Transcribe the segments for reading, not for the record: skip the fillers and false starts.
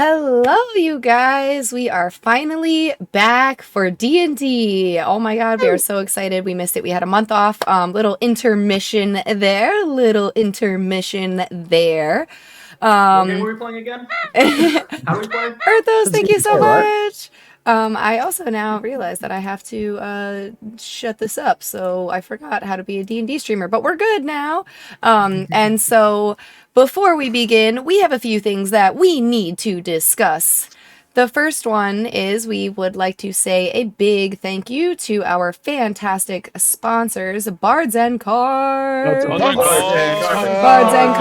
Hello, you guys. We are finally back for D&D. Oh my god, we are so excited. We missed it. We had a month off. Little intermission there. What game were we playing again? How do we play? Erthos, thank you so much. I also now realize that I have to shut this up, so I forgot how to be a D&D streamer, but we're good now. And so before we begin, we have a few things that we need to discuss. The first one is we would like to say a big thank you to our fantastic sponsors, Bards and Cards. Bards and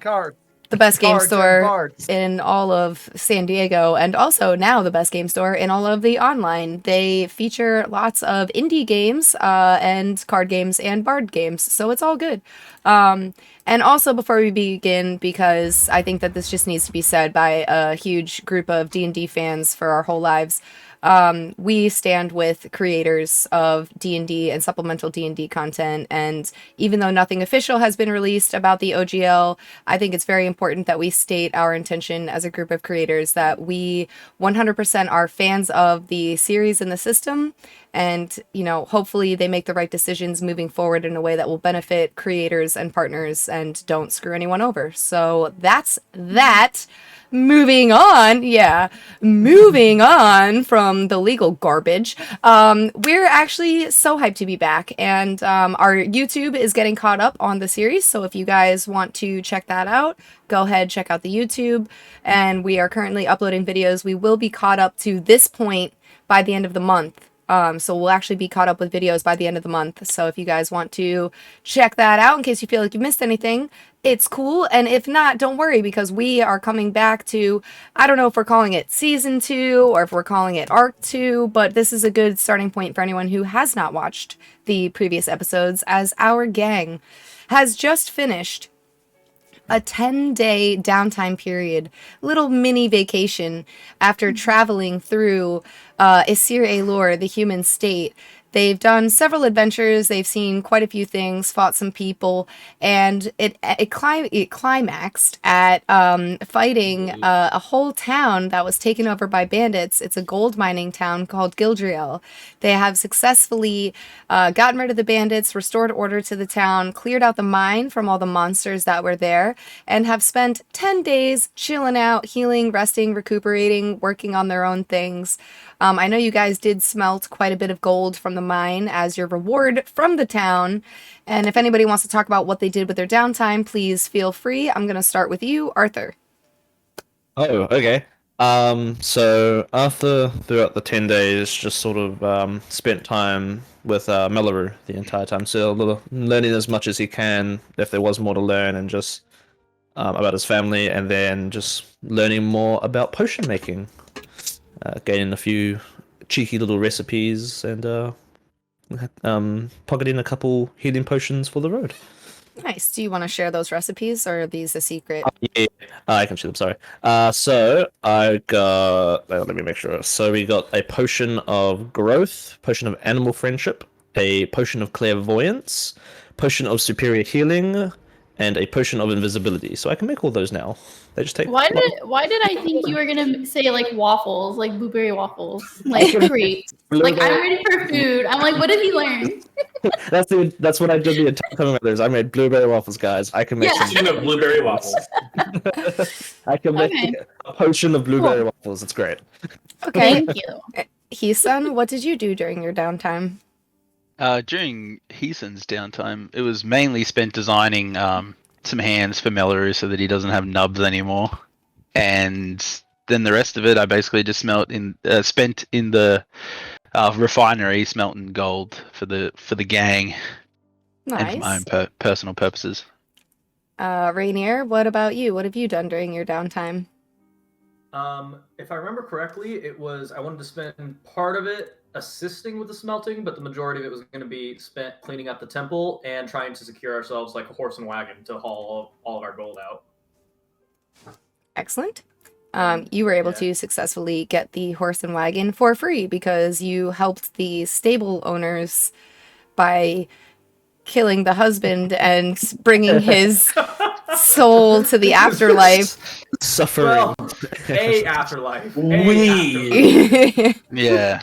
Cards. The best game store in all of San Diego, and also now the best game store in all of the online. They feature lots of indie games and card games and bard games, so it's all good. And also, before we begin, because I think that this just needs to be said by a huge group of D&D fans for our whole lives, we stand with creators of D&D and supplemental D&D content, and even though nothing official has been released about the OGL, I think it's very important that we state our intention as a group of creators that we 100% are fans of the series and the system, and, you know, hopefully they make the right decisions moving forward in a way that will benefit creators and partners and don't screw anyone over. So that's that. Moving on from the legal garbage, we're actually so hyped to be back, and our YouTube is getting caught up on the series, so if you guys want to check that out, go ahead, check out the YouTube, and we are currently uploading videos. We will be caught up to this point by the end of the month. So we'll actually be caught up with videos by the end of the month. So if you guys want to check that out in case you feel like you missed anything, it's cool. And if not, don't worry, because we are coming back to, I don't know if we're calling it season 2 or if we're calling it arc 2, but this is a good starting point for anyone who has not watched the previous episodes, as our gang has just finished a 10-day downtime period, little mini vacation after traveling through Austihr Alor, the human state. They've done several adventures, they've seen quite a few things, fought some people, and it climaxed at fighting a whole town that was taken over by bandits. It's a gold mining town called Gildriel. They have successfully gotten rid of the bandits, restored order to the town, cleared out the mine from all the monsters that were there, and have spent 10 days chilling out, healing, resting, recuperating, working on their own things. I know you guys did smelt quite a bit of gold from the mine as your reward from the town. And if anybody wants to talk about what they did with their downtime, please feel free. I'm going to start with you, Arthur. Oh, okay. So Arthur, throughout the 10 days, just sort of spent time with Mawlerz the entire time. So learning as much as he can, if there was more to learn, and just about his family, and then just learning more about potion making. Gaining a few cheeky little recipes, and pocketing a couple healing potions for the road. Nice. Do you want to share those recipes, or are these a secret? Yeah, I can share them, sorry. So I got, let me make sure. So we got a potion of growth, potion of animal friendship, a potion of clairvoyance, potion of superior healing, and a potion of invisibility. So I can make all those now. They just take. Why did I think you were gonna say like waffles, like blueberry waffles, like crepes? Like I'm ready for food. I'm like, what did he learn? That's what I did the entire time. With I made blueberry waffles, guys. I can make Potion of blueberry waffles. I can make a potion of blueberry waffles. It's great. Okay. Thank you. Heesun, what did you do during your downtime? During Heeson's downtime, it was mainly spent designing some hands for Mawlerz so that he doesn't have nubs anymore, and then the rest of it I basically just spent in the refinery smelting gold for the gang and for my Nice. own personal purposes. Rainier, what about you? What have you done during your downtime? If I remember correctly, I wanted to spend part of it assisting with the smelting, but the majority of it was going to be spent cleaning up the temple and trying to secure ourselves like a horse and wagon to haul all of our gold out. Excellent. You were able to successfully get the horse and wagon for free because you helped the stable owners by killing the husband and bringing his soul to the afterlife. Suffering. Well, a afterlife. Yeah,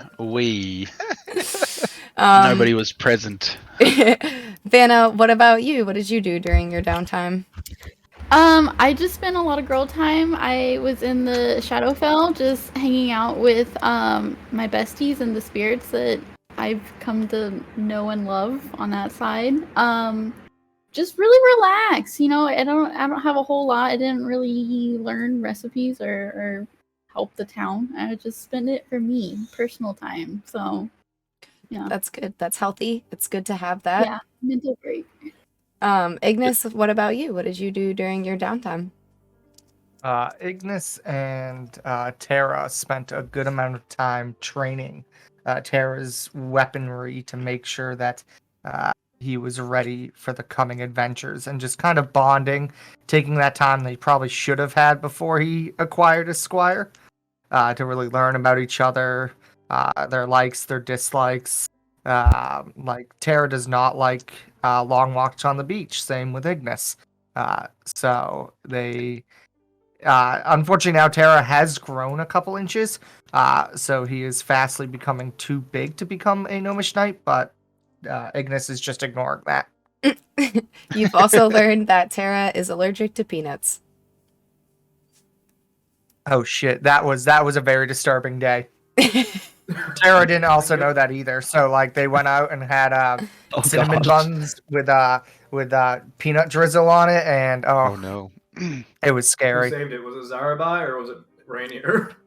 nobody was present. Vanna, what about you? What did you do during your downtime? I just spent a lot of girl time. I was in the Shadowfell just hanging out with my besties and the spirits that I've come to know and love on that side. Just really relax, you know. I don't have a whole lot. I didn't really learn recipes or help the town. I just spent it for me, personal time. So yeah. That's good. That's healthy. It's good to have that. Yeah, mental break. Ignis, what about you? What did you do during your downtime? Ignis and Terra spent a good amount of time training Terra's weaponry to make sure that he was ready for the coming adventures, and just kind of bonding, taking that time that he probably should have had before he acquired a squire, to really learn about each other, their likes, their dislikes. Like Terra does not like long walks on the beach. Same with Ignis. So they, unfortunately, now Terra has grown a couple inches. So he is fastly becoming too big to become a gnomish knight. But Ignis is just ignoring that. You've also learned that Terra is allergic to peanuts. Oh shit! That was a very disturbing day. Terra didn't also know that either. So like they went out and had cinnamon buns with peanut drizzle on it, and oh no, it was Who scary. saved it? Was it Zarabai or was it Rainier?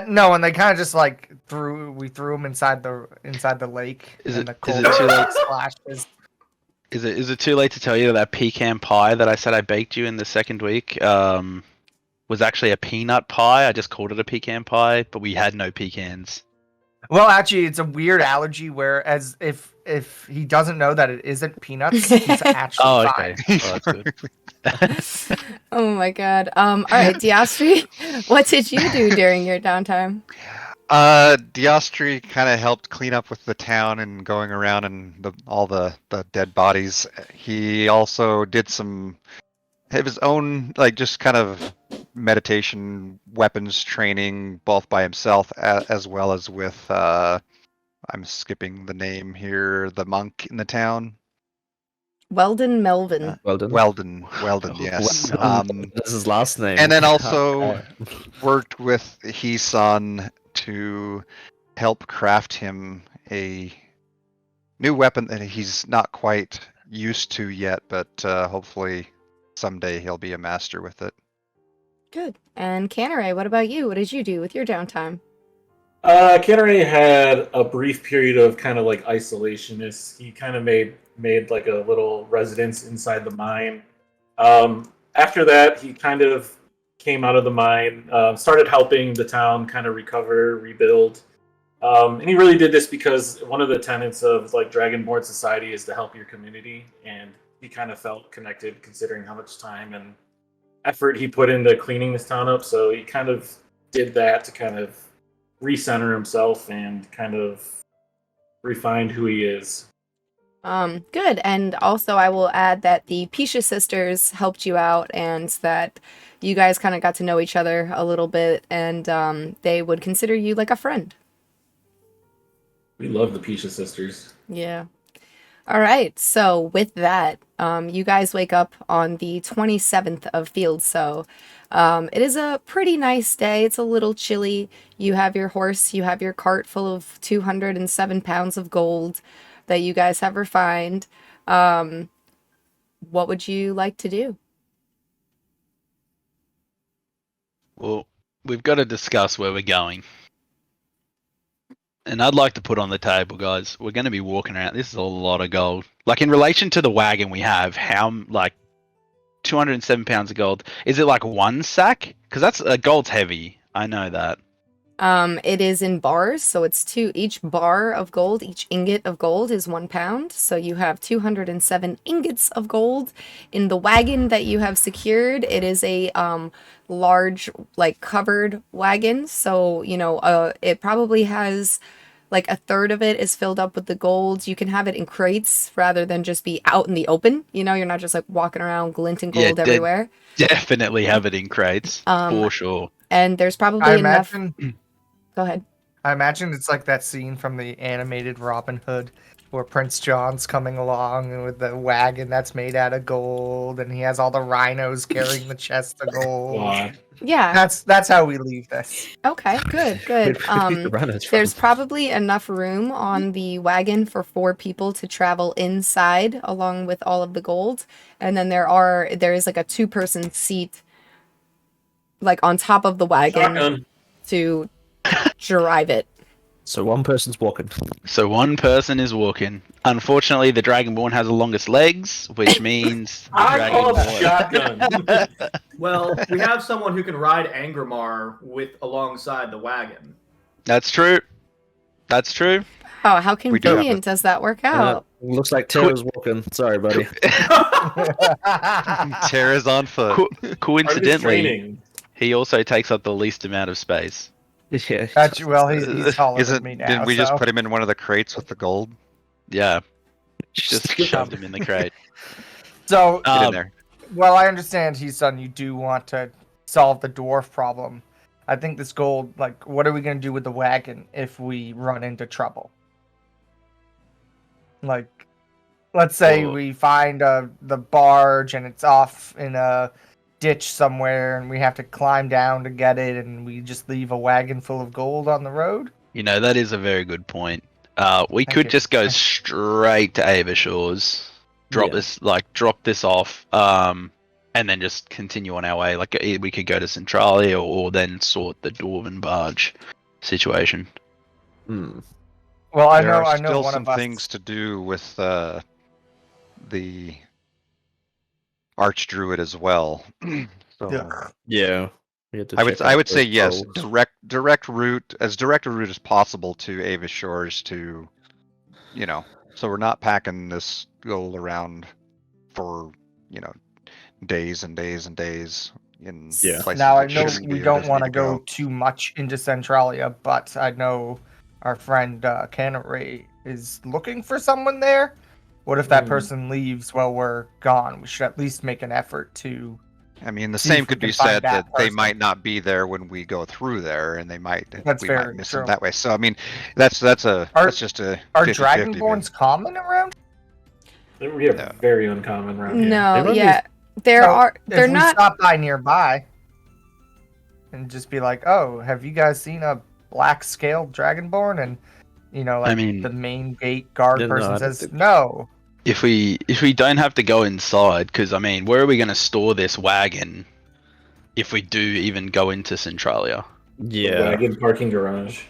No, and they kind of just like threw them inside the lake. Is and it- the is cold it too late? splashes. Is it too late to tell you that pecan pie that I said I baked you in the second week was actually a peanut pie? I just called it a pecan pie, but we had no pecans. Well, actually, it's a weird allergy. Whereas if he doesn't know that it isn't peanuts, he's actually Oh, fine. okay. Oh, that's good. Oh my god. All right, Diastri, what did you do during your downtime? Diostri kind of helped clean up with the town and going around and all the dead bodies. He also did some of his own, like, just kind of meditation weapons training, both by himself as well as with I'm skipping the name here, the monk in the town. Weldon Melvin. Weldon, yes. This is his last name. And then also worked with Heesun to help craft him a new weapon that he's not quite used to yet, but hopefully someday he'll be a master with it. Good. And Canneray, what about you? What did you do with your downtime? Canneray had a brief period of kind of like isolationist. He kind of made like a little residence inside the mine. After that, he kind of came out of the mine, started helping the town kind of recover, rebuild. And he really did this because one of the tenets of like Dragonborn society is to help your community, and he kind of felt connected considering how much time and effort he put into cleaning this town up. So he kind of did that to kind of recenter himself and kind of refine who he is. Good. And also, I will add that the Pisha sisters helped you out, and that you guys kind of got to know each other a little bit, and they would consider you like a friend. We love the Pisha sisters. Yeah. All right. So with that, you guys wake up on the 27th of Field. So it is a pretty nice day. It's a little chilly. You have your horse. You have your cart full of 207 pounds of gold that you guys have refined. What would you like to do? Well, we've got to discuss where we're going. And I'd like to put on the table, guys, we're going to be walking around. This is a lot of gold. Like, in relation to the wagon we have, how, like, 207 pounds of gold. Is it like one sack? Because that's gold's heavy. I know that. It is in bars, so it's each bar of gold, each ingot of gold is 1 pound. So you have 207 ingots of gold. In the wagon that you have secured, it is a large, like, covered wagon. So, you know, it probably has like a third of it is filled up with the gold. You can have it in crates rather than just be out in the open. You know, you're not just like walking around glinting gold everywhere. Definitely have it in crates, for sure. And there's probably I enough. imagine. Go ahead. I imagine it's like that scene from the animated Robin Hood where Prince John's coming along with the wagon that's made out of gold, and he has all the rhinos carrying the chest of gold. Wow. Yeah. That's how we leave this. Okay, good. There's probably enough room on the wagon for 4 people to travel inside along with all of the gold. And then there is like a 2-person seat like on top of the wagon Shotgun. to drive it. So one person's walking. So one person is walking. Unfortunately, the Dragonborn has the longest legs, which means the I call Dragonborn. shotgun. Well, we have someone who can ride Angramar alongside the wagon. That's true. That's true. Oh, how do have convenient does that work out? Looks like Tara's walking. Sorry, buddy. Tara's on foot. Coincidentally, Training. he also takes up the least amount of space. Yeah. Well, he's taller than me now. Didn't we just so- put him in one of the crates with the gold? Yeah. Just shoved him in the crate. So, Get in there. well, I understand, you do want to solve the dwarf problem. I think this gold, like, what are we going to do with the wagon if we run into trouble? Like, let's say Well- we find the barge and it's off in a ditch somewhere and we have to climb down to get it, and we just leave a wagon full of gold on the road. You know, that is a very good point. We Thank could you. just go straight to Avershores, drop this off, and then just continue on our way. Like, we could go to Centralia or then sort the Dwarven barge situation. Hmm. Well, I There know are still one some of us. things to do with the Archdruid as well. So Ugh. Yeah. We had to I would check I out would say those yes, goals. direct route as possible to Avis Shores to, you know, so we're not packing this gold around for, you know, days and days and days in Yeah. places Now I that know shouldn't be we or don't doesn't want need to go too much into Centralia, but I know our friend Canary is looking for someone there. What if that person leaves while we're gone? We should at least make an effort to. I mean, the see if same we could can be find said that that they person. might not be there when we go through there, and we might miss true. them that way. So I mean, that's just a Are 50-50 Dragonborns common around? They're yeah, No. very uncommon around here. No, They yeah. So, They're if we not. stop by nearby and just be like, "Oh, have you guys seen a black-scaled Dragonborn?" And you know, like I mean- the main gate guard Yeah, no, person I don't says, think- "No." If we don't have to go inside, because I mean, where are we going to store this wagon if we do even go into Centralia? Yeah. Wagon parking garage.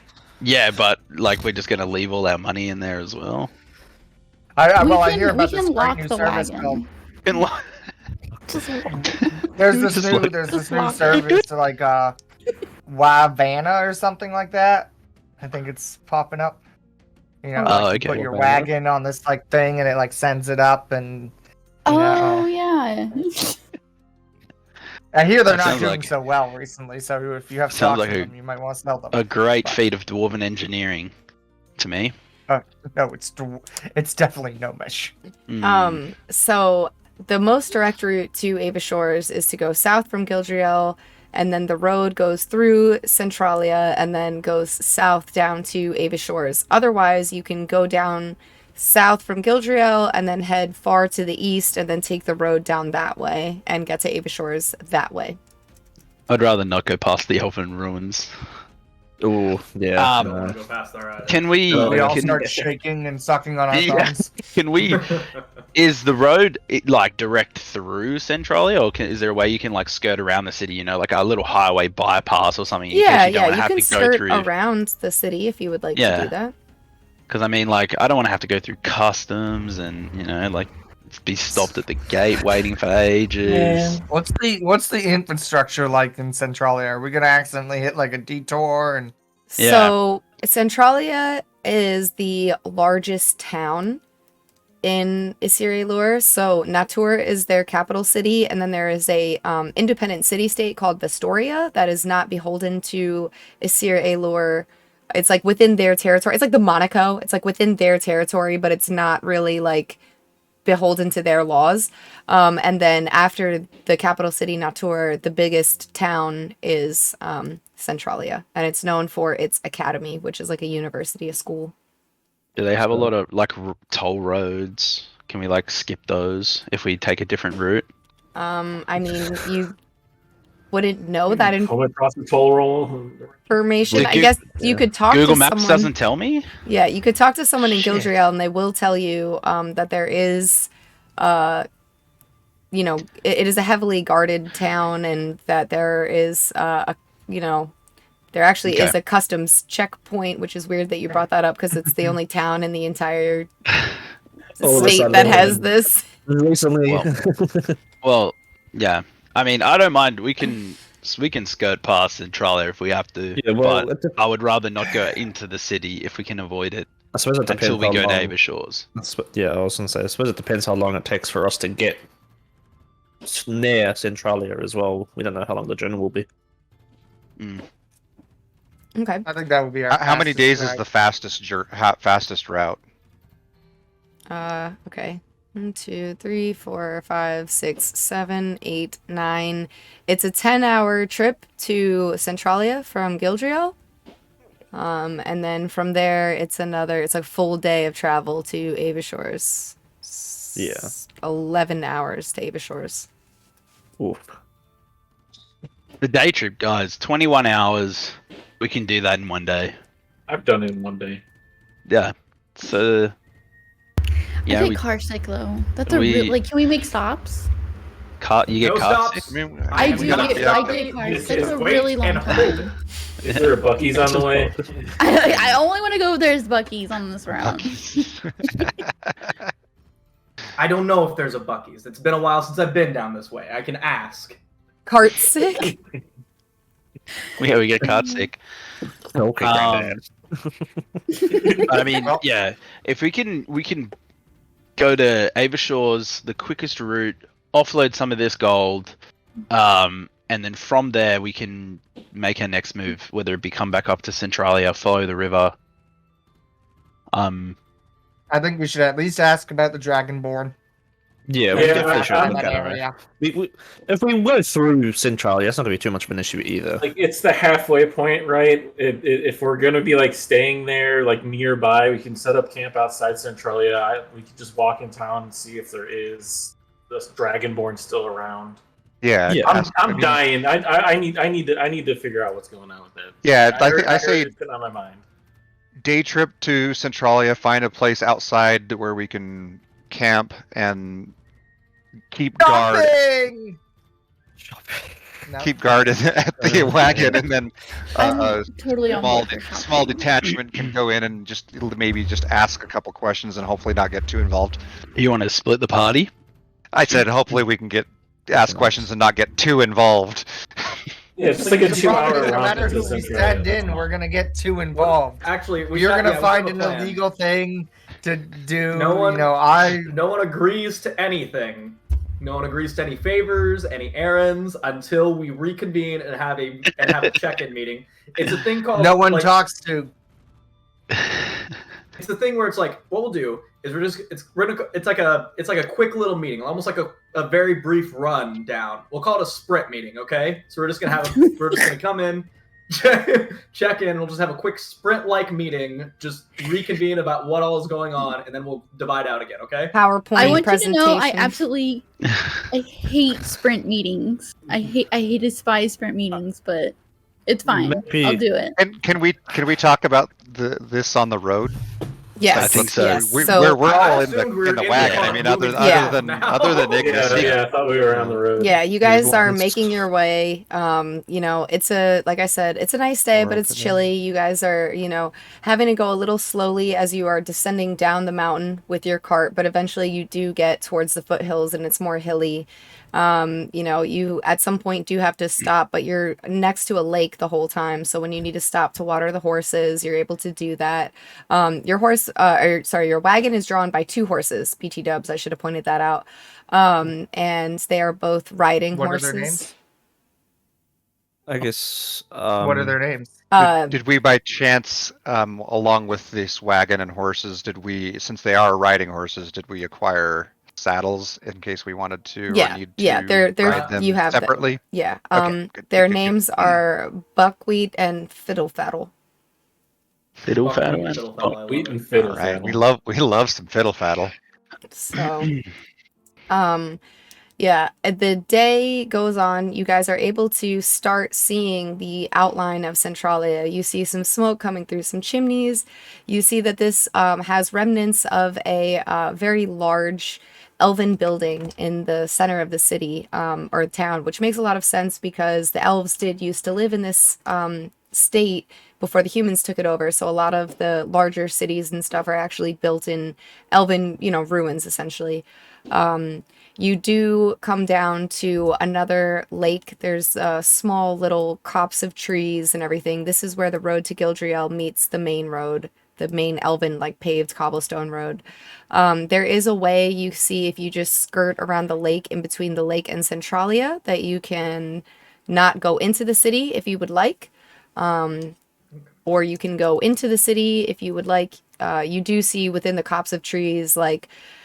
Yeah, but like we're just going to leave all our money in there as well. I we hear about can this great lock new the service wagon. called. And lo- Just There's this Just new like- there's this just new lock it. service like Wavana or something like that. I think it's popping up. You know, Oh, like okay. you put your Wavana? wagon on this like thing and it like sends it up, and Oh yeah. I hear they're That not sounds doing like- so well recently. So if you have Sounds stock like of a- them, you might want to sell them. a great But- feat of dwarven engineering to me. No, it's definitely Gnomish. So the most direct route to Ava Shores is to go south from Gildriel, and then the road goes through Centralia and then goes south down to Ava Shores. Otherwise, you can go down south from Gildriel and then head far to the east and then take the road down that way and get to Ava Shores that way. I'd rather not go past the Elven Ruins. Oh, yeah. I don't want to go past there either. Can we? We all can, start shaking and sucking on our Yeah. thumbs. can we? Is the road like direct through Centralia, or is there a way you can like skirt around the city? You know, like a little highway bypass or something. Yeah, in case you don't you have can to go skirt through. around the city if you would like to Yeah. do that. Because I mean, like, I don't want to have to go through customs and like be stopped at the gate waiting for ages. What's the infrastructure like in Centralia? Are we gonna accidentally hit like a detour and? Yeah. So Centralia is the largest town in Isir Aelur. So Natur is their capital city, and then there is a independent city-state called Vestoria that is not beholden to Isir Aelur. It's like within their territory. It's like the Monaco. It's like within their territory, but it's not really like beholden to their laws. And then after the capital city, Natur, the biggest town is Centralia, and it's known for its academy, which is like a university, a school. Do they have a lot of like toll roads? Can we like skip those if we take a different route? I mean, you wouldn't know that Come across the toll roll. information. Like I guess you could talk Google to Maps someone. doesn't tell me. Yeah, you could talk to someone in Shit. Gildriel, and they will tell you that there is, it is a heavily guarded town, and that there is, there actually is Okay. a customs checkpoint, which is weird that you brought that up because it's the only town in the entire All of a state sudden, that has this. Recently. Well, yeah. I mean, I don't mind. We can skirt past Centralia if we have to. Yeah, well, but I would rather not go into the city if we can avoid it I suppose it depends until we how go to long- Ava Shores. Yeah, I was gonna say. I suppose it depends how long it takes for us to get near Centralia as well. We don't know how long the journey will be. Okay. I think that would be our. How many fastest days is ride. the fastest route? Okay. 1, 2, 3, 4, 5, 6, 7, 8, 9. It's a 10-hour trip to Centralia from Gildriel. And then from there, it's a full day of travel to Ava Shores. Yeah. 11 hours to Ava Shores. Oof. The day trip, guys, 21 hours. We can do that in one day. I've done it in one day. Yeah. So. Yeah, I we get car sick though. That's a we- real like. Can we make stops? you get No car stops. sick. I mean, I am do gonna- get yeah. I get car sick. It's a Wait really long and time. hold. Is there a Bucky's on the way? I only want to go if there's Bucky's on this route. I don't know if there's a Bucky's. It's been a while since I've been down this way. I can ask. Cart sick? Yeah, we get car sick. Okay, Um, I mean, yeah. If we can go to Ava Shores, the quickest route, offload some of this gold, and then from there we can make our next move, whether it be come back up to Centralia, follow the river. I think we should at least ask about the Dragonborn. Yeah, we Yeah, definitely should I- look that at it. area. If we go through Centralia, it's not going to be too much of an issue either. Like it's the halfway point, right? If we're gonna be like staying there, like nearby, we can set up camp outside Centralia. We can just walk in town and see if there is this Dragonborn still around. yeah, Yeah. I'm dying. I need to figure out what's going on with it. Yeah, I heard say it's been on my mind. day trip to Centralia. Find a place outside where we can camp and keep guard. Shopping! No. Keep guard at the wagon, and then I'm totally on small board for shopping. small detachment can go in and maybe just ask a couple questions and hopefully not get too involved. You want to split the party? I said hopefully we can ask questions and not get too involved. Yeah, it's just like a The problem 2-hour is, no round matter to who we Centralia. stand in, we're gonna get too involved. Actually, You're gonna find an an illegal thing to do. No one- I No one agrees to anything. No one agrees to any favors, any errands, until we reconvene and have a check-in meeting. It's a thing called no one like, talks to. it's the thing where it's like, what we'll do is it's like a quick little meeting, almost like a very brief run down. We'll call it a sprint meeting, okay? So we're just gonna come in, check in. We'll just have a quick sprint-like meeting, just reconvene about what all is going on, and then we'll divide out again, okay? PowerPoint I want you to presentation. know I absolutely I hate sprint meetings. I despise sprint meetings, but it's fine. Maybe- I'll do it. And can we talk about this on the road? Yes, I think so. Yes. We're So, all in assumed we were the in the wagon. car I mean, moving other than Nick. Yeah, I thought we were on the road. yeah, you guys Usual. are making your way. It's like I said, it's a nice day, but it's chilly. You guys are, having to go a little slowly as you are descending down the mountain with your cart, but eventually you do get towards the foothills and it's more hilly. You at some point do have to stop, but you're next to a lake the whole time. So when you need to stop to water the horses, you're able to do that. Your wagon is drawn by 2 horses, PT Dubs. I should have pointed that out. And they are both riding What horses. are their names? I guess. What are their names? Did we by chance, along with this wagon and horses, since they are riding horses, did we acquire saddles in case we wanted to? Yeah, or need yeah, to they're ride them you have them. separately. Yeah. Okay, good, Their good, good. names are Buckwheat and Fiddle Faddle. Fiddle faddle. Wheat and fiddle. All right, we love some fiddle faddle. So, yeah, the day goes on. You guys are able to start seeing the outline of Centralia. You see some smoke coming through some chimneys. You see that this has remnants of a very large elven building in the center of the city or town, which makes a lot of sense because the elves did used to live in this state before the humans took it over. So a lot of the larger cities and stuff are actually built in elven, ruins essentially. You do come down to another lake. There's small little copse of trees and everything. This is where the road to Gildriel meets the main road, the main elven paved cobblestone road. There is a way you see if you just skirt around the lake in between the lake and Centralia that you can not go into the city if you would like. Or you can go into the city if you would like. You do see within the copse of trees,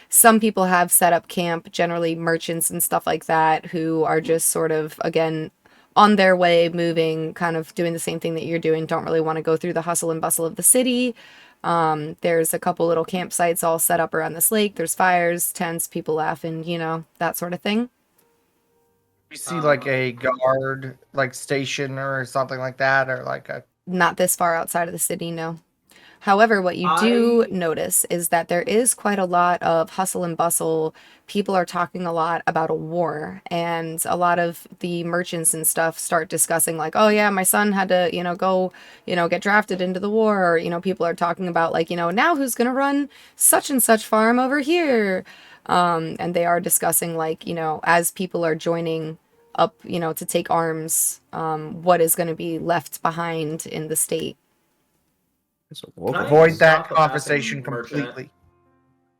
some people have set up camp, generally merchants and stuff like that, who are just sort of, again, on their way, moving, kind of doing the same thing that you're doing, don't really want to go through the hustle and bustle of the city. There's a couple little campsites all set up around this lake. There's fires, tents, people laughing, that sort of thing. You see a guard station or something like that, or a Not this far outside of the city, no. However, what you do notice is that there is quite a lot of hustle and bustle. People are talking a lot about a war, and a lot of the merchants and stuff start discussing oh yeah, my son had to, go, get drafted into the war. Or, people are talking about now who's going to run such and such farm over here. And they are discussing as people are joining up, to take arms, what is going to be left behind in the state. Can I avoid that stop a conversation passing merchant? completely.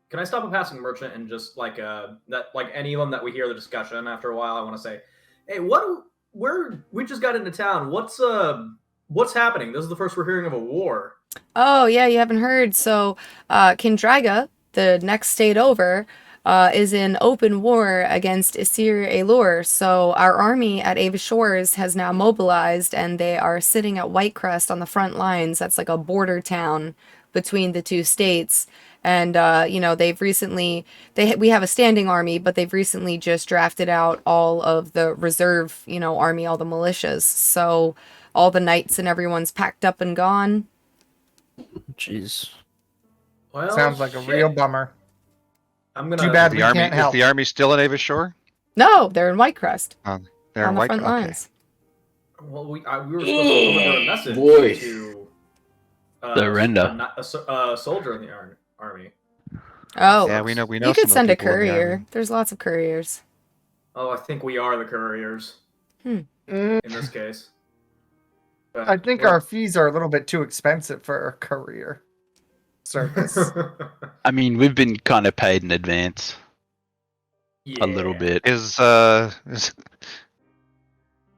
Can I stop a passing merchant and just any of them that we hear the discussion after a while? I want to say, hey, we just got into town. What's happening? This is the first we're hearing of a war. Oh yeah, you haven't heard. So, Kindraga, the next state over, is in open war against Isir Elur. So our army at Ava Shores has now mobilized, and they are sitting at Whitecrest on the front lines. That's like a border town between the 2 states. And they've recently we have a standing army, but they've recently just drafted out all of the reserve army, all the militias. So all the knights and everyone's packed up and gone. Jeez. Well, Sounds like a real bummer. I'm gonna. Too bad The we army can't help. is the army still in Ava Shore? No, they're in Whitecrest They're on in the White. front Okay. lines. Well, we were supposed to deliver a message Boy. to The render. a soldier in the army. Oh, Yeah, we know. you some could of the send a people in the courier. army. There's lots of couriers. Oh, I think we are the couriers Mm, in this case. But I think we're- our fees are a little bit too expensive for a courier service. I mean, we've been kind of paid in advance a little Yeah. bit. Is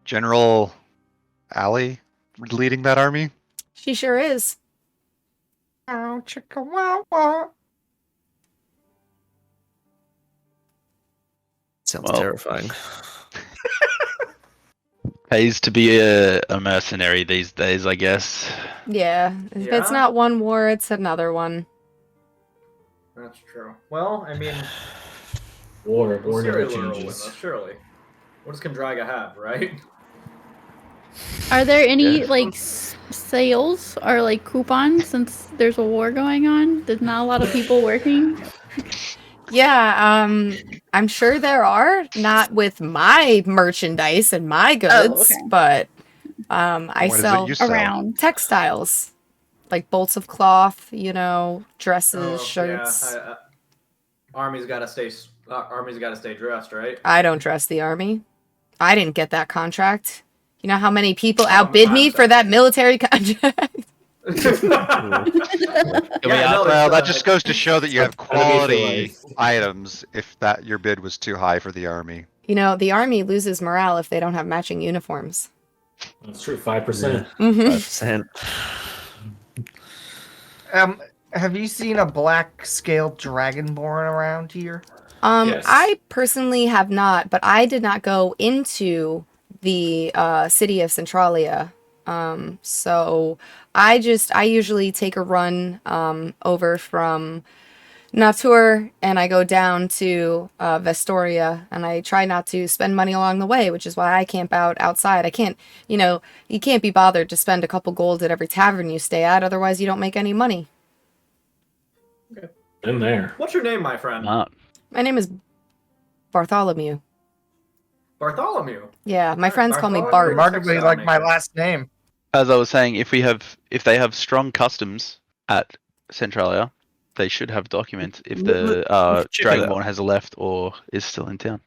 General Alley leading that army? She sure is. Oh, chicka wow wow. Sounds Well. terrifying. Pays to be a mercenary these days, I guess. Yeah, if it's Yeah. not one war, it's another one. That's true. Well, I mean, War never serial will win changes. us, surely. What does Kendraga have, right? Are there any Yeah. like sales or like coupons since there's a war going on? There's not a lot of people working. Yeah, I'm sure there are, not with my merchandise and my goods, okay. but I What is it sell you sell? Around. textiles, like bolts of cloth, you know, dresses, Oh, shirts. Yeah, Army's got to stay dressed, right? I don't dress the army. I didn't get that contract. You know how many people Oh, outbid me I'm for that military contract? Can we Yeah, no, ask- Well, it's, that just goes to show that you have Enemy for quality life. items if that your bid was too high for the army. You know, the army loses morale if they don't have matching uniforms. That's true. 5%. Mhm. 5%. Have you seen a black scaled dragonborn around here? Yes. I personally have not, but I did not go into the city of Centralia. So I usually take a run over from Natur and I go down to Vestoria and I try not to spend money along the way, which is why I camp out outside. I can't, you can't be bothered to spend a couple gold at every tavern you stay at, otherwise you don't make any money. In there. What's your name, my friend? My name is Bartholomew. Bartholomew. Yeah, my friends call me Bartholomew. Bart. Remarkably like my last name. As I was saying, if they have strong customs at Centralia, they should have documents if the Let's check it out. Dragonborn has left or is still in town.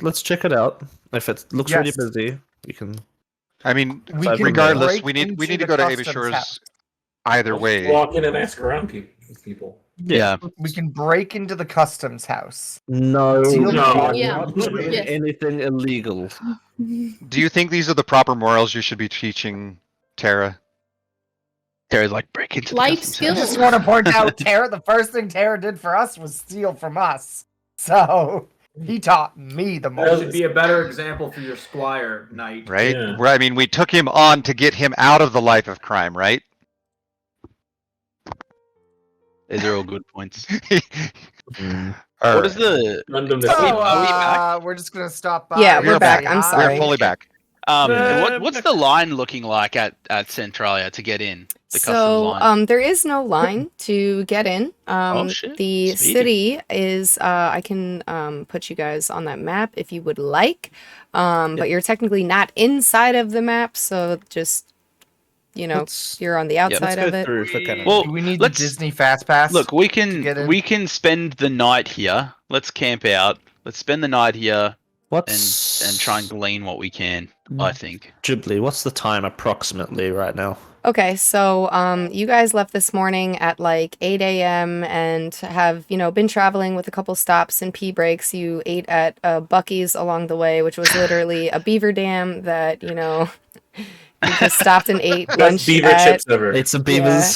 Let's check it out. If it looks really Yes. busy, we can. I mean, We can regardless, break we need into to the go to customs Abishur's house. either Let's way. walk in and ask around people. Yeah. We can break into the customs house. No, Seal the No. door. Yeah. not doing Yes. anything illegal. Do you think these are the proper morals you should be teaching Tara? Tara's like, break into the Life customs I skills. house. just want to point out, Tara, the first thing Tara did for us was steal from us. So he taught me the That should most. be a better example for your squire, knight. Right? Yeah. Where I mean, we took him on to get him out of the life of crime, right? These are all good points. All What is right. the Random to So, see. Are we back? we're just gonna stop by. Yeah, and we're say back. I'm hi. sorry. We're fully back. what's the line looking like at Centralia to get in? The customs So, line. there is no line to get in. Oh, shit. The Speedy. city is, I can put you guys on that map if you would like. But you're technically not inside of the map, so just, Let's you're on the Yep. outside go of it. through for kind of. Well, Do we need let's- the Disney Fast Pass? Look, we get in? can spend the night here. Let's camp out. Let's spend the night here and What's try and glean what we can. I think. Ghibli? What's the time approximately right now? Okay, so you guys left this morning at like 8 a.m. and have, been traveling with a couple stops and pee breaks. You ate at Bucky's along the way, which was literally a beaver dam that, you just stopped and ate Best lunch beaver at. chips ever. It's a beavers.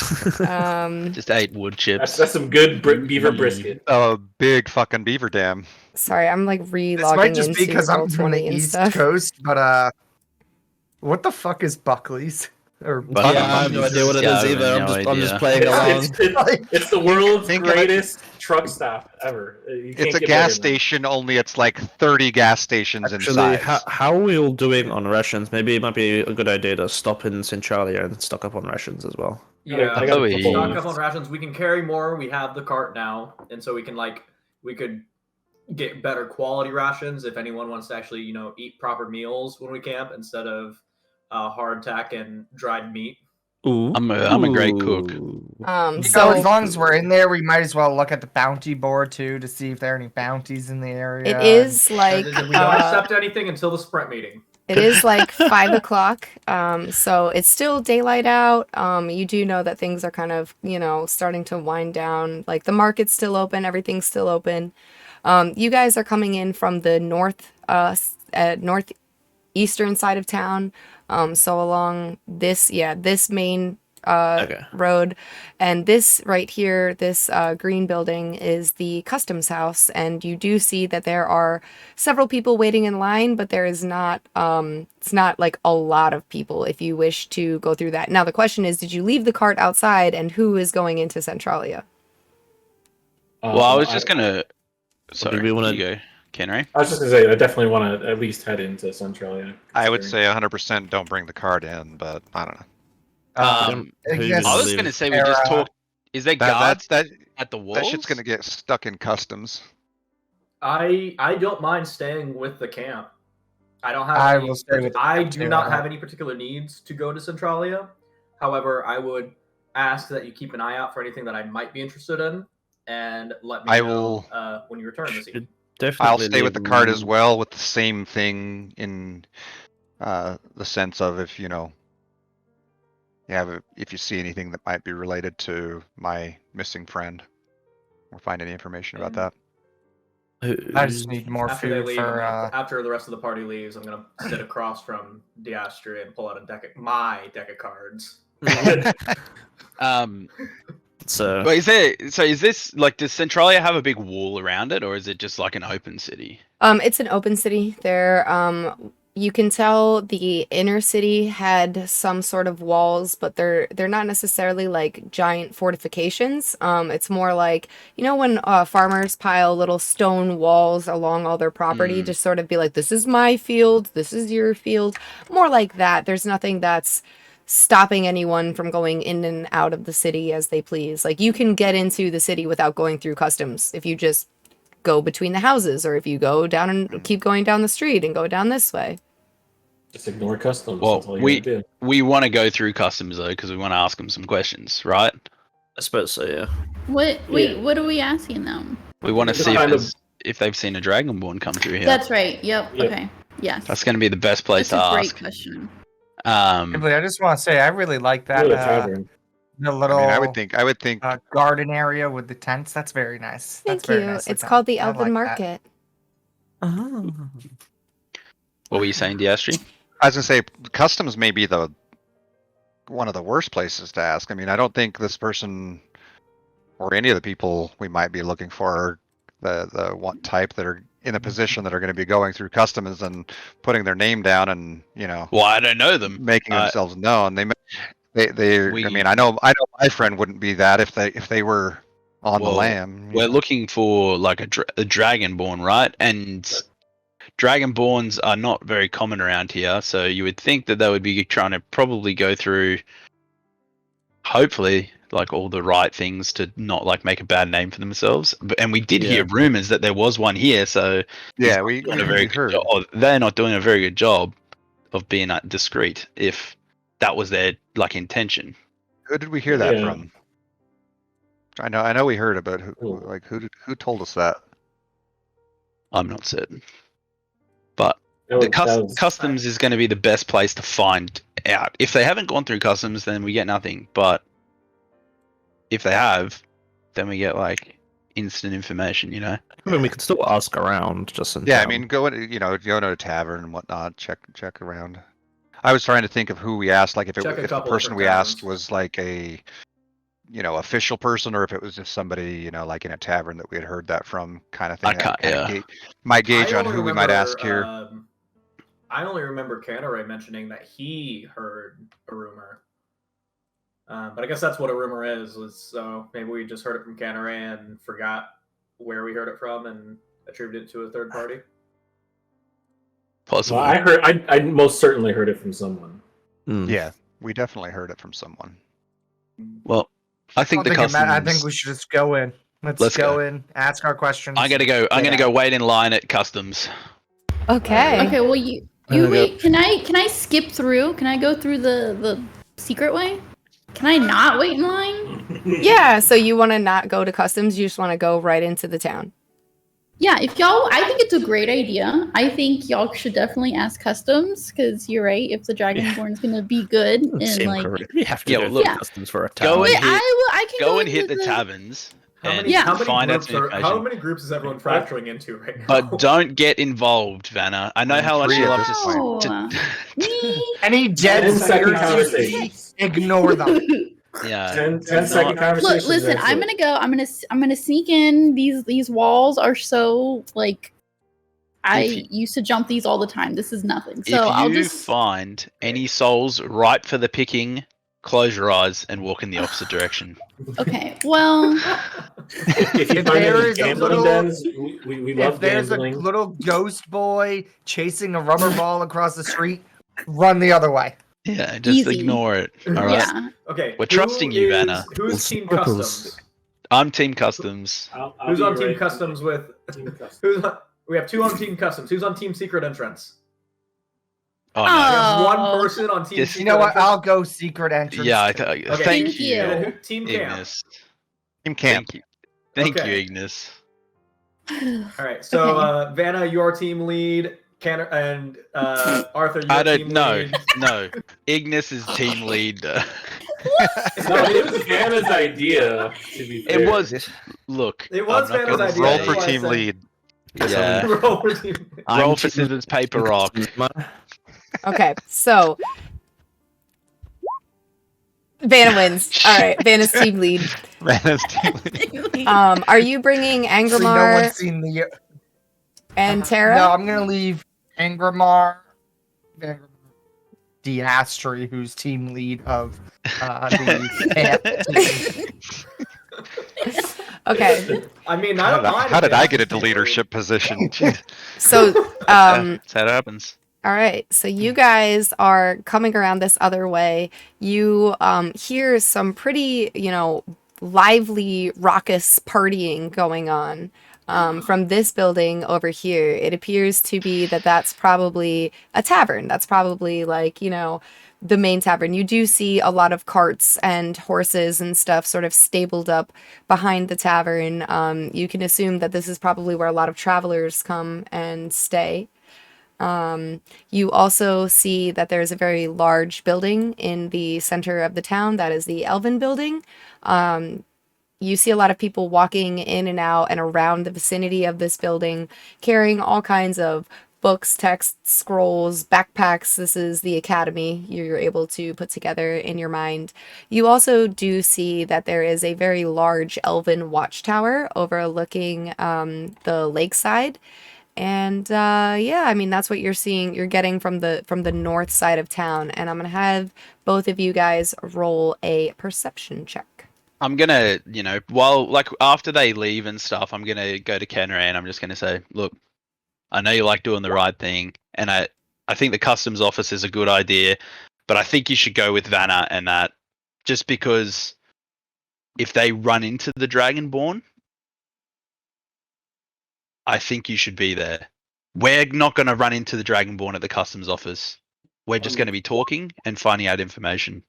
Just 8 wood chips. That's some good beaver brisket. A big fucking beaver dam. Sorry, I'm like This re-logging might just into be because I'm from Roll20 the and East stuff. Coast, but what the fuck is Buckley's? Or Buc- Yeah, I have no idea what it Yeah, is I have either. I'm no just idea. playing along. It's the world's Think of it- greatest truck stop ever. You can't It's a get gas better than station, only it's like 30 gas stations Actually, inside. how are we all doing on rations? Maybe it might be a good idea to stop in Centralia and stock up on rations as well. Yeah, I got a Oh, couple yeah. stock up on rations. We can carry more. We have the cart now, and so we could get better quality rations if anyone wants to actually, eat proper meals when we camp instead of hardtack and dried meat. Ooh. I'm a great cook. So as long as we're in there, we might as well look at the bounty board too to see if there are any bounties in the area. it is like we don't accept anything until the sprint meeting. it is like 5 o'clock. So it's still daylight out. You do know that things are kind of, starting to wind down. Like the market's still open, everything's still open. You guys are coming in from the northeastern side of town. So along this main road. And this right here, this green building is the customs house. And you do see that there are several people waiting in line, but there is not, it's not like a lot of people if you wish to go through that. Now, the question is, did you leave the cart outside, and who is going into Centralia? Well, I was just gonna. Sorry, we wanna- you go, Kenry. I was just gonna say, I definitely want to at least head into Centralia. I would say 100% don't bring the card in, but I don't know. Who yes, I was leave? gonna say we just talked. Is there guards That at the walls? shit's gonna get stuck in customs. I don't mind staying with the camp. I don't have. I any, will stay with the I camp do too, not I have don't- any particular needs to go to Centralia. However, I would ask that you keep an eye out for anything that I might be interested in, and let me I know will- when you return this evening. Definitely I'll stay with the card as leave- well, with the same thing in the sense of if if you see anything that might be related to my missing friend, or find any information about that. I just need more After they food leave, for. after the rest of the party leaves, I'm gonna sit across from Diastri and pull out my deck of cards. So But is this like, does Centralia have a big wall around it, or is it just like an open city? It's an open city. There, you can tell the inner city had some sort of walls, but they're not necessarily like giant fortifications. It's more like, you know, when farmers pile little stone walls along all their property, just sort of be like, this is my field, this is your field, more like that. There's nothing that's stopping anyone from going in and out of the city as they please. Like, you can get into the city without going through customs if you just go between the houses, or if you go down and keep going down the street and go down this way. Just ignore customs. Well, That's all you gotta do. we want to go through customs though, because we want to ask them some questions, right? I suppose so, yeah. Wait, what are we asking them? We want to Just see kind of- if they've seen a dragonborn come through here. That's right. Yep. Yep. Okay. Yes. That's going to be the best place That's to a great ask. question. Gibbly, I just want to say I really like that. Go to the tavern. The I little mean, I would think garden area with the tents. That's very nice. Thank That's very you. nicely It's done. called the I Elven like that. Market. Oh. What were you saying, Diastri? I was gonna say customs may be one of the worst places to ask. I mean, I don't think this person or any of the people we might be looking for are the one type that are in a position that are going to be going through customs and putting their name down and Well, I don't know them. making themselves known. I We- mean, I know my friend wouldn't be that if they were on the Well, lam. We're looking for like a dragonborn, right? And dragonborns are not very common around here, so you would think that they would be trying to probably go through, hopefully, like all the right things to not like make a bad name for themselves. And we did hear rumors that there was one here, so Yeah, we doing a very heard. good job. They're not doing a very good job of being discreet if that was their like intention. Who did we hear that Yeah. from? I know we heard about who Ooh. who told us that. I'm not certain, but That the was- customs is going to be the best place to find out. If they haven't gone through customs, then we get nothing. But if they have, then we get like instant information. You know. I mean, we could still ask around, just in Yeah, I town. mean, go to a tavern and whatnot, check around. I was trying to think of who we asked, like if Check a the couple person different we asked taverns. was like a official person, or if it was just somebody like in a tavern that we had heard that from, kind of thing. I can't- yeah. Might gauge I on only who we might ask here. remember, I only remember Canaray mentioning that he heard a rumor. But I guess that's what a rumor is. So maybe we just heard it from Canaray and forgot where we heard it from and attributed it to a third party. Possibly. Well, I most certainly heard it from someone. Mm. Yeah, we definitely heard it from someone. Well, I think the customs. I think we should just go in. Let's go in, ask our questions. I'm gonna go. I'm gonna go wait in line at customs. Okay. Okay. Well, you wait. Can I skip through? Can I go through the secret way? Can I not wait in line? Yeah, so you want to not go to customs, you just want to go right into the town. Yeah, I think it's a great idea. I think y'all should definitely ask customs, because you're right. If the Dragonborn's gonna be good and Seem like, correct. We have to Yeah, go well, look, through customs for a go town. and wait, hit- I can Go and hit into the taverns How and many, Yeah. how many find out groups some are, information. how many groups is everyone fracturing into right now? But don't get involved, Vanna. I know how much Three you at love this to. Me? Any dead And second players, conversations. ignore them. Yeah. 10-second conversation. Look, listen, I'm gonna go. I'm gonna sneak in. These walls are so like. I used to jump these all the time. This is nothing. So I'll just find any souls ripe for the picking, close your eyes and walk in the opposite direction. Okay. Well, if you If find there any is a gambling little- dens, we love if there's gambling. a little ghost boy chasing a rubber ball across the street, run the other way. Yeah, just Easy. ignore it. All right. yeah. Okay. We're trusting you, Vanna. Who's Team Circles. Customs? I'm Team Customs. I'll Who's be on Team right- Customs with? Team Customs. Who's on, we have 2 on Team Customs. Who's on Team Secret Entrance? Oh, no. We have one Oh. person on Team Yes. Secret You know what? Entrance. I'll go secret entrance. Yeah, too. Okay. thank Thank you, And then you. Team Cam. Ignis. Team camp. Thank you. Thank Okay. you, Ignis. All right. So Vanna, your team lead. And Arthur, your I team don't know. lead. No. Ignis is team lead. No, it was Vanna's idea. To be fair. It was. Look. It was I'm not Vanna's gonna idea. Roll say- for That's why I team said- lead. Yeah. Roll for team lead. Roll for scissors, paper, rock. Okay, so Vanna wins. All right, Vanna's team lead. Vanna's team lead. Are you bringing Actually, no Angramar one's seen the. and Tara? No, I'm gonna leave Angramar, Diastri, who's team lead of the camp team. Okay, I mean, I don't mind. How if did they I have get to into stay leadership position? Jeez. so That's how it happens. all right, so you guys are coming around this other way. You hear some pretty, lively, raucous partying going on. From this building over here, it appears to be that's probably a tavern. That's probably the main tavern. You do see a lot of carts and horses and stuff sort of stabled up behind the tavern. You can assume that this is probably where a lot of travelers come and stay. You also see that there's a very large building in the center of the town. That is the Elven building. You see a lot of people walking in and out and around the vicinity of this building, carrying all kinds of books, texts, scrolls, backpacks. This is the academy you're able to put together in your mind. You also do see that there is a very large elven watchtower overlooking the lakeside. And that's what you're seeing. You're getting from the north side of town. And I'm gonna have both of you guys roll a perception check. I'm gonna, after they leave and stuff, I'm gonna go to Kenra and I'm just gonna say, look, I know you like doing the right thing, and I think the customs office is a good idea, but I think you should go with Vanna and that, just because if they run into the Dragonborn, I think you should be there. We're not gonna run into the Dragonborn at the customs office. We're just gonna be talking and finding out information.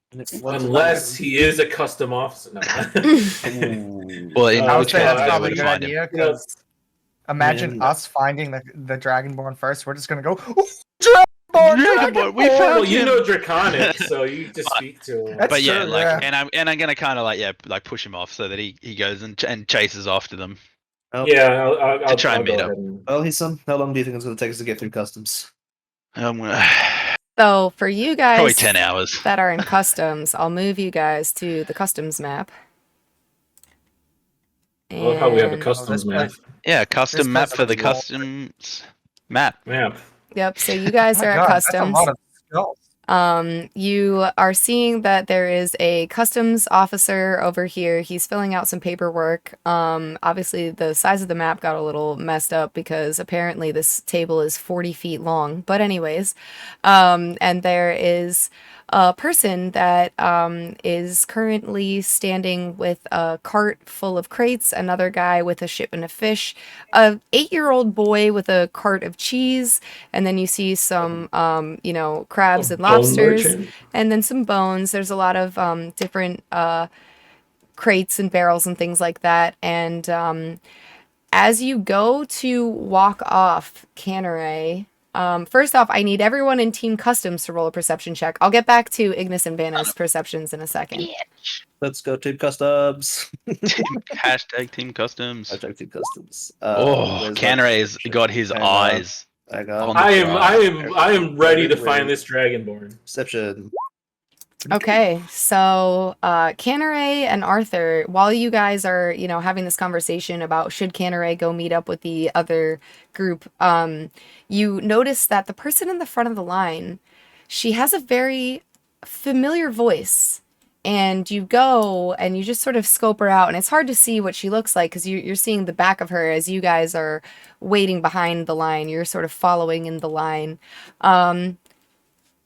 Unless he is a custom officer. No. Well, in I would which say case that's we'll probably a go good find him. idea because imagine Man. us finding the Dragonborn first. We're just gonna go. Dragonborn, Dragonborn, we Dragonborn!" found Well, you him. know Draconic, so you just speak to him. That's But yeah, true, yeah. and I'm gonna kind of push him off so that he goes and chases after them. Yeah, I'll try and I'll go meet ahead up. and- Well, Heason, how long do you think it's going to take us to get through customs? I'm gonna So for you probably guys 10 hours. that are in customs, I'll move you guys to the customs map. I love how we have a And- customs map. Yeah, custom This map doesn't for the roll. customs map. Yep, so you guys Oh my are God, at that's a customs. lot of skills. You are seeing that there is a customs officer over here. He's filling out some paperwork. Obviously the size of the map got a little messed up because apparently this table is 40 feet long. But anyways, and there is a person that is currently standing with a cart full of crates, another guy with a shipment of fish, a 8-year-old boy with a cart of cheese, and then you see some crabs and lobsters, and then some bones. There's a lot of different crates and barrels and things like that. And as you go to walk off Canneray, first off, I need everyone in Team Customs to roll a perception check. I'll get back to Ignis and Vanna's perceptions in a second. Let's go to customs. Hashtag Team Customs. Hashtag Team Customs. Oh, where's Canaray's that? got his Hang on. eyes. I got on I am ready to find this Dragonborn. perception. Okay, so Canneray and Arthur, while you guys are, having this conversation about should Canneray go meet up with the other group, you notice that the person in the front of the line, she has a very familiar voice. And you go and you just sort of scope her out, and it's hard to see what she looks like because you're seeing the back of her as you guys are waiting behind the line. You're sort of following in the line.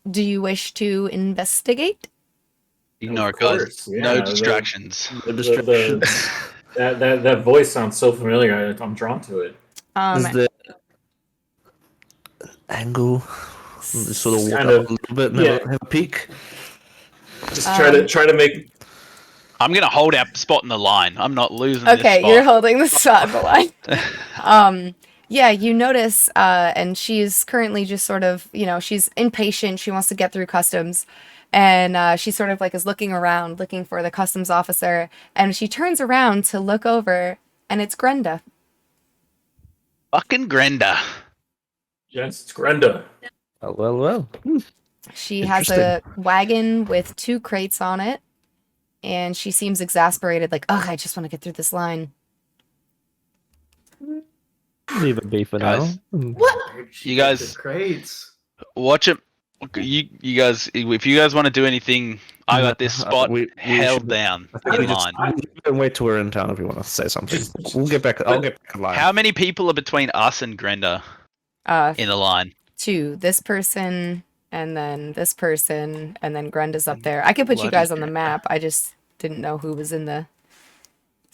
Do you wish to investigate? Ignore Of it, guys. course, No yeah, distractions. That voice sounds so familiar. I'm drawn to it. Is the angle sort of walk Kind up of- a little bit and yeah. have a peek? Just try to make. I'm gonna hold our spot in the line. I'm not losing Okay, this you're spot. holding the spot on the line. Yeah, you notice, and she's currently just sort of, she's impatient. She wants to get through customs. And she sort of like is looking around, looking for the customs officer. And she turns around to look over, and it's Grenda. Fucking Grenda. Yes, it's Grenda. Oh, well. She has a wagon with 2 crates on it. And she seems exasperated, like, I just want to get through this line. Leave it be for now. Guys. What? You guys- Crates. Watch it. You guys, if you guys want to do anything, I got this spot we held should- down I think we in just line. wait till we're in town if you want to say something. We'll get back. I'll get back in line. How many people are between us and Grenda in the line? 2. This person, and then this person, and then Grenda's up there. I could put you Bloody guys on the map. I just didn't know who was in the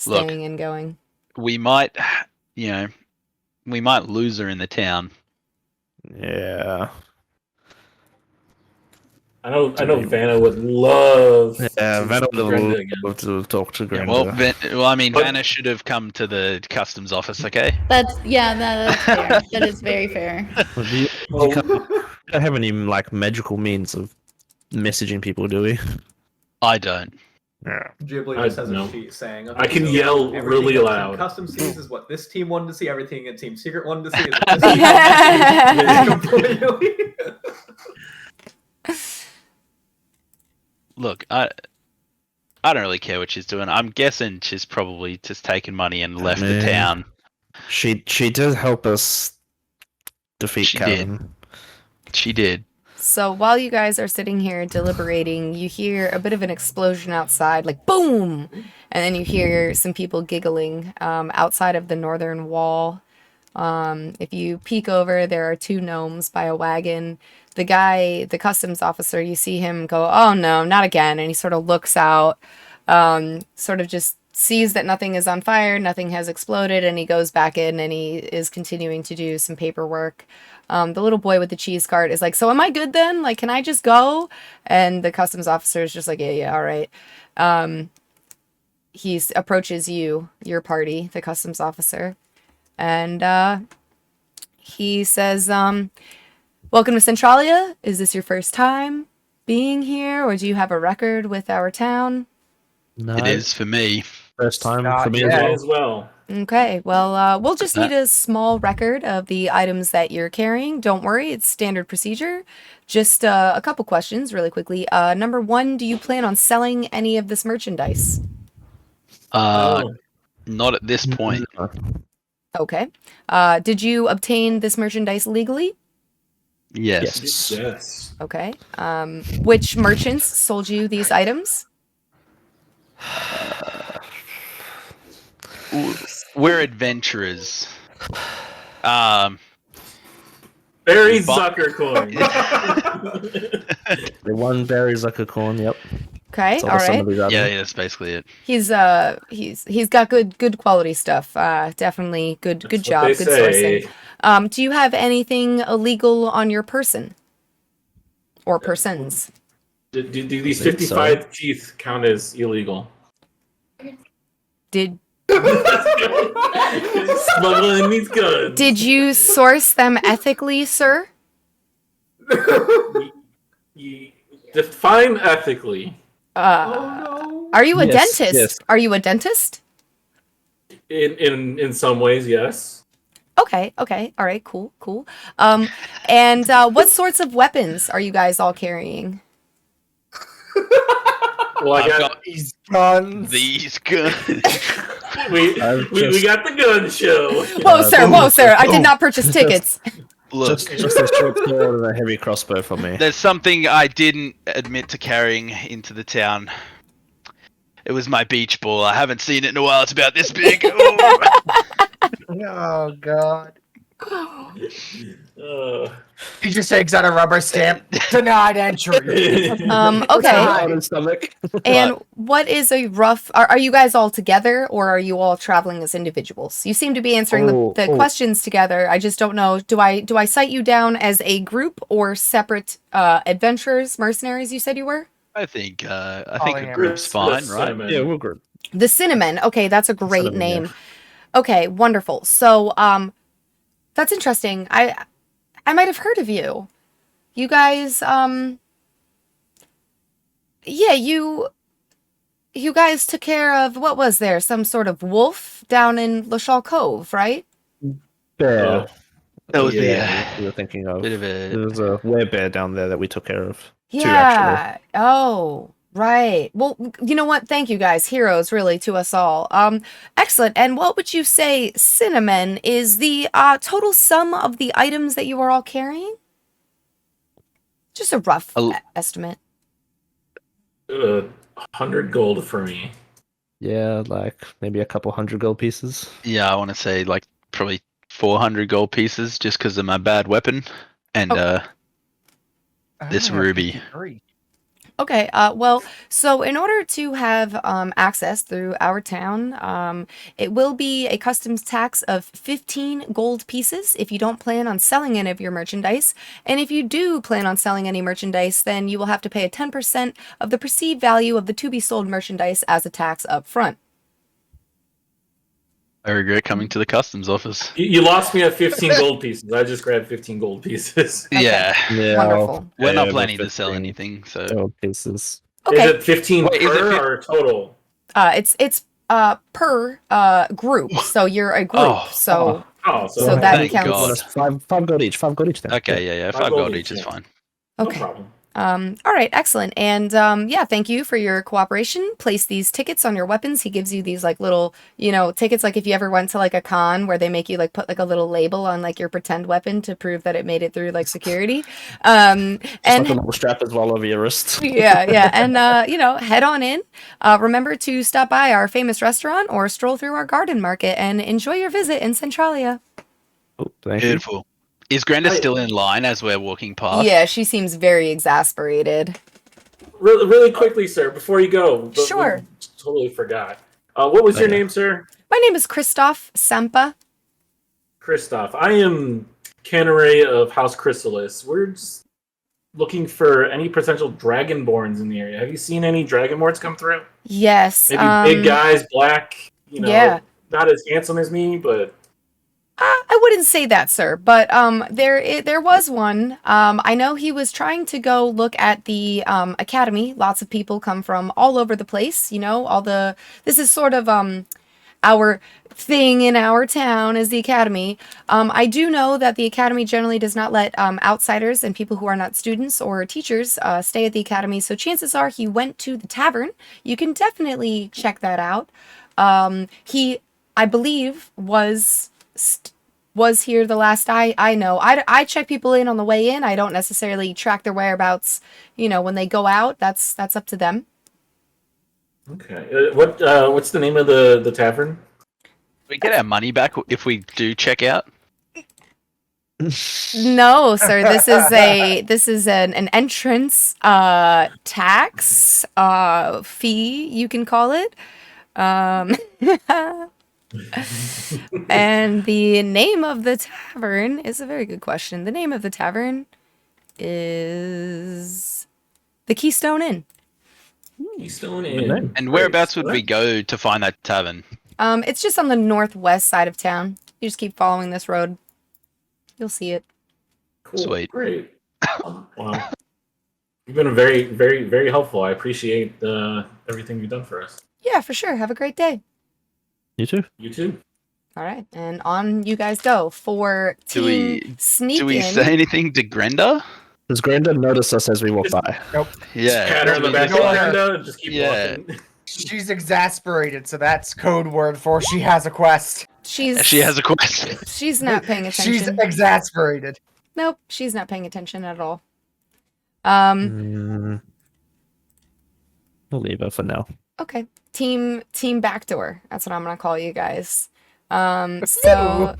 Look. staying and going. We might, we might lose her in the town. Yeah. I know Vanna would love. Yeah, to Vanna see Grenda again. would love to talk to Yeah, Grenda. well, I mean, But- Vanna should have come to the customs office, okay? That's fair. That is very fair. We don't have any magical means of messaging people, do we? I don't. Yeah. Ghibli I just has know. a sheet saying. I can so yell everything really that Team loud. Custom sees is what this team wanted to see. Everything that Team Secret wanted to see is what this team wanted to see. Look, I don't really care what she's doing. I'm guessing she's probably just taken money and left the Man. town. She did help us defeat She Karen. She did. So while you guys are sitting here deliberating, you hear a bit of an explosion outside, like boom! And then you hear some people giggling outside of the northern wall. If you peek over, there are 2 gnomes by a wagon. The guy, the customs officer, you see him go, oh no, not again. And he sort of looks out, sort of just sees that nothing is on fire, nothing has exploded, and he goes back in and he is continuing to do some paperwork. The little boy with the cheese cart is like, so am I good then? Like, can I just go? And the customs officer is just like, yeah, all right. He approaches you, your party, the customs officer, and he says, welcome to Centralia. Is this your first time being here, or do you have a record with our town? No, It is for me. first time Not for me yet. as as well. well. Okay, well, we'll just need a small record of the items that you're carrying. Don't worry, it's standard procedure. Just a couple questions really quickly. Number 1, do you plan on selling any of this merchandise? Oh. Not at this point. Okay. Did you obtain this merchandise legally? Yes. Yes. Okay. Which merchants sold you these items? We're adventurers. Barry Zuckercoin. The one Barry Zuckercorn, yep. Okay, all right. Yeah, that's basically it. He's got good quality stuff. Definitely good That's what job, they good say. sourcing. Do you have anything illegal on your person or persons? Do these I think so. 55 teeth count as illegal? Did Smuggling these guns. Did you source them ethically, sir? You define ethically. Are you a Yes, dentist? yes. Are you a dentist? In some ways, yes. Okay, all right, cool. And what sorts of weapons are you guys all carrying? Well, I I've got, got These guns. these guns. we got the gun show. Whoa, sir! I did not purchase tickets. Look, Just a short sword and a heavy crossbow for me. there's something I didn't admit to carrying into the town. It was my beach ball. I haven't seen it in a while. It's about this big. Oh. Oh god. Uh, He just takes out a rubber stamp. Denied entry. Okay. On his stomach. And what is a rough? Are you guys all together, or are you all traveling as individuals? You seem to be answering the questions together. I just don't know. Do I cite you down as a group or separate adventurers, mercenaries? You said you were. I think a yeah. group's fine, right? Cinnamon. Yeah, we're good. The Cinnamon. Okay, that's a great Cinnamon, name. yeah. Okay, wonderful. So, that's interesting. I might have heard of you. You guys, yeah, you guys took care of, what was there? Some sort of wolf down in Lashall Cove, right? Bear. That was we were thinking of. bit of a. There was a werebear down there that we took care of. Two, actually. Yeah. Oh, right. Well, you know what? Thank you guys. Heroes, really, to us all. Excellent. And what would you say, Cinnamon, is the total sum of the items that you are all carrying? Just a rough estimate. 100 gold for me. Yeah, like maybe a couple 100 gold pieces. Yeah, I want to say like probably 400 gold pieces just because of my bad weapon and this ruby. 53. Okay, well, so in order to have access through our town, it will be a customs tax of 15 gold pieces if you don't plan on selling any of your merchandise. And if you do plan on selling any merchandise, then you will have to pay a 10% of the perceived value of the to-be-sold merchandise as a tax up front. I regret coming to the customs office. You lost me at 15 gold pieces. I just grabbed 15 gold pieces. Okay. Yeah, Wonderful. we're not Yeah, planning to 15 sell anything, so gold pieces. Okay, Is it 15 Wait, is it per fif- or total? it's per group, so you're a group, Oh. so Oh, so that Thank counts. God. Five gold each. 5 gold each then. okay, yeah, 5 gold each is fine. Okay. No problem. All right, excellent. And yeah, thank you for your cooperation. Place these tickets on your weapons. He gives you these like little, tickets, like if you ever went to like a con where they make you like put like a little label on like your pretend weapon to prove that it made it through like security. Just And like a little strap as well over your wrist. yeah. And head on in. Remember to stop by our famous restaurant or stroll through our garden market and enjoy your visit in Centralia. Oh, thank you. Beautiful. Is Grenda still in line as we're walking past? Yeah, she seems very exasperated. Really quickly, sir, before you go. Sure. Totally forgot. What was your yeah. name, sir? My name is Christoph Sampa. Christoph. I am Canary of House Chrysalis. We're just looking for any potential dragonborns in the area. Have you seen any dragonborns come through? Yes. Maybe big guys, black, Yeah. not as handsome as me, but I wouldn't say that, sir, but there was one. I know he was trying to go look at the academy. Lots of people come from all over the place. This is sort of our thing in our town is the academy. I do know that the academy generally does not let outsiders and people who are not students or teachers stay at the academy. So chances are he went to the tavern. You can definitely check that out. He, I believe, was here the last I know. I check people in on the way in. I don't necessarily track their whereabouts, when they go out. That's up to them. okay. What's the name of the tavern? We get our money back if we do check out. No, sir. This is an entrance tax fee, you can call it. And the name of the tavern is a very good question. The name of the tavern is the Keystone Inn. Keystone Inn. And whereabouts would we go to find that tavern? It's just on the northwest side of town. You just keep following this road. You'll see it. Cool. Sweet. Great. Wow. You've been very, very, very helpful. I appreciate everything you've done for us. Yeah, for sure. Have a great day. You too. You too. All right, and on you guys go for Do team sneak Do we in. say anything to Grenda? Does Grandin notice us as we walk by? Yeah. Scatter in the back of Go the ahead. window and just keep Yeah. walking. She's exasperated, so that's code word for she has a quest. She has a question. She's not paying attention. She's exasperated. Nope, she's not paying attention at all. We'll leave her for now. Okay. Team Backdoor. That's what I'm gonna call you guys. So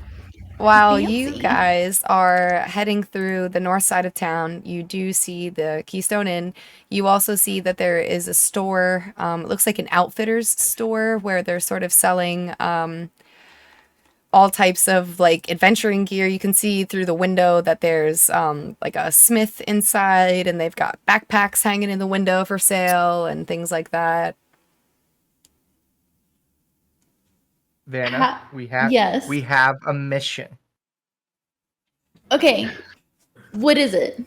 while you Fancy. guys are heading through the north side of town, you do see the Keystone Inn. You also see that there is a store. It looks like an outfitter's store where they're sort of selling all types of like adventuring gear. You can see through the window that there's like a smith inside, and they've got backpacks hanging in the window for sale and things like that. Vanna, we have a mission. Okay. What is it?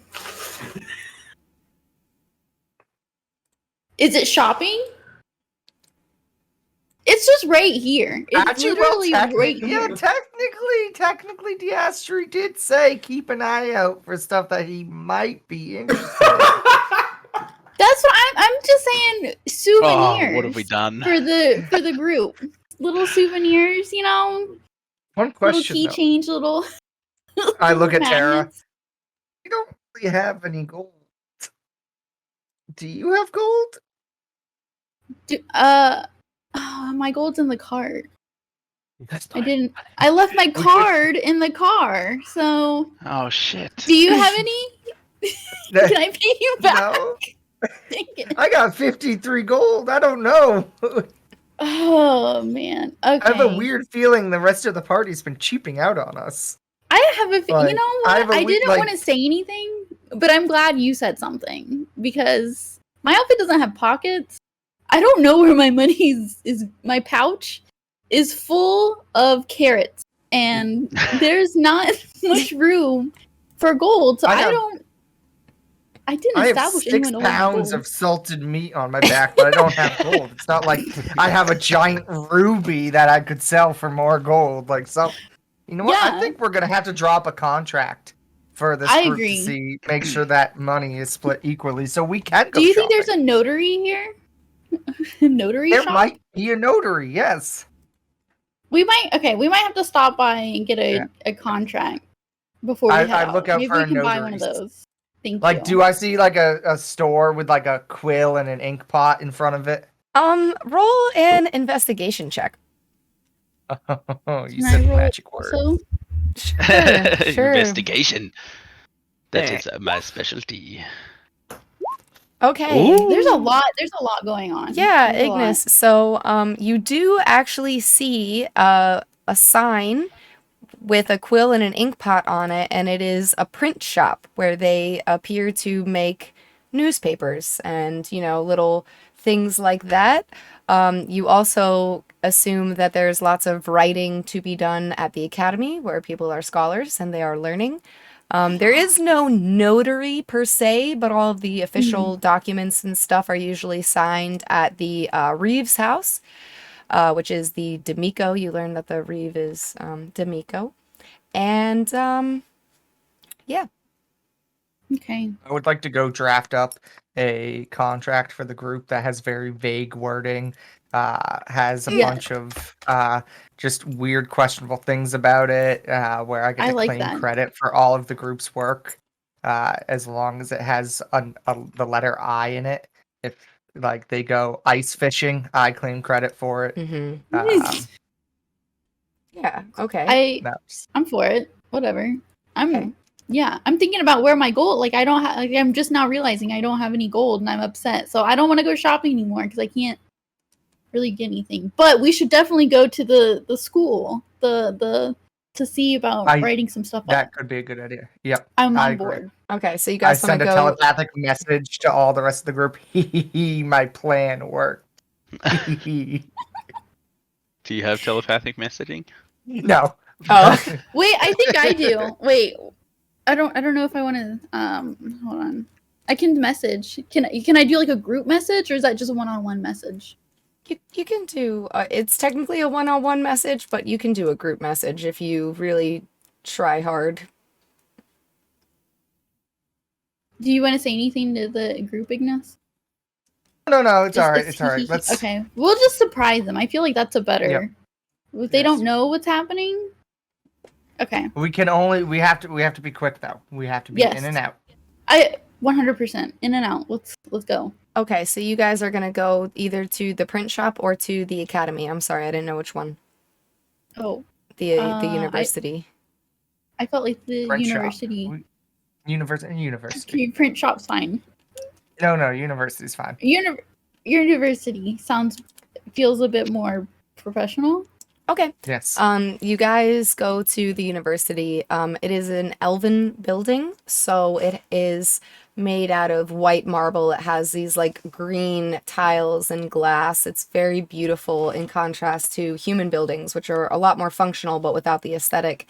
Is it shopping? It's just right here. It's Actually, well, literally right yeah, here. technically, Diastri did say keep an eye out for stuff that he might be interested in. That's what I'm just saying. Souvenirs. Oh, what have we done? for the group? Little souvenirs, you know. One Little question, key though. change, little. I look at Tara. magnets. You don't really have any gold. Do you have gold? My gold's in the cart. That's I didn't. I left my card in the car. So, Oh shit. do you have any? Can I pay you back? No. Dang it. I got 53 gold. I don't know. Oh man. Okay. I have a weird feeling the rest of the party's been cheaping out on us. I have a. Like, You know I what? have a I weird, didn't like- want to say anything, but I'm glad you said something because my outfit doesn't have pockets. I don't know where my money is. My pouch is full of carrots, and there's not much room for gold. So I didn't I have establish 6 anyone owns pounds gold. of salted meat on my back, but I don't have gold. It's not like I have a giant ruby that I could sell for more gold. Like some, you know what? I Yeah. think we're gonna have to drop a contract for this I group agree. to make sure that money is split equally, so we can go Do you think there's shopping. a notary here? Notary There shop? might be a notary. Yes. We might have to stop by and get a contract before we I head look out. out Maybe for we a can buy one of notary's. those. Thank Like, you. do I see like a store with like a quill and an ink pot in front of it? Roll an investigation check. Oh, you Can I said the roll magic word. also? Sure. Investigation. That Yeah. is my specialty. Okay. There's a lot going on. Yeah, There's a lot. Ignis. So, you do actually see a sign with a quill and an ink pot on it, and it is a print shop where they appear to make newspapers and, little things like that. You also assume that there's lots of writing to be done at the academy where people are scholars and they are learning. There is no notary per se, but all of the official documents and stuff are usually signed at the Reeves house, which is the D'Amico. You learn that the Reeve is D'Amico. And yeah. Okay. I would like to go draft up a contract for the group that has very vague wording, has a Yeah. bunch of just weird, questionable things about it, where I get I to like claim that. credit for all of the group's work, as long as it has the letter I in it. If like they go ice fishing, I claim credit for it. Mm-hmm. Um, Yeah. Okay. that's- I'm for it. Whatever. Okay. I'm thinking about where my gold. Like I don't have. Like, I'm just now realizing I don't have any gold, and I'm upset. So I don't want to go shopping anymore because I can't really get anything. But we should definitely go to the school, to see about writing some stuff that up. could be a good idea. Yep. I'm I on agree. board. Okay. So you I guys want send to a go? telepathic message to all the rest of the group. My plan worked. Do you have telepathic messaging? No. Oh. Wait, I think I do. Wait, I don't know if I want to. Hold on. I can message. Can I do like a group message, or is that just a one-on-one message? You can do. It's technically a one-on-one message, but you can do a group message if you really try hard. Do you want to say anything to the group, Ignis? No, it's all right. It's all right. Let's. Okay, we'll just surprise them. I feel like that's a better. Yep. If they don't know what's happening. Okay. We have to be quick though. We have to be in and out. 100% in and out. Let's go. Okay, so you guys are gonna go either to the print shop or to the academy. I'm sorry, I didn't know which one. Oh. The university. I felt like the Print university. Shop. University. Okay, print shop's fine. No, university's fine. University feels a bit more professional. Okay. Yes. You guys go to the university. It is an elven building, so it is made out of white marble. It has these like green tiles and glass. It's very beautiful in contrast to human buildings, which are a lot more functional but without the aesthetic.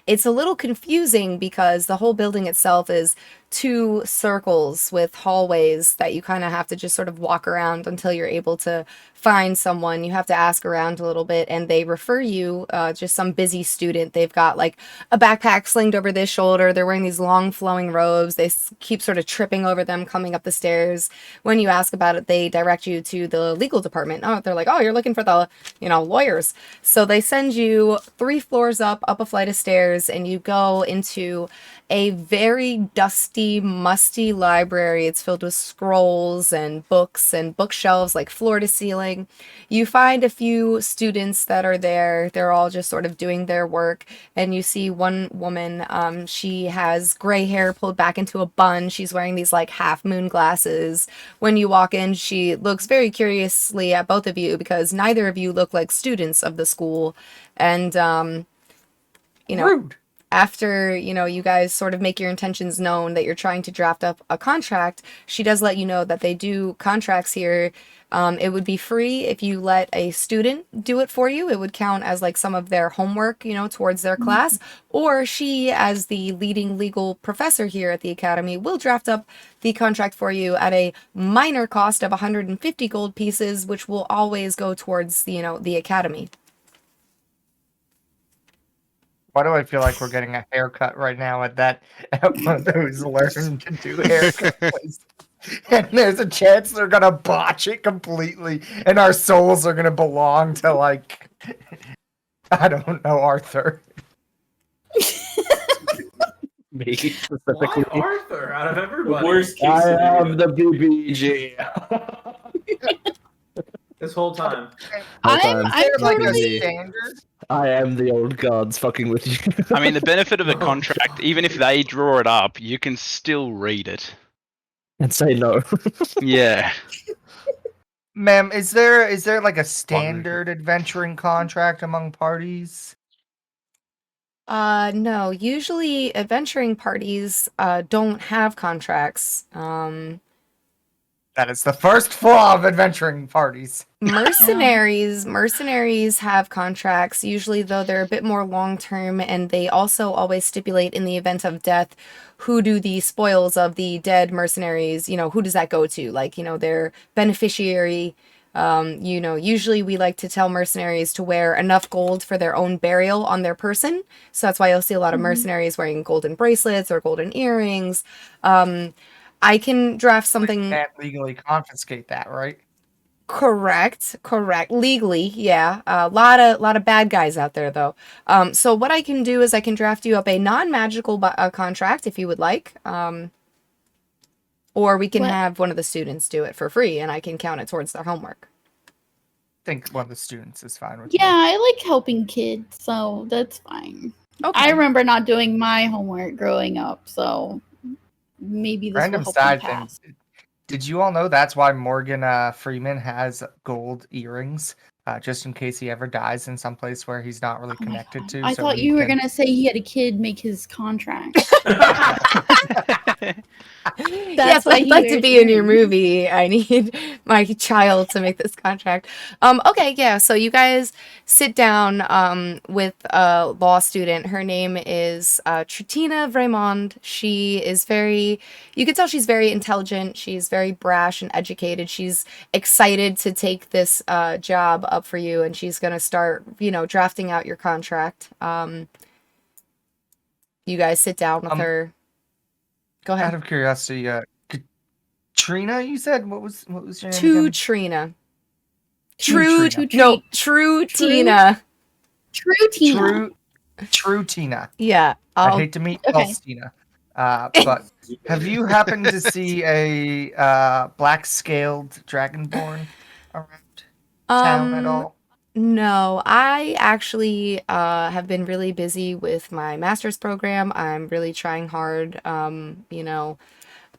It's a little confusing because the whole building itself is 2 circles with hallways that you kind of have to just sort of walk around until you're able to find someone. You have to ask around a little bit, and they refer you, just some busy student. They've got like a backpack slinged over their shoulder. They're wearing these long flowing robes. They keep sort of tripping over them coming up the stairs. When you ask about it, they direct you to the legal department. Oh, they're like, oh, you're looking for the, lawyers. So they send you 3 floors up a flight of stairs, and you go into a very dusty, musty library. It's filled with scrolls and books and bookshelves like floor to ceiling. You find a few students that are there. They're all just sort of doing their work. And you see one woman, she has gray hair pulled back into a bun. She's wearing these like half moon glasses. When you walk in, she looks very curiously at both of you because neither of you look like students of the school. And, Rude. After, you guys sort of make your intentions known that you're trying to draft up a contract, she does let you know that they do contracts here. It would be free if you let a student do it for you. It would count as like some of their homework, towards their class. Or she, as the leading legal professor here at the academy, will draft up the contract for you at a minor cost of 150 gold pieces, which will always go towards, the academy. Why do I feel like we're getting a haircut right now at one of those learn to do haircut places? And there's a chance they're gonna botch it completely, and our souls are gonna belong to like I don't know, Arthur. Me specifically. Why Arthur out of everybody? Worst case I am scenario. the BBG. This whole time. I'm Like a totally. standard. I am the old gods fucking with you. I mean, the benefit of a contract, even if they draw it up, you can still read it. And say no. Yeah. Ma'am, is there like a standard adventuring contract among parties? No. Usually adventuring parties don't have contracts. That is the first flaw of adventuring parties. Mercenaries have contracts, usually though they're a bit more long-term, and they also always stipulate in the event of death, who do the spoils of the dead mercenaries, who does that go to? Like, their beneficiary. Usually we like to tell mercenaries to wear enough gold for their own burial on their person. So that's why you'll see a lot of mercenaries wearing golden bracelets or golden earrings. I can draft something. You can't legally confiscate that, right? Correct. Legally, yeah. A lot of bad guys out there, though. So what I can do is I can draft you up a non-magical contract if you would like. Or we can have one of the students do it for free, and I can count it towards their homework. I think one of the students is fine with Yeah, me. I like helping kids, so that's fine. Okay. I remember not doing my homework growing up, so maybe this Random will help side me pass. thing. Did you all know that's why Morgan Freeman has gold earrings? Just in case he ever dies in some place where he's not really Oh my connected God. to. I so thought he you were can- gonna say he had a kid make his contract. Yes, why I'd he like to wears be in your earrings. movie. I need my child to make this contract. Okay, yeah. So you guys sit down with a law student. Her name is Tritina Vraymond. She is you can tell she's very intelligent. She's very brash and educated. She's excited to take this job up for you, and she's gonna start, drafting out your contract. You guys sit down with her. Go Out ahead. of curiosity, Katrina, you said what was your name To again? Trina. True True. Trina. No, True Tina. True Tina. True Tina. Yeah. I'd hate to meet Okay. false Tina. But have you happened to see a black-scaled dragonborn around town at all? No, I actually have been really busy with my master's program. I'm really trying hard. You know,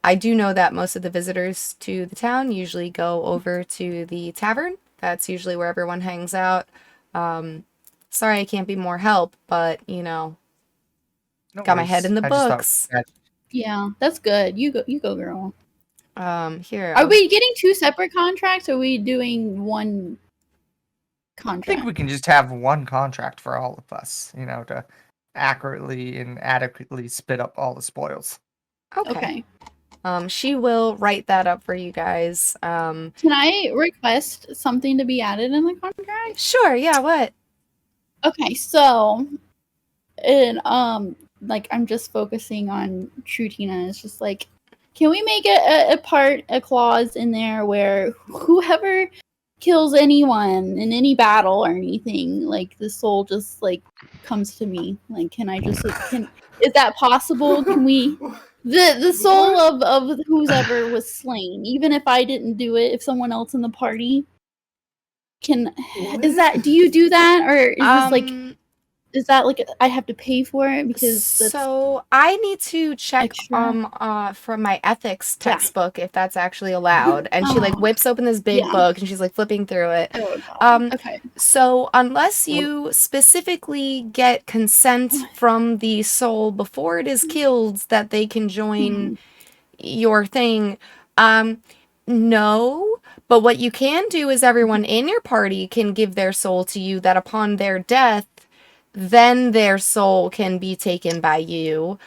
I do know that most of the visitors to the town usually go over to the tavern. That's usually where everyone hangs out. Sorry I can't be more help, but you know, No got my worries. head in the I just thought books. Yeah, that's good. You go, girl. Here. Are we getting 2 separate contracts? Or are we doing one I contract? think we can just have one contract for all of us, you know, to accurately and adequately spit up all the spoils. Okay. She will write that up for you guys. Can I request something to be added in the contract? Sure. Yeah. What? Okay, so, and like I'm just focusing on True Tina. It's just like, can we make a clause in there where whoever kills anyone in any battle or anything, like the soul just like comes to me? Like, can I just is that possible? Can we? The soul of whoever was slain, even if I didn't do it, if someone else in the party do you do that, or is this like, is that like I have to pay for it because that's So I need to check extra? from my ethics textbook if that's actually allowed. And she like Oh. whips open this big Yeah. book and she's like flipping through it. Okay. So unless you specifically get consent from the soul before it is killed that they can join your thing, no. But what you can do is everyone in your party can give their soul to you, that upon their death, then their soul can be taken by you.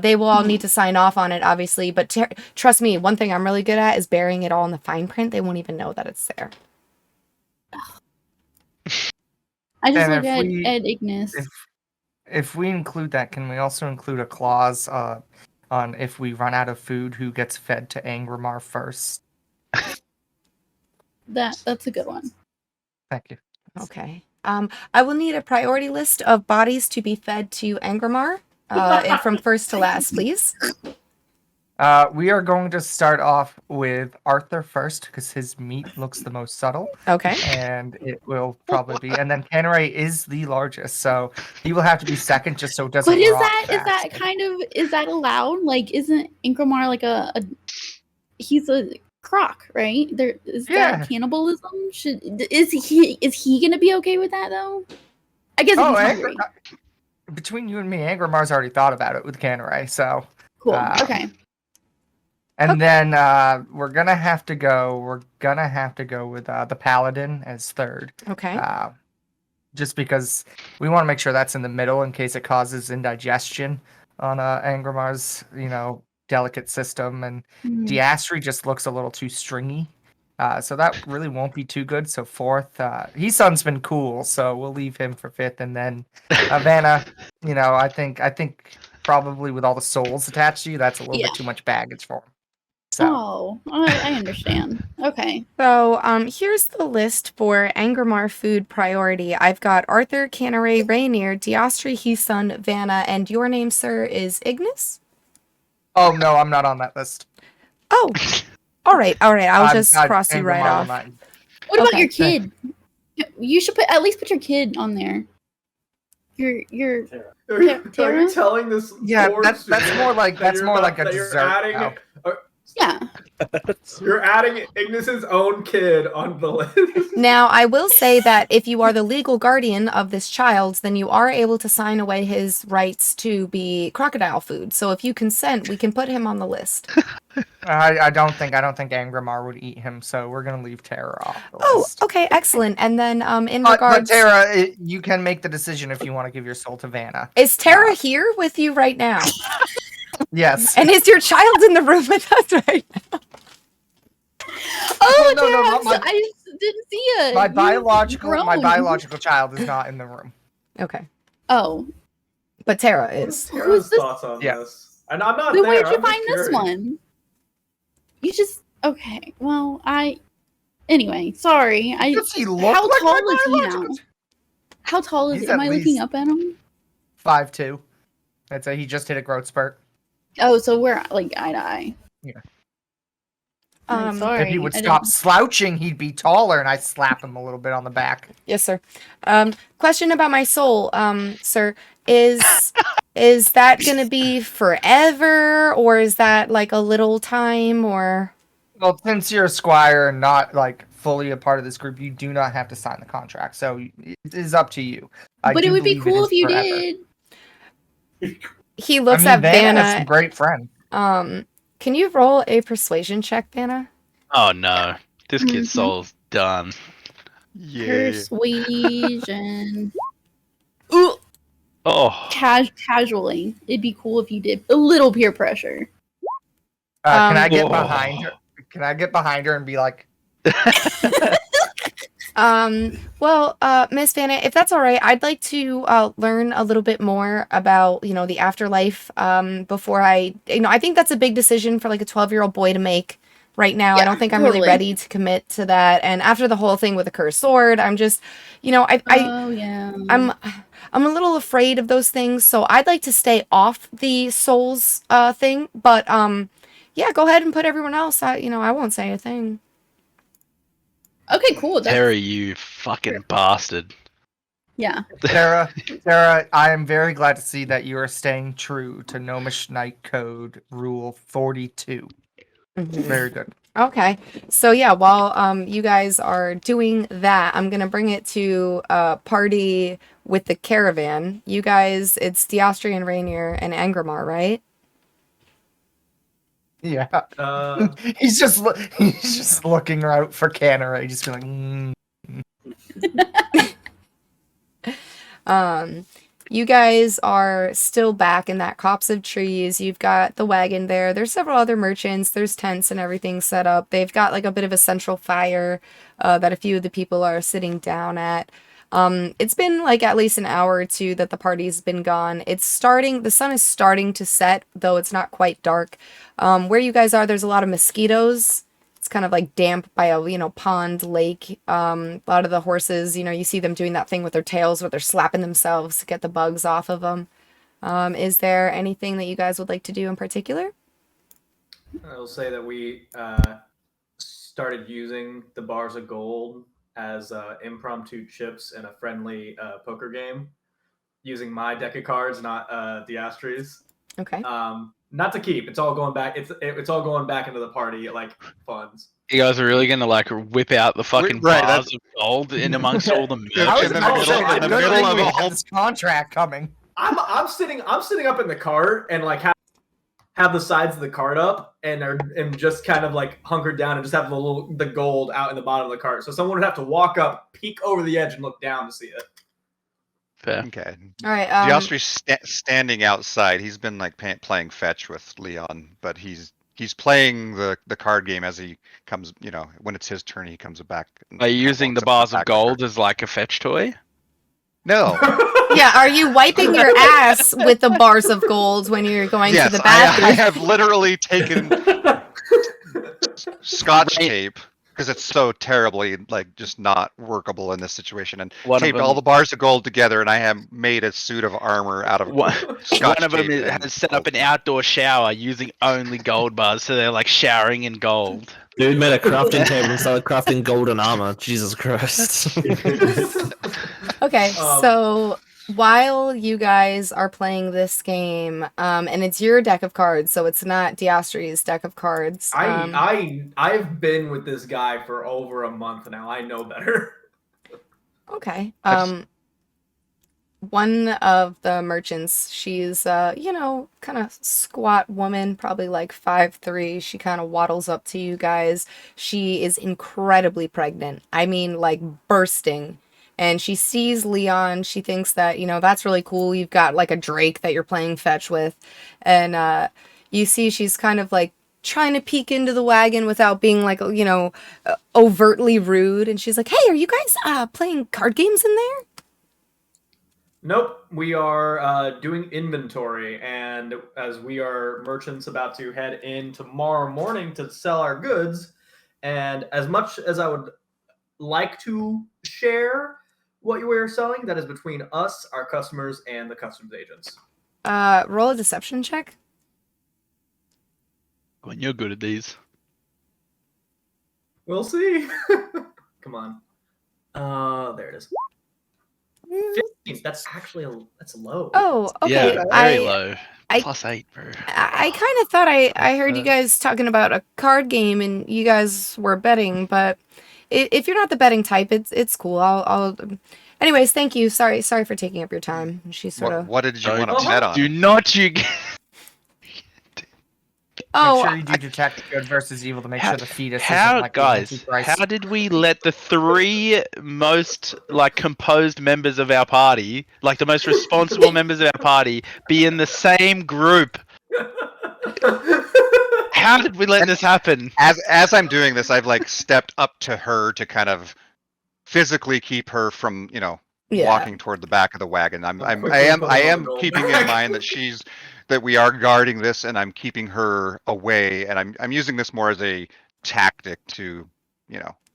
They will all need to sign off on it, obviously. But trust me, one thing I'm really good at is burying it all in the fine print. They won't even know that it's there. I just And look if at we- Ignis. If we include that, can we also include a clause on if we run out of food, who gets fed to Angramar first? That's a good one. Thank you. Okay. I will need a priority list of bodies to be fed to Angramar, and from first to last, please. We are going to start off with Arthur first because his meat looks the most subtle. Okay. And it will probably be, and then Canray is the largest, so he will have to be second just so it doesn't. But is rot that fast. is that allowed? Like, isn't Ingramar like a he's a croc, right? There is that cannibalism? Is he gonna be okay with that though? I guess if he's hungry. Between you and me, Angramar's already thought about it with Canray, so Cool. Okay. And then we're gonna have to go with the Paladin as third. Okay. Just because we want to make sure that's in the middle in case it causes indigestion on Angramar's, delicate system, and Diastri just looks a little too stringy. So that really won't be too good. So fourth, Heeson's been cool, so we'll leave him for fifth, and then Vanna. I think probably with all the souls attached to you, that's a little bit too much baggage for him. So. Oh, I understand. Okay. So here's the list for Angramar food priority. I've got Arthur, Canary, Rainier, Diastri, Heeson, Vanna, and your name, sir, is Ignis? Oh, no, I'm not on that list. Oh, all right. I'll just cross you right off. What about your kid? You should at least put your kid on there. Your Are you telling this? Yeah, that's more like a dessert. Yeah. You're adding Ignis's own kid on the list. Now, I will say that if you are the legal guardian of this child, then you are able to sign away his rights to be crocodile food. So if you consent, we can put him on the list. I don't think Angramar would eat him, so we're gonna leave Tara off the list. Oh, okay, excellent. And then in regards, but Tara, you can make the decision if you want to give your soul to Vanna. Is Tara here with you right now? Yes. And is your child in the room with us right now? Oh, no, I didn't see it. My biological child is not in the room. Okay. Oh. But Tara is. Tara's thoughts on Yeah. this? And I'm not Then there. where'd you I'm just find this curious. one? You just okay. Well, anyway. Sorry. Does he look How like tall my is he now? biological? How tall is He's he? Am at I looking least- up at him? 5'2". I'd say he just hit a growth spurt. Oh, so we're like eye to eye. Yeah. I'm sorry. If he would I stop didn't- slouching, he'd be taller, and I'd slap him a little bit on the back. Yes, sir. Question about my soul, sir. Is that gonna be forever, or is that like a little time, or? Well, since you're a squire and not like fully a part of this group, you do not have to sign the contract. So it is up to you. I But do it would be believe it cool is if you forever. did. He looks I mean, at Vanna has some Vanna. great friends. Can you roll a persuasion check, Vanna? Oh no, this kid's Mhm. soul's done. Yeah. Persuasion. Ooh. Oh, Casually. It'd be cool if you did a little peer pressure. Can I get Oh. behind her? Can I get behind her and be like, Well, Miss Vanna, if that's all right, I'd like to learn a little bit more about, the afterlife before I think that's a big decision for like a 12-year-old boy to make right now. I Yeah, don't think I'm really totally. ready to commit to that. And after the whole thing with the cursed sword, I'm just, Oh yeah. I'm a little afraid of those things, so I'd like to stay off the souls thing, but yeah, go ahead and put everyone else. I won't say a thing. Okay, cool. Terry, you fucking bastard. Yeah. Sarah, I am very glad to see that you are staying true to Gnomish Night Code Rule 42. Very good. Okay, so yeah, while you guys are doing that, I'm gonna bring it to party with the caravan. You guys, it's Austihr and Rainier and Angramar, right? Yeah. Uh, he's just looking out for Canara. He's just feeling. You guys are still back in that copse of trees. You've got the wagon there. There's several other merchants. There's tents and everything set up. They've got like a bit of a central fire that a few of the people are sitting down at. It's been like at least an hour or two that the party's been gone. The sun is starting to set, though it's not quite dark. Where you guys are, there's a lot of mosquitoes. It's kind of like damp by a, pond, lake. A lot of the horses, you see them doing that thing with their tails where they're slapping themselves to get the bugs off of them. Is there anything that you guys would like to do in particular? I'll say that we started using the bars of gold as impromptu chips in a friendly poker game, using my deck of cards, not Austri's. Okay. Not to keep. It's all going back. It's all going back into the party like funds. You guys are really gonna like whip out the fucking Right, bars of gold in amongst all the I was in the about to middle- say, in the good middle thing of we a have whole- this contract coming. I'm sitting up in the cart and like have the sides of the cart up and just kind of like hunkered down and just have the gold out in the bottom of the cart. So someone would have to walk up, peek over the edge, and look down to see it. Fair. Okay. All right. Austri's standing outside. He's been like playing fetch with Leon, but he's playing the card game as he comes. When it's his turn, he comes back. and Are you kinda using walks the up bars back of gold as like a fetch toy? No. Yeah, are you wiping your ass with the bars of gold when you're going Yes, to the I bathroom? have literally taken Scotch Right. tape because it's so terribly just not workable in this situation, and One of taped them- all the bars of gold together, and I have made a suit of armor out of One, Scotch one of them tape and has set up gold. an outdoor shower using only gold bars, so they're like showering in gold. Dude made a crafting table and started crafting golden armor. Jesus Christ. Okay, so while you guys are playing this game, and it's your deck of cards, so it's not Austri's deck of cards. I've been with this guy for over a month now. I know better. Okay. One of the merchants, she's kind of squat woman, probably like 5'3". She kind of waddles up to you guys. She is incredibly pregnant. I mean, like bursting. And she sees Leon. She thinks that, that's really cool. You've got like a drake that you're playing fetch with. And you see she's kind of like trying to peek into the wagon without being like, overtly rude. And she's like, hey, are you guys playing card games in there? Nope, we are doing inventory, and as we are merchants about to head in tomorrow morning to sell our goods, and as much as I would like to share what you are selling, that is between us, our customers, and the customs agents. Roll a deception check. When you're good at these. We'll see. Come on. There it is. 15. That's actually that's low. Oh, okay. Yeah, very low. I- +8, bro. I kind of thought I heard you guys talking about a card game and you guys were betting, but if you're not the betting type, it's cool. I'll. Anyways, thank you. Sorry for taking up your time. She sort of. What did you want Oh, to bet on? Do not you. Oh, Make sure you do detect good versus evil to make sure the fetus isn't How, like the guys? Antichrist. How did we let the 3 most composed members of our party, like the most responsible members of our party, be in the same group? How did we let this happen? As I'm doing this, I've stepped up to her to kind of physically keep her from yeah. walking toward the back of the wagon. I quickly am put her on the gold keeping bag. in mind that we are guarding this, and I'm keeping her away, and I'm using this more as a tactic to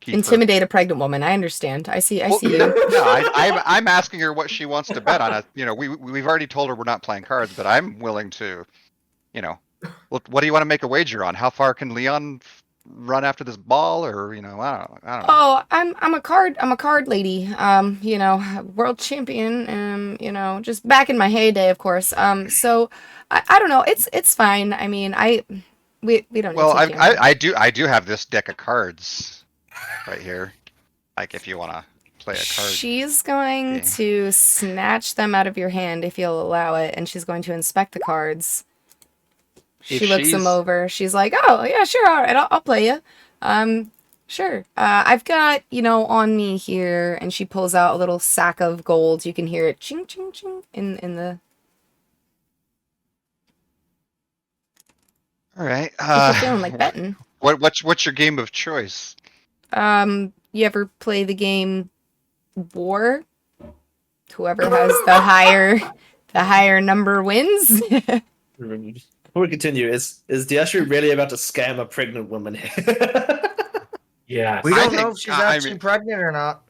keep Intimidate a pregnant woman. I understand. I see. I see you. No, I'm asking her what she wants to bet on. We've already told her we're not playing cards, but I'm willing to, what do you want to make a wager on? How far can Leon run after this ball, or I don't know. Oh, I'm a card lady. World champion. Just back in my heyday, of course. So I don't know. It's fine. I mean, we don't. Well, need to I do have this deck of cards right here. Like, if you want to play a card. She's going game. to snatch them out of your hand if you'll allow it, and she's going to inspect the cards. She looks them over. She's like, "Oh yeah, sure, all right, I'll play you. Sure. I've got on me here," and she pulls out a little sack of gold. You can hear it ching ching ching in the. All right. You're feeling like betting. What's your game of choice? You ever play the game War? Whoever has the higher number wins. Before we continue, is Diashri really about to scam a pregnant woman here? Yes. We I don't know think- if she's I actually mean- pregnant or not.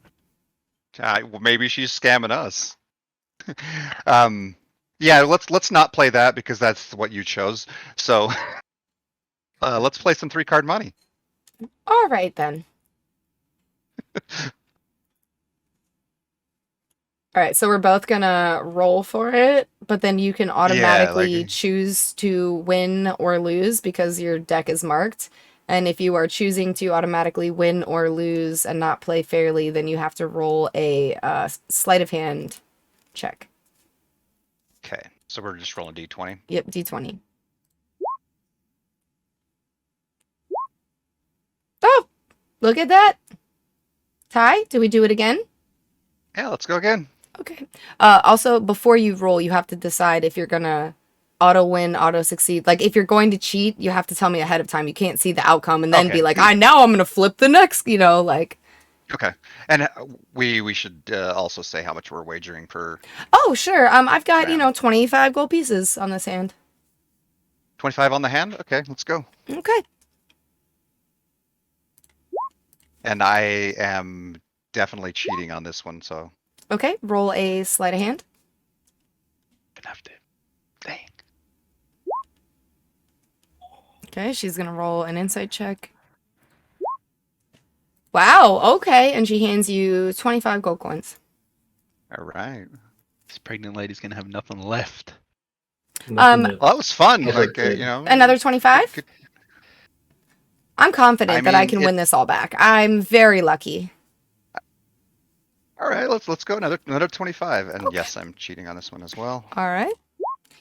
Well, maybe she's scamming us. Yeah, let's not play that because that's what you chose. So, let's play some 3-card money. All right then. All right, so we're both gonna roll for it, but then you can automatically choose to win or lose because your deck is marked. And if you are choosing to automatically win or lose and not play fairly, then you have to roll a sleight of hand check. Okay, so we're just rolling d20. Yep, d20. Oh, look at that. Ty, do we do it again? Yeah, let's go again. Okay. Also, before you roll, you have to decide if you're gonna auto win, auto succeed. Like, if you're going to cheat, you have to tell me ahead of time. You can't see the outcome and then Okay. be like, now I'm gonna flip the next. Like. Okay, and we should also say how much we're wagering per Oh, sure. I've got round. 25 gold pieces on this hand. 25 on the hand. Okay, let's go. Okay. And I am definitely cheating on this one, so Okay. Roll a sleight of hand. Gonna have to. Dang. Okay, she's gonna roll an insight check. Wow. Okay, and she hands you 25 gold coins. all right. This pregnant lady's gonna have nothing left. Nothing to- Well, that was fun. Oh, Like, good. Another 25. Good. I'm confident I that I mean, can win this all back. I'm very lucky. All right, let's go another 25. And Okay. yes, I'm cheating on this one as well. All right.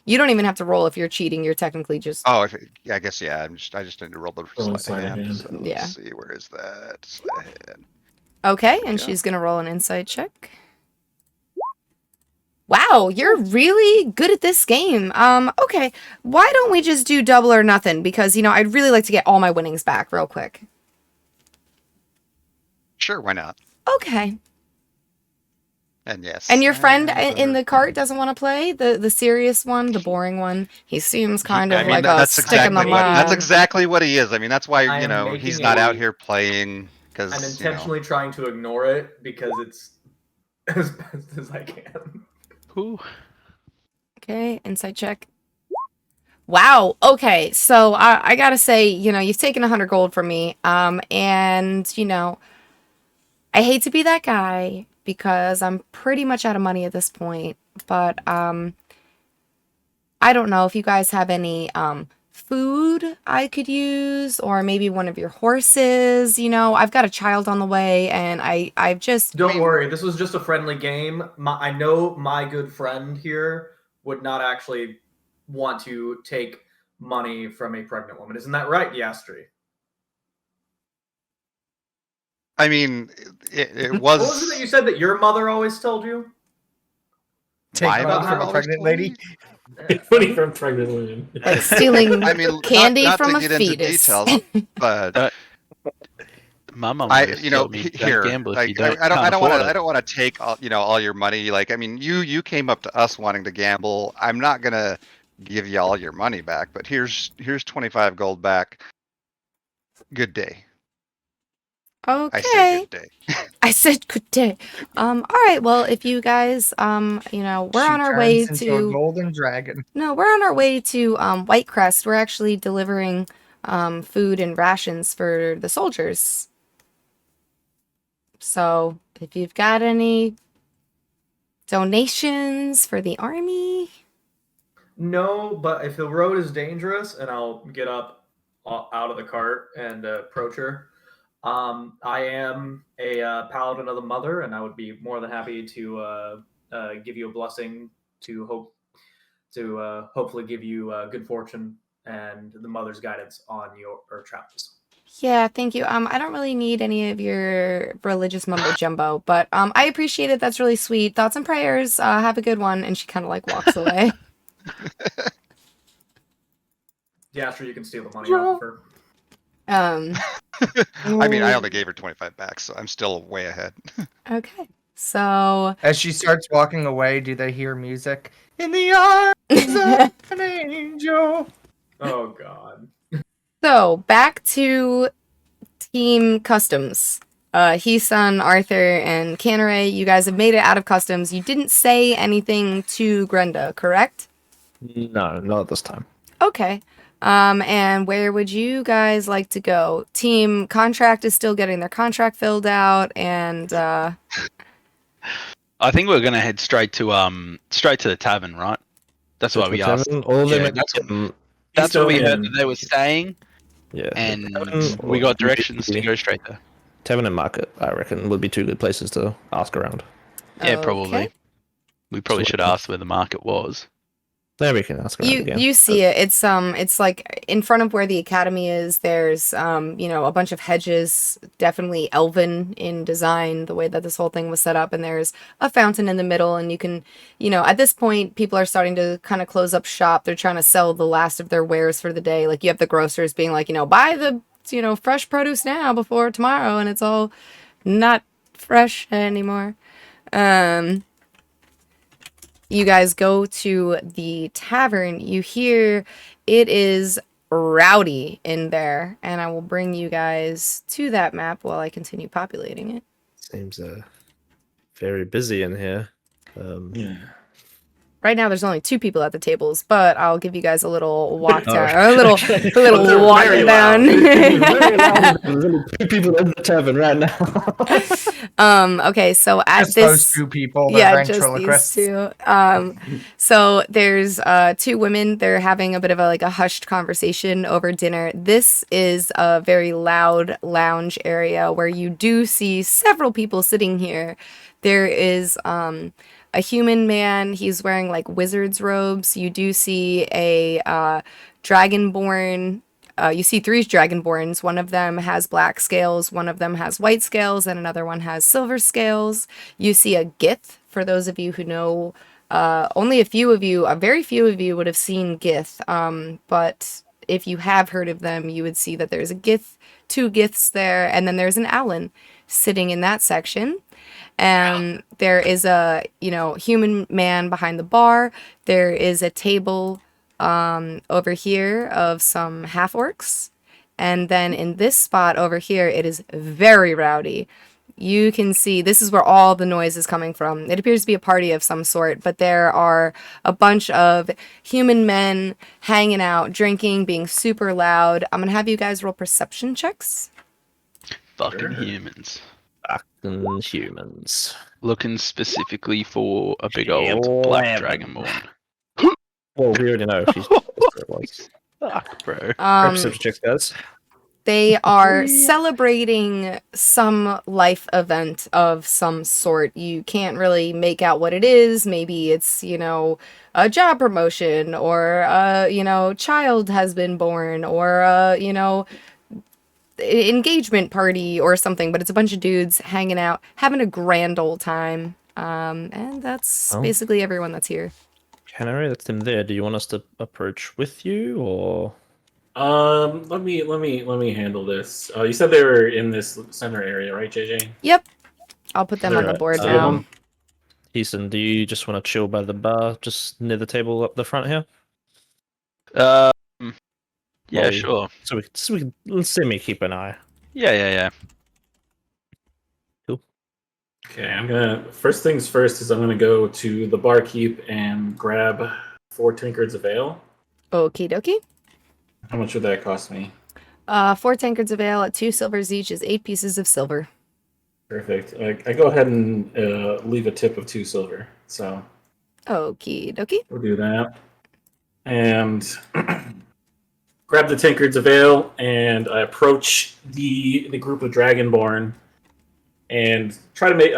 You don't even have to roll if you're cheating. You're technically just. Oh, yeah, I guess yeah. I just need to roll the Roll sleight of hand. hand. So Yeah. Let's see, where is that sleight of hand? Okay, and Yeah. she's gonna roll an insight check. Wow, you're really good at this game. Okay, why don't we just do double or nothing? Because I'd really like to get all my winnings back real quick. Sure, why not? Okay. And yes. And your I friend am in the cart doesn't want to play the serious one, the boring one. He seems kind of like a stick in the mud. That's exactly what he is. I mean, that's why I am he's making not a- out here playing I'm because intentionally trying to ignore it because it's as best as I can. Ooh. Okay, insight check. Wow. Okay, so I gotta say, you've taken 100 gold from me, and I hate to be that guy because I'm pretty much out of money at this point, but I don't know if you guys have any food I could use, or maybe one of your horses. I've got a child on the way, and I've just... Don't worry, this was just a friendly game. I know my good friend here would not actually want to take money from a pregnant woman. Isn't that right, Yastri? I mean, it was. What was it that you said that your mother always told you? Take My money mother from a always pregnant told lady. me? Money from pregnant women. Like stealing I mean, candy not from to a get into fetus. details, but My mum I, always told me, don't gamble if you I can't don't afford want it. to. I don't want to take all your money. Like, I mean, you came up to us wanting to gamble. I'm not gonna give you all your money back, but here's 25 gold back. Good day. I say Okay. good day. I said good day. All right. Well, if you guys, we're on our way Turns into a to... golden dragon. No, we're on our way to Whitecrest. We're actually delivering food and rations for the soldiers. So, if you've got any donations for the army... No, but if the road is dangerous, and I'll get up out of the cart and approach her. I am a paladin of the mother, and I would be more than happy to give you a blessing to hopefully give you good fortune and the mother's guidance on your travels. Yeah, thank you. I don't really need any of your religious mumbo jumbo, but I appreciate it. That's really sweet. Thoughts and prayers. Have a good one. And she kind of like walks away. Yeah, sure, you can steal the money off of her. I mean, I only gave her 25 back, so I'm still way ahead. Okay. So As she starts walking away, do they hear music? In the arms of an angel. Oh God. So back to Team Customs. He-Sun, Arthur, and Canneray, you guys have made it out of customs. You didn't say anything to Grenda, correct? No, not at this time. Okay. And where would you guys like to go? Team Contract is still getting their contract filled out, and I think we're gonna head straight to the tavern, right? That's why we asked. All of them. Yeah, that's what we heard that they were staying, yeah. and Tavern we or got directions to maybe go straight there. Tavern and Market, I reckon, would be two good places to ask around. Yeah, probably. Okay. We probably should have asked where the market was. There we can ask around again. You see it. It's like in front of where the academy is. There's a bunch of hedges, definitely elven in design, the way that this whole thing was set up, and there's a fountain in the middle, and you can, at this point people are starting to kind of close up shop. They're trying to sell the last of their wares for the day. Like you have the grocers being like, buy the fresh produce now before tomorrow, and it's all not fresh anymore. You guys go to the tavern. You hear it is rowdy in there, and I will bring you guys to that map while I continue populating it. Seems very busy in here. Right now, there's only 2 people at the tables, but I'll give you guys a little walk Oh. down, a little They're walk very down. Very loud. There's only 2 people in the tavern right now. Okay, so at Just this, those 2 people. They're ventriloquists. just these 2. So there's 2 women. They're having a bit of a hushed conversation over dinner. This is a very loud lounge area where you do see several people sitting here. There is a human man. He's wearing wizard's robes. You do see a dragonborn. You see 3 dragonborns. One of them has black scales, one of them has white scales, and another one has silver scales. You see a Gith. For those of you who know, only a very few of you would have seen Gith. But if you have heard of them, you would see that there's a Gith, 2 Giths there, and then there's an Owlin sitting in that section. And there is a, human man behind the bar. There is a table over here of some half-orcs. And then in this spot over here, it is very rowdy. You can see this is where all the noise is coming from. It appears to be a party of some sort, but there are a bunch of human men hanging out, drinking, being super loud. I'm going to have you guys roll perception checks. Fucking humans. Fucking humans. Looking specifically for a big old black dragonborn. Well, we already know she's it was. Fuck, bro. Perception checks, guys. They are celebrating some life event of some sort. You can't really make out what it is. Maybe it's, a job promotion, or, child has been born, or, engagement party or something. But it's a bunch of dudes hanging out, having a grand old time. And that's basically everyone that's here. Canary, that's him there. Do you want us to approach with you, or? Let me handle this. You said they were in this center area, right, JJ? Yep. I'll put them on the board now. Ethan, do you just want to chill by the bar, just near the table up the front here? Yeah, sure. So we can see me keep an eye. Yeah. Cool. Okay, first things first is I'm gonna go to the barkeep and grab 4 tankards of ale. Okie dokie. How much would that cost me? 4 tankards of ale at 2 silvers each is 8 pieces of silver. Perfect. I go ahead and leave a tip of 2 silver. So. Okie dokie. We'll do that. And grab the tankards of ale, and I approach the group of Dragonborn, and try to make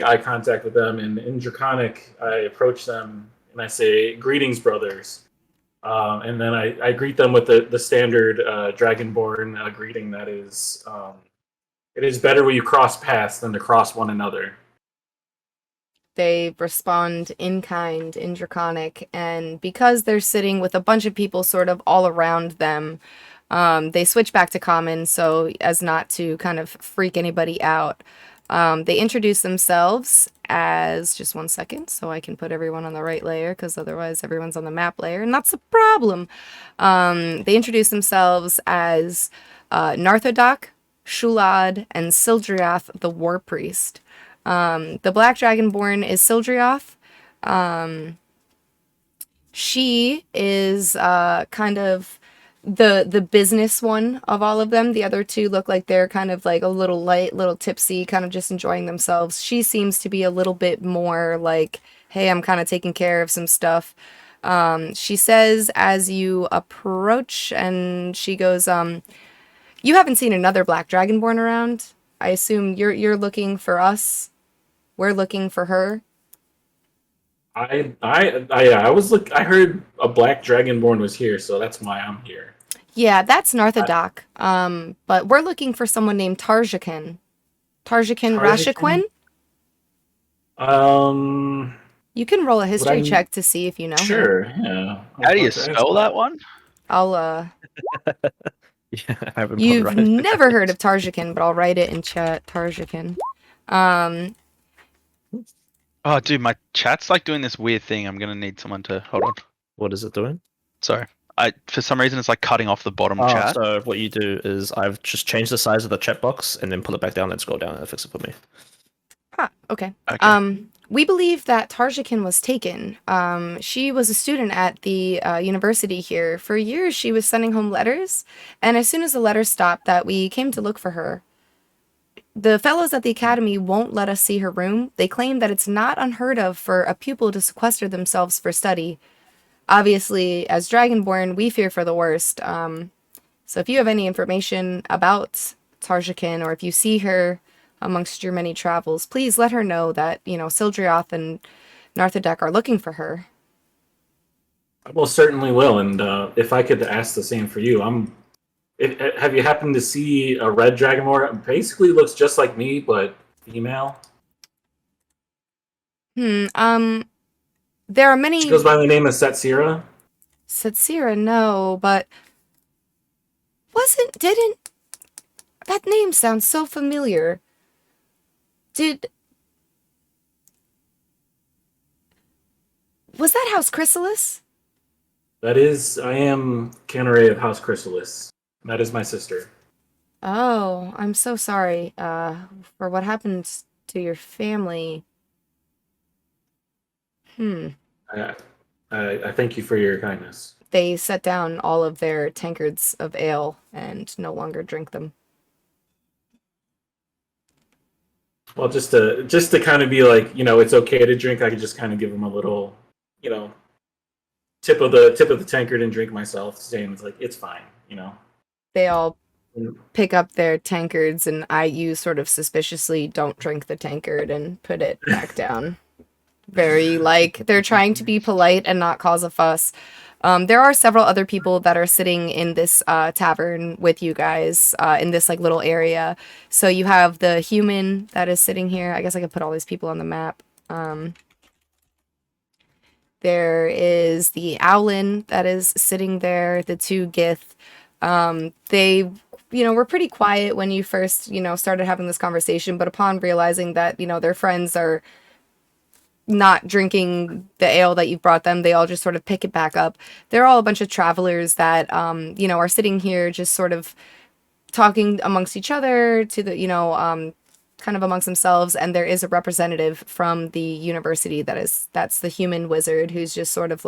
eye contact with them. And in Draconic, I approach them and I say, "Greetings, brothers." And then I greet them with the standard Dragonborn greeting that is, it is better when you cross paths than to cross one another. They respond in kind, in Draconic, and because they're sitting with a bunch of people sort of all around them, they switch back to Common so as not to kind of freak anybody out. They introduce themselves as, just one second, so I can put everyone on the right layer, because otherwise everyone's on the map layer, and that's a problem. They introduce themselves as Narthodoc, Shulad, and Sildriath the War Priest. The Black Dragonborn is Sildriath. She is kind of the business one of all of them. The other two look like they're kind of like a little light, little tipsy, kind of just enjoying themselves. She seems to be a little bit more like, hey, I'm kind of taking care of some stuff. She says as you approach, and she goes, you haven't seen another Black Dragonborn around. I assume you're looking for us. We're looking for her. I heard a Black Dragonborn was here, so that's why I'm here. Yeah, that's Narthodoc. But we're looking for someone named Tarjakin. Tarjakin Rashiquin? You can roll a history check to see if you know him. Sure, yeah. How do you spell that one? I'll Yeah, You've never heard of Tarjakin, but I'll write it in chat. Tarjakin. Oh, dude, my chat's like doing this weird thing. I'm gonna need someone to hold on. What is it doing? Sorry, for some reason it's like cutting off the bottom Oh, chat. so what you do is I've just changed the size of the chat box and then pull it back down and scroll down and fix it for me. Okay. Okay. We believe that Tarjakin was taken. She was a student at the university here. For years, she was sending home letters, and as soon as the letters stopped, that we came to look for her. The fellows at the academy won't let us see her room. They claim that it's not unheard of for a pupil to sequester themselves for study. Obviously, as Dragonborn, we fear for the worst. So if you have any information about Tarjakin, or if you see her amongst your many travels, please let her know that, Sildriath and Narthodoc are looking for her. I most certainly will, and if I could ask the same for you, have you happened to see a red Dragonborn? Basically looks just like me, but female. There are many... She goes by the name of Setsira. Setsira, no, but... Didn't... That name sounds so familiar. Did Was that House Chrysalis? That is, I am Canary of House Chrysalis. That is my sister. Oh, I'm so sorry for what happened to your family. I thank you for your kindness. They set down all of their tankards of ale and no longer drink them. Well, just to kind of be like, it's okay to drink. I could just kind of give them a little, tip of the tankard and drink myself, saying it's like it's fine. They all pick up their tankards, and you sort of suspiciously don't drink the tankard and put it back down. Very they're trying to be polite and not cause a fuss. There are several other people that are sitting in this tavern with you guys in this little area. So you have the human that is sitting here. I guess I could put all these people on the map. There is the Owlin that is sitting there, the two Gith. They, were pretty quiet when you first, started having this conversation, but upon realizing that, their friends are not drinking the ale that you've brought them, they all just sort of pick it back up. They're all a bunch of travelers that, are sitting here just sort of talking amongst each other to the, kind of amongst themselves, and there is a representative from the university that's the human wizard who's just sort of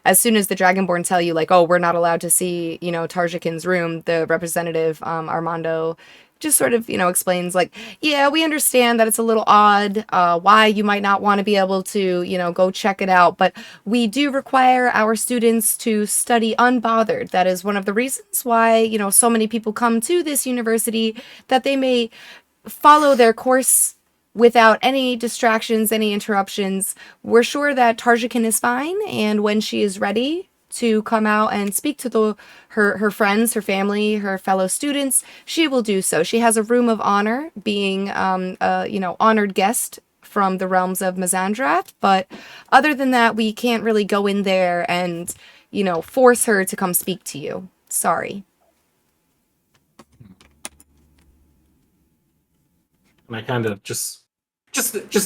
as soon as the Dragonborn tell you oh, we're not allowed to see, Tarjakin's room, the representative, Armando, just sort of, explains yeah, we understand that it's a little odd, why you might not want to be able to, go check it out, but we do require our students to study unbothered. That is one of the reasons why, so many people come to this university, that they may follow their course without any distractions, any interruptions. We're sure that Tarjakin is fine, and when she is ready to come out and speak to her friends, her family, her fellow students, she will do so. She has a room of honor, being honored guest from the realms of Mazandrath, but other than that, we can't really go in there and, force her to come speak to you. Sorry. And I kind of just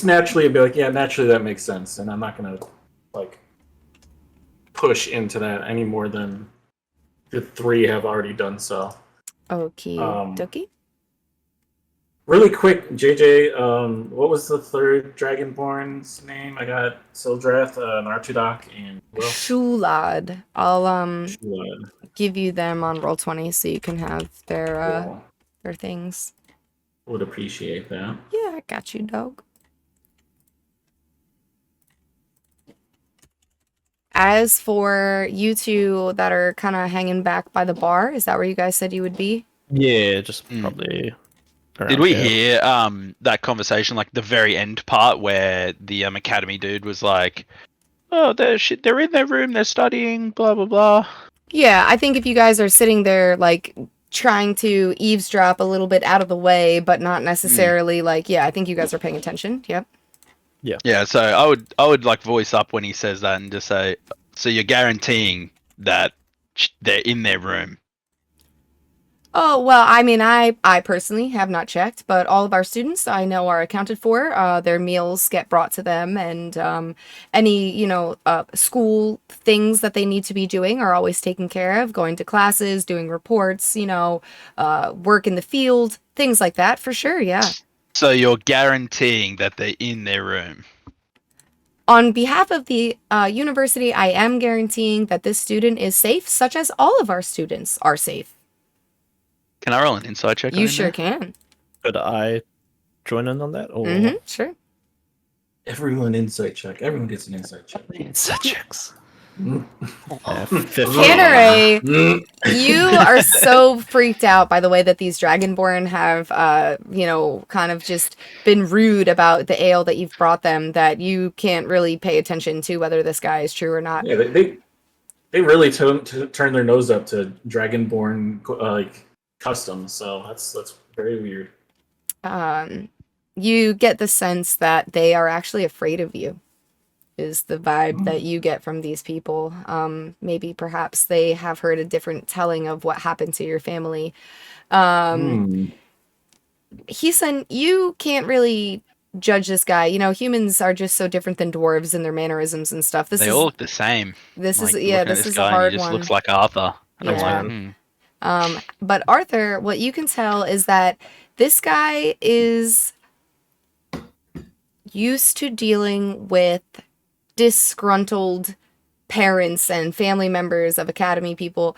naturally be like, yeah, naturally that makes sense, and I'm not gonna push into that any more than the three have already done so. Okay, dokie. Really quick, JJ, what was the third Dragonborn's name? I got Sildrath, Nartudok, and Shulad. I'll Shulad. give you them on Roll20 so you can have their things. Would appreciate that. Yeah, I got you, dog. As for you two that are kind of hanging back by the bar, is that where you guys said you would be? Yeah, just probably. Did we hear that conversation, the very end part where the academy dude was like, "Oh, they're in their room, they're studying, blah blah blah." Yeah, I think if you guys are sitting there trying to eavesdrop a little bit out of the way, but not necessarily yeah, I think you guys are paying attention. Yep. Yeah, so I would voice up when he says that and just say, so you're guaranteeing that they're in their room? Oh, well, I mean, I personally have not checked, but all of our students I know are accounted for. Their meals get brought to them, and any, school things that they need to be doing are always taken care of, going to classes, doing reports, work in the field, things like that, for sure, yeah. So you're guaranteeing that they're in their room? On behalf of the university, I am guaranteeing that this student is safe, such as all of our students are safe. Can I roll an insight check? You sure can. Could I join in on that? Or... sure. Everyone insight check. Everyone gets an insight check. Insight checks. Canary, you are so freaked out by the way that these Dragonborn have, kind of just been rude about the ale that you've brought them that you can't really pay attention to whether this guy is true or not. Yeah, they really turn their nose up to Dragonborn customs, so that's very weird. You get the sense that they are actually afraid of you, is the vibe that you get from these people. Maybe perhaps they have heard a different telling of what happened to your family. Hisan, you can't really judge this guy. You know, humans are just so different than dwarves in their mannerisms and stuff. They all look the same. This Like, is looking yeah, at this this is a guy and hard he just one. looks like Arthur. And Yeah. I'm like, But Arthur, what you can tell is that this guy is used to dealing with disgruntled parents and family members of Academy people.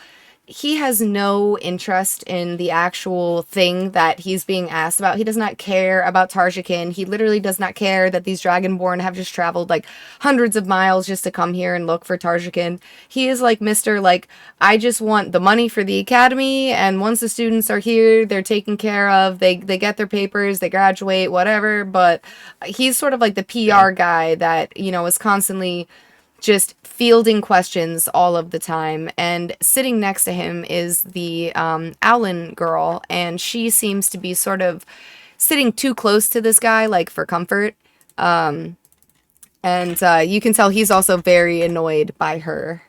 He has no interest in the actual thing that he's being asked about. He does not care about Tarjakin. He literally does not care that these Dragonborn have just traveled like hundreds of miles just to come here and look for Tarjakin. He is like Mr. like, I just want the money for the Academy, and once the students are here, they're taken care of. They get their papers, they graduate, whatever. But he's sort of like the PR guy that, you know, is constantly just fielding questions all of the time. And sitting next to him is the Owlin girl, and she seems to be sort of sitting too close to this guy, like for comfort. And you can tell he's also very annoyed by her.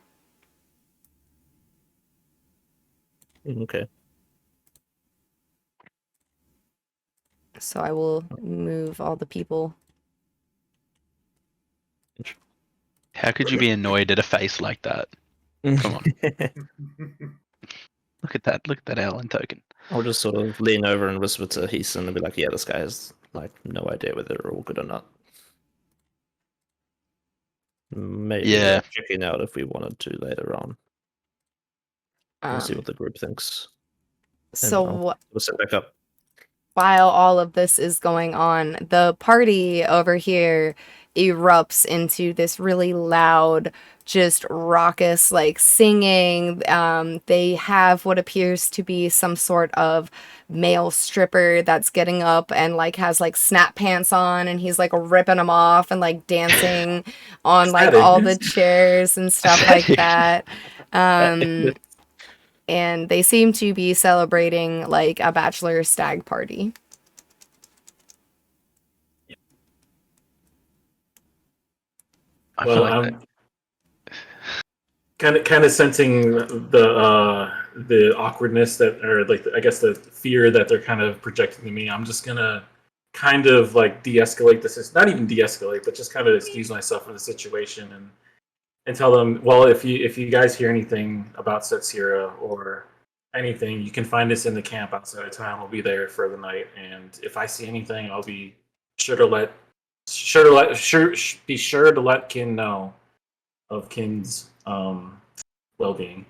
Okay. So I will move all the people. how could you be annoyed at a face like that? Come on. Look at that Alan token. I'll just sort of lean over and whisper to Heason and be like, yeah, this guy has like no idea whether they're all good or not. Maybe Yeah. checking out if we wanted to later on. We'll see what the group thinks. So We'll set back up. while all of this is going on, the party over here erupts into this really loud, just raucous, like singing. They have what appears to be some sort of male stripper that's getting up and like has like snap pants on, and he's like ripping them off and like dancing on like all the chairs and stuff like that. And they seem to be celebrating like a bachelor stag party. I feel Well, like I'm kind of sensing the awkwardness that, or like I guess the fear that they're kind of projecting to me. I'm just gonna kind of like de-escalate this. Not even de-escalate, but just kind of excuse myself from the situation and tell them, well, if you guys hear anything about Setsira or anything, you can find us in the camp outside of town. We'll be there for the night, and if I see anything, I'll be sure to let Kin know of Kin's well-being.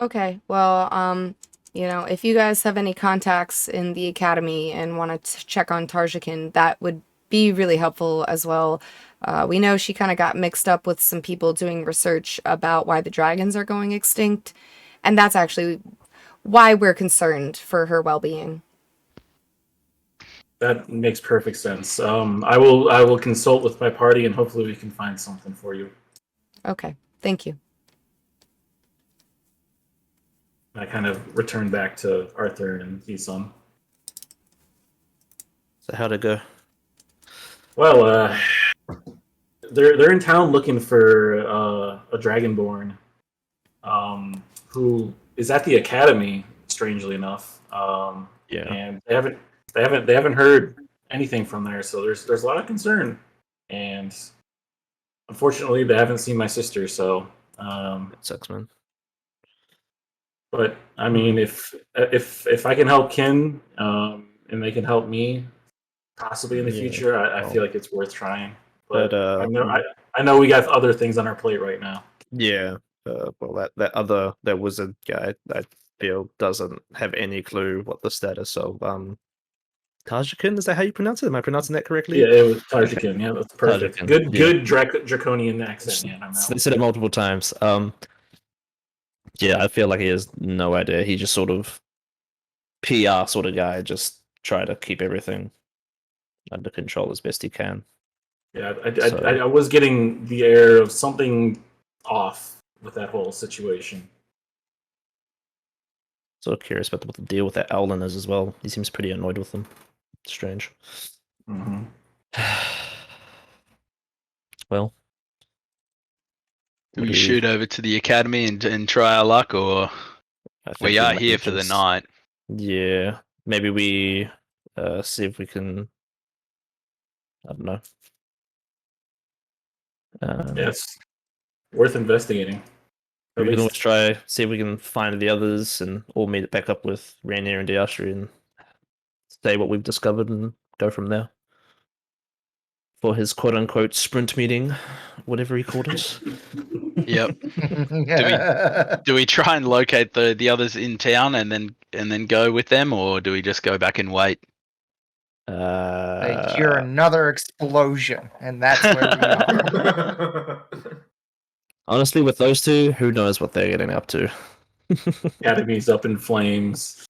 Okay, well, you know, if you guys have any contacts in the academy and want to check on Tarjakin, that would be really helpful as well. We know she kind of got mixed up with some people doing research about why the dragons are going extinct, and that's actually why we're concerned for her well-being. That makes perfect sense. I will consult with my party, and hopefully we can find something for you. Okay, thank you. I kind of return back to Arthur and Heason. So how'd it go? Well, they're in town looking for a Dragonborn, who is at the academy. Strangely enough, Yeah. and they haven't heard anything from there. So there's a lot of concern, and unfortunately, they haven't seen my sister. So It sucks, man. but I mean, if I can help Kin, and they can help me, possibly in the Yeah, future, I well. feel like it's worth trying. But But I know we got other things on our plate right now. yeah. Well, that wizard guy, I feel doesn't have any clue what the status of Tajikin, is that how you pronounce it? Am I pronouncing that correctly? Yeah, it was Tarjakin. Yeah, that's perfect. Tarjakin, Good draconian accent. Yeah, on that They one. said it multiple times. Yeah, I feel like he has no idea. He just sort of PR sort of guy, just try to keep everything under control as best he can. Yeah, So- I was getting the air of something off with that whole situation. Sort of curious about what the deal with that Owlin is as well. He seems pretty annoyed with them. Strange. Mm-hmm. Well, do we shoot over to the academy and try our luck, or I think we are might here for the just- night? Yeah, maybe we see if we can I don't know. Yes, worth investigating. At We can always least. try, see if we can find the others and all meet back up with Rainier and Diastri and say what we've discovered and go from there. For his quote unquote sprint meeting, whatever he called it. Yep. Do we try and locate the others in town and then go with them, or do we just go back and wait? They hear another explosion, and that's where we are. Honestly, with those two, who knows what they're getting up to? Academy's up in flames.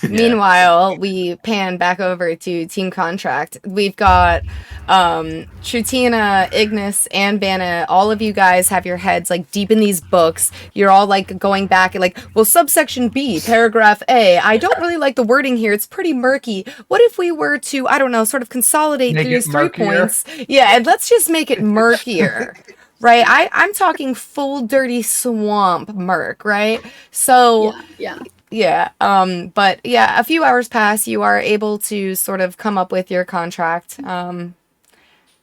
Meanwhile, we pan back over to Team Contract. We've got Trutina, Ignis, and Vanna. All of you guys have your heads like deep in these books. You're all like going back and like, well, subsection B, paragraph A. I don't really like the wording here. It's pretty murky. What if we were to, I don't know, sort of consolidate Make these it 3 murkier? points? Yeah, and let's just make it murkier. Right? I'm talking full dirty swamp murk, right? So Yeah. yeah, but yeah, a few hours pass, you are able to sort of come up with your contract,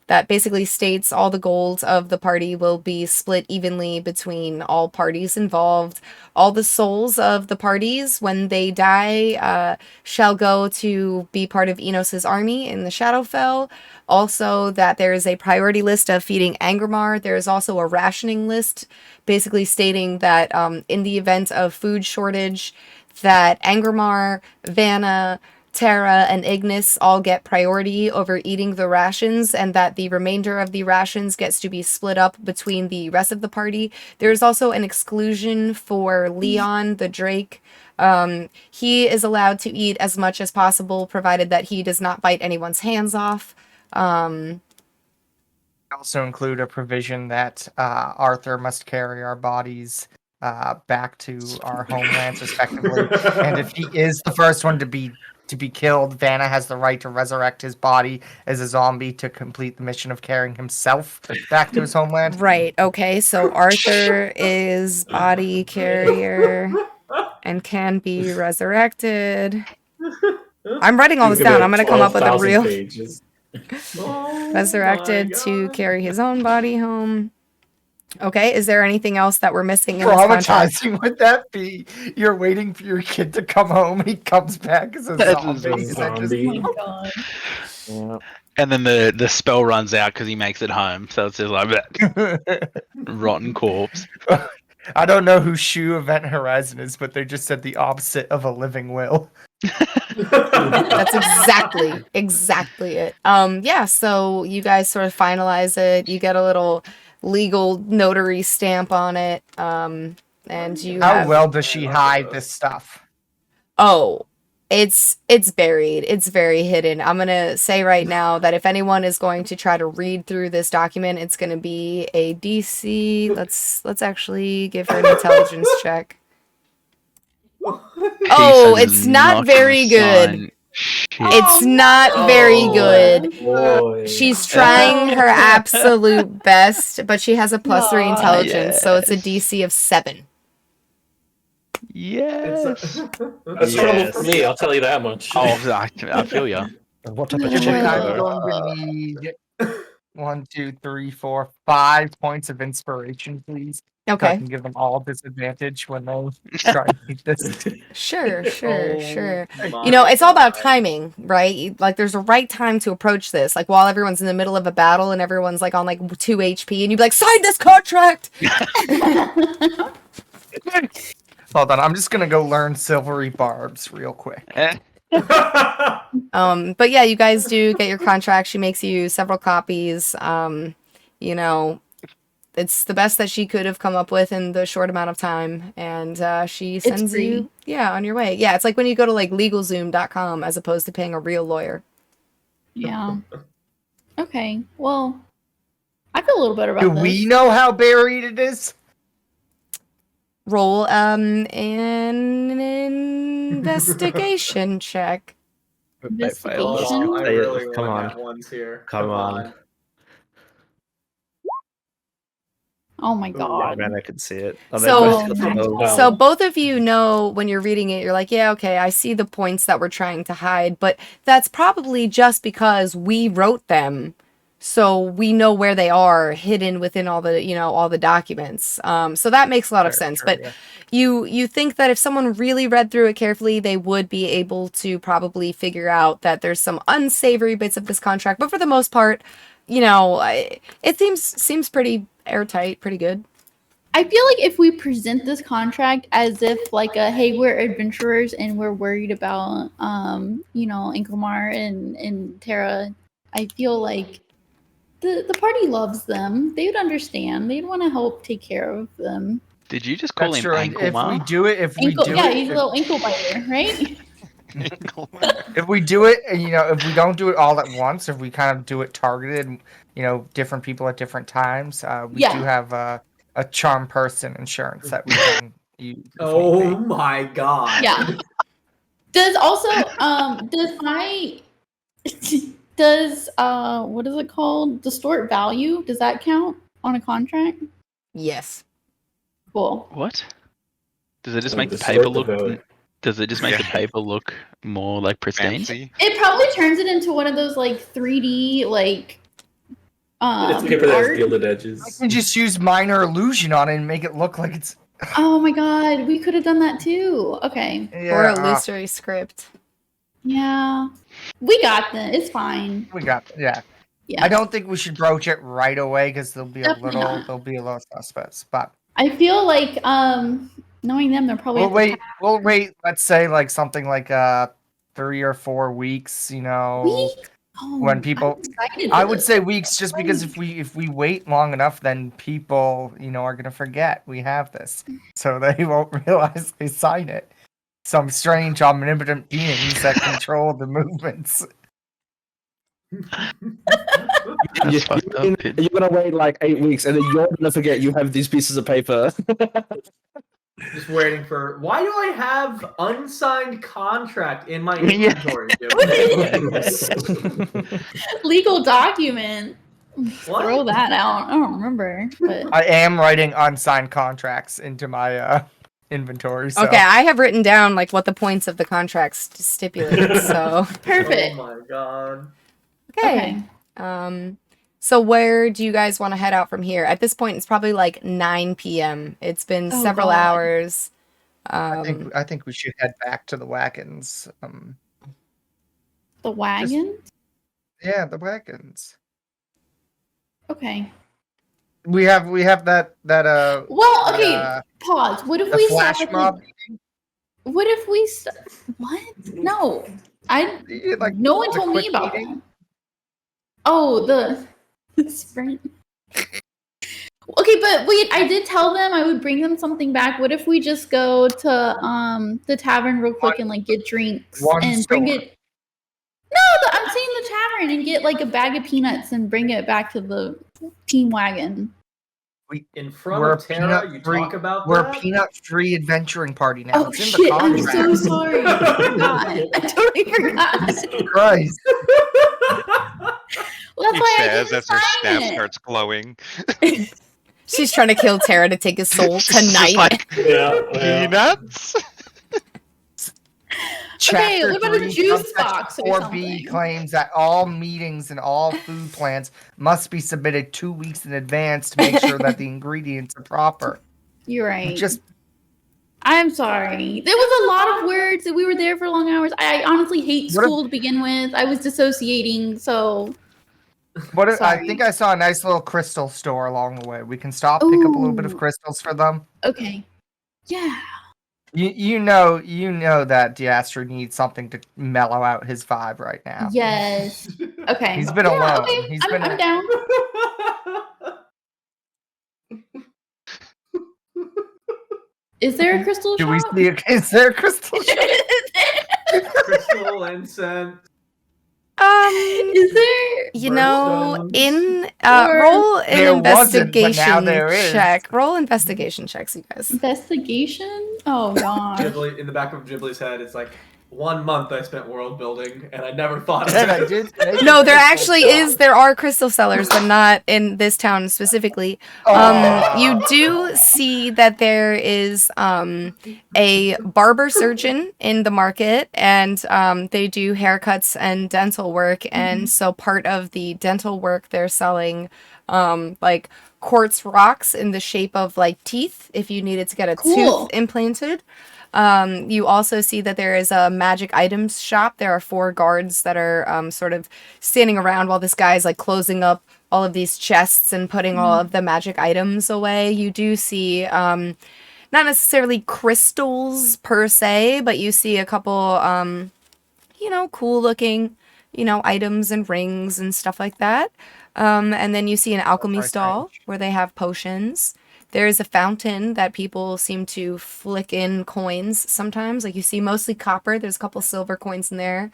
that basically states all the gold of the party will be split evenly between all parties involved. All the souls of the parties, when they die, shall go to be part of Enos's army in the Shadowfell. Also, that there is a priority list of feeding Angramar. There is also a rationing list, basically stating that in the event of food shortage, that Angramar, Vanna, Terra, and Ignis all get priority over eating the rations, and that the remainder of the rations gets to be split up between the rest of the party. There's also an exclusion for Leon, the Drake. He is allowed to eat as much as possible, provided that he does not bite anyone's hands off. Also include a provision that Arthur must carry our bodies back to our homelands respectively. And if he is the first one to be killed, Vanna has the right to resurrect his body as a zombie to complete the mission of carrying himself back to his homeland. Right, okay, so Arthur is body carrier and can be resurrected. I'm writing all this down. I'm going to come up with a 12,000 real... pages. Resurrected to carry his own body home. Okay, is there anything else that we're missing in this contract? Traumatizing would that be? You're waiting for your kid to come home, he comes back as a zombie. Is that just- Zombie. Oh god. Yeah. And then the spell runs out because he makes it home, so it's just like that rotten corpse. I don't know who Shu Event Horizon is, but they just said the opposite of a living will. That's exactly it. Yeah, so you guys sort of finalize it. You get a little legal notary stamp on it. And you How have... well does she hide this stuff? Oh, it's buried. It's very hidden. I'm gonna say right now that if anyone is going to try to read through this document, it's gonna be a DC. Let's actually give her an intelligence check. Oh, it's not very good. It's not very good. Boy. She's trying her absolute best, but she has a +3 intelligence, so it's a DC of 7. Yes. That's trouble for me, I'll tell you that much. Oh, I feel ya. What type of I'm check? going to need 1, 2, 3, 4, 5 points of inspiration, please. So I Okay. can give them all disadvantage when they try to beat this. Sure. My You know, it's all about God. timing, right? Like, there's a right time to approach this. Like, while everyone's in the middle of a battle and everyone's, like, on, like, 2 HP, and you'd be like, sign this contract! Hold on, I'm just going to go learn Silvery Barbs real quick. But yeah, you guys do get your contract. She makes you several copies. You know, it's the best that she could have come up with in the short amount of time. And she sends free. you, on your way. Yeah, it's like when you go to, like, LegalZoom.com as opposed to paying a real lawyer. Yeah. Okay. Well, I feel a little better about Do this. we know how buried it is? Roll an investigation check. They failed. Investigation? I Say it. really Come want on. that ones here. Come on. Oh my god. Man, I could see it. So both of you know when you're reading it, you're like, yeah, okay, I see the points that we're trying to hide, but that's probably just because we wrote them so we know where they are hidden within all the documents. So that makes a lot of sense. But you think that if someone really read through it carefully, they would be able to probably figure out that there's some unsavory bits of this contract. But for the most part, it seems pretty airtight, pretty good. I feel like if we present this contract as if like hey, we're adventurers and we're worried about Inkelmar and Terra, I feel like the party loves them. They would understand. They'd want to help take care of them. Did you just call That's him true. Ankle If we Ma? do it, He's a little ankle biter, right? if we do it, and if we don't do it all at once, if we kind of do it targeted, different people at different times, we do have a charm person insurance that we can use. Oh my god. Yeah. Does also does what is it called? Distort value? Does that count on a contract? Yes. Cool. What? Does it just Oh, make the distort paper the look? value. Does it just make the paper look more like pristine? Fancy. It probably turns it into one of those like 3D like It's paper that has art. gilded I edges. can just use minor illusion on it and make it look like it's. Oh my god, we could have done that too. Okay. Or a illusory script. Yeah. We got this. It's fine. We got Yeah. I don't think we should broach it right away because Definitely not. there'll be a little suspects. But I feel like knowing them, they're probably we'll wait. Let's say like something like 3 or 4 weeks. Weeks? Oh, when people, I'm excited for I would this. say weeks, just because if we wait long enough, then people are gonna forget we have this, so they won't realize they sign it. Some strange omnipotent beings that control the movements. That's fucked up. You're gonna wait like 8 weeks, and then you're gonna forget you have these pieces of paper. Just waiting for. Why do I have unsigned contract in my Yeah. inventory? Legal document. What? Throw that out. I don't remember. But I am writing unsigned contracts into my inventory. So. Okay, I have written down like what the points of the contracts stipulate. So perfect. Oh my god. okay. So where do you guys want to head out from here? At this point, it's probably like 9 p.m. It's been Oh, several God. hours. I think we should head back to the wagons. The wagon? Yeah, the wagons. Okay. We have that Well, okay. Pause. What if the we flash stop at mob. What if we what? No. Like No one the told me quick about meeting? that. Oh, the sprint. Okay, but wait, I did tell them I would bring them something back. What if we just go to the tavern real quick and like get drinks and bring store. it? No, I'm saying the tavern and get like a bag of peanuts and bring it back to the team wagon. In front We're of Tara, peanut you free- talk about We're that? a peanut-free adventuring party now. Oh It's in shit! the I'm contract. so sorry. I forgot. I totally forgot. Christ. Well, that's He why I says didn't as her sign staff it. starts glowing. She's trying to kill Tara to take his soul It's just tonight. like, Yeah. peanuts? Okay, what about a 3, juice subsection box or 4B something? claims that all meetings and all food plans must be submitted 2 weeks in advance to make sure that the ingredients are proper. You're right. Just I'm sorry. There was a lot of words that we were there for long hours. I honestly hate What if- school to begin with. I was dissociating, so what if, I Sorry. think I saw a nice little crystal store along the way. We can stop, pick up a little bit of Ooh. crystals for them. okay. Yeah. You know that Diastro needs something to mellow out his vibe right now. Yes. Okay. He's been Yeah, alone. okay. He's I'm, been I'm down. Is there a crystal Do we shop? see? Is there a crystal shop? Crystal incense. Is there? You know, Birthstones. in Or- roll an There wasn't, but now investigation there is. check. Roll investigation checks, you guys. Investigation? Oh god. Ghibli, in the back of Ghibli's head, it's like, 1 month I spent world building, and I never thought of And I it. did make No, a there crystal actually ball. there are crystal sellers, but not in this town specifically. You do see that there is a barber surgeon in the market, and they do haircuts and dental work. And so part of the dental work, they're selling like quartz rocks in the shape of like teeth if you needed to get a Cool. tooth implanted. You also see that there is a magic items shop. There are 4 guards that are sort of standing around while this guy is like closing up all of these chests and putting all of the magic items away. You do see not necessarily crystals per se, but you see a couple cool looking items and rings and stuff like that. And then you see an alchemy very stall strange. where they have potions. There is a fountain that people seem to flick in coins sometimes. Like you see mostly copper. There's a couple silver coins in there.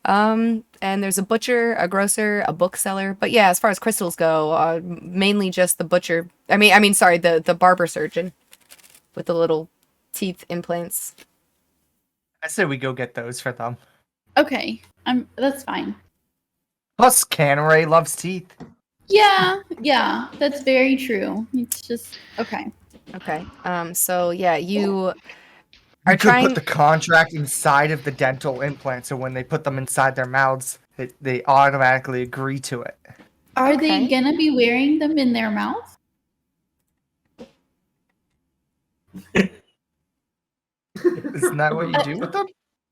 And there's a butcher, a grocer, a bookseller. But yeah, as far as crystals go, mainly just the butcher. Sorry, the barber surgeon with the little teeth implants. I say we go get those for them. Okay, that's fine. Plus, Canray loves teeth. Yeah, that's very true. It's just okay. Okay. So yeah, you You are could trying. put the contract inside of the dental implant, so when they put them inside their mouths, they automatically agree to it. Are Okay. they gonna be wearing them in their mouth? Isn't that what you do with them?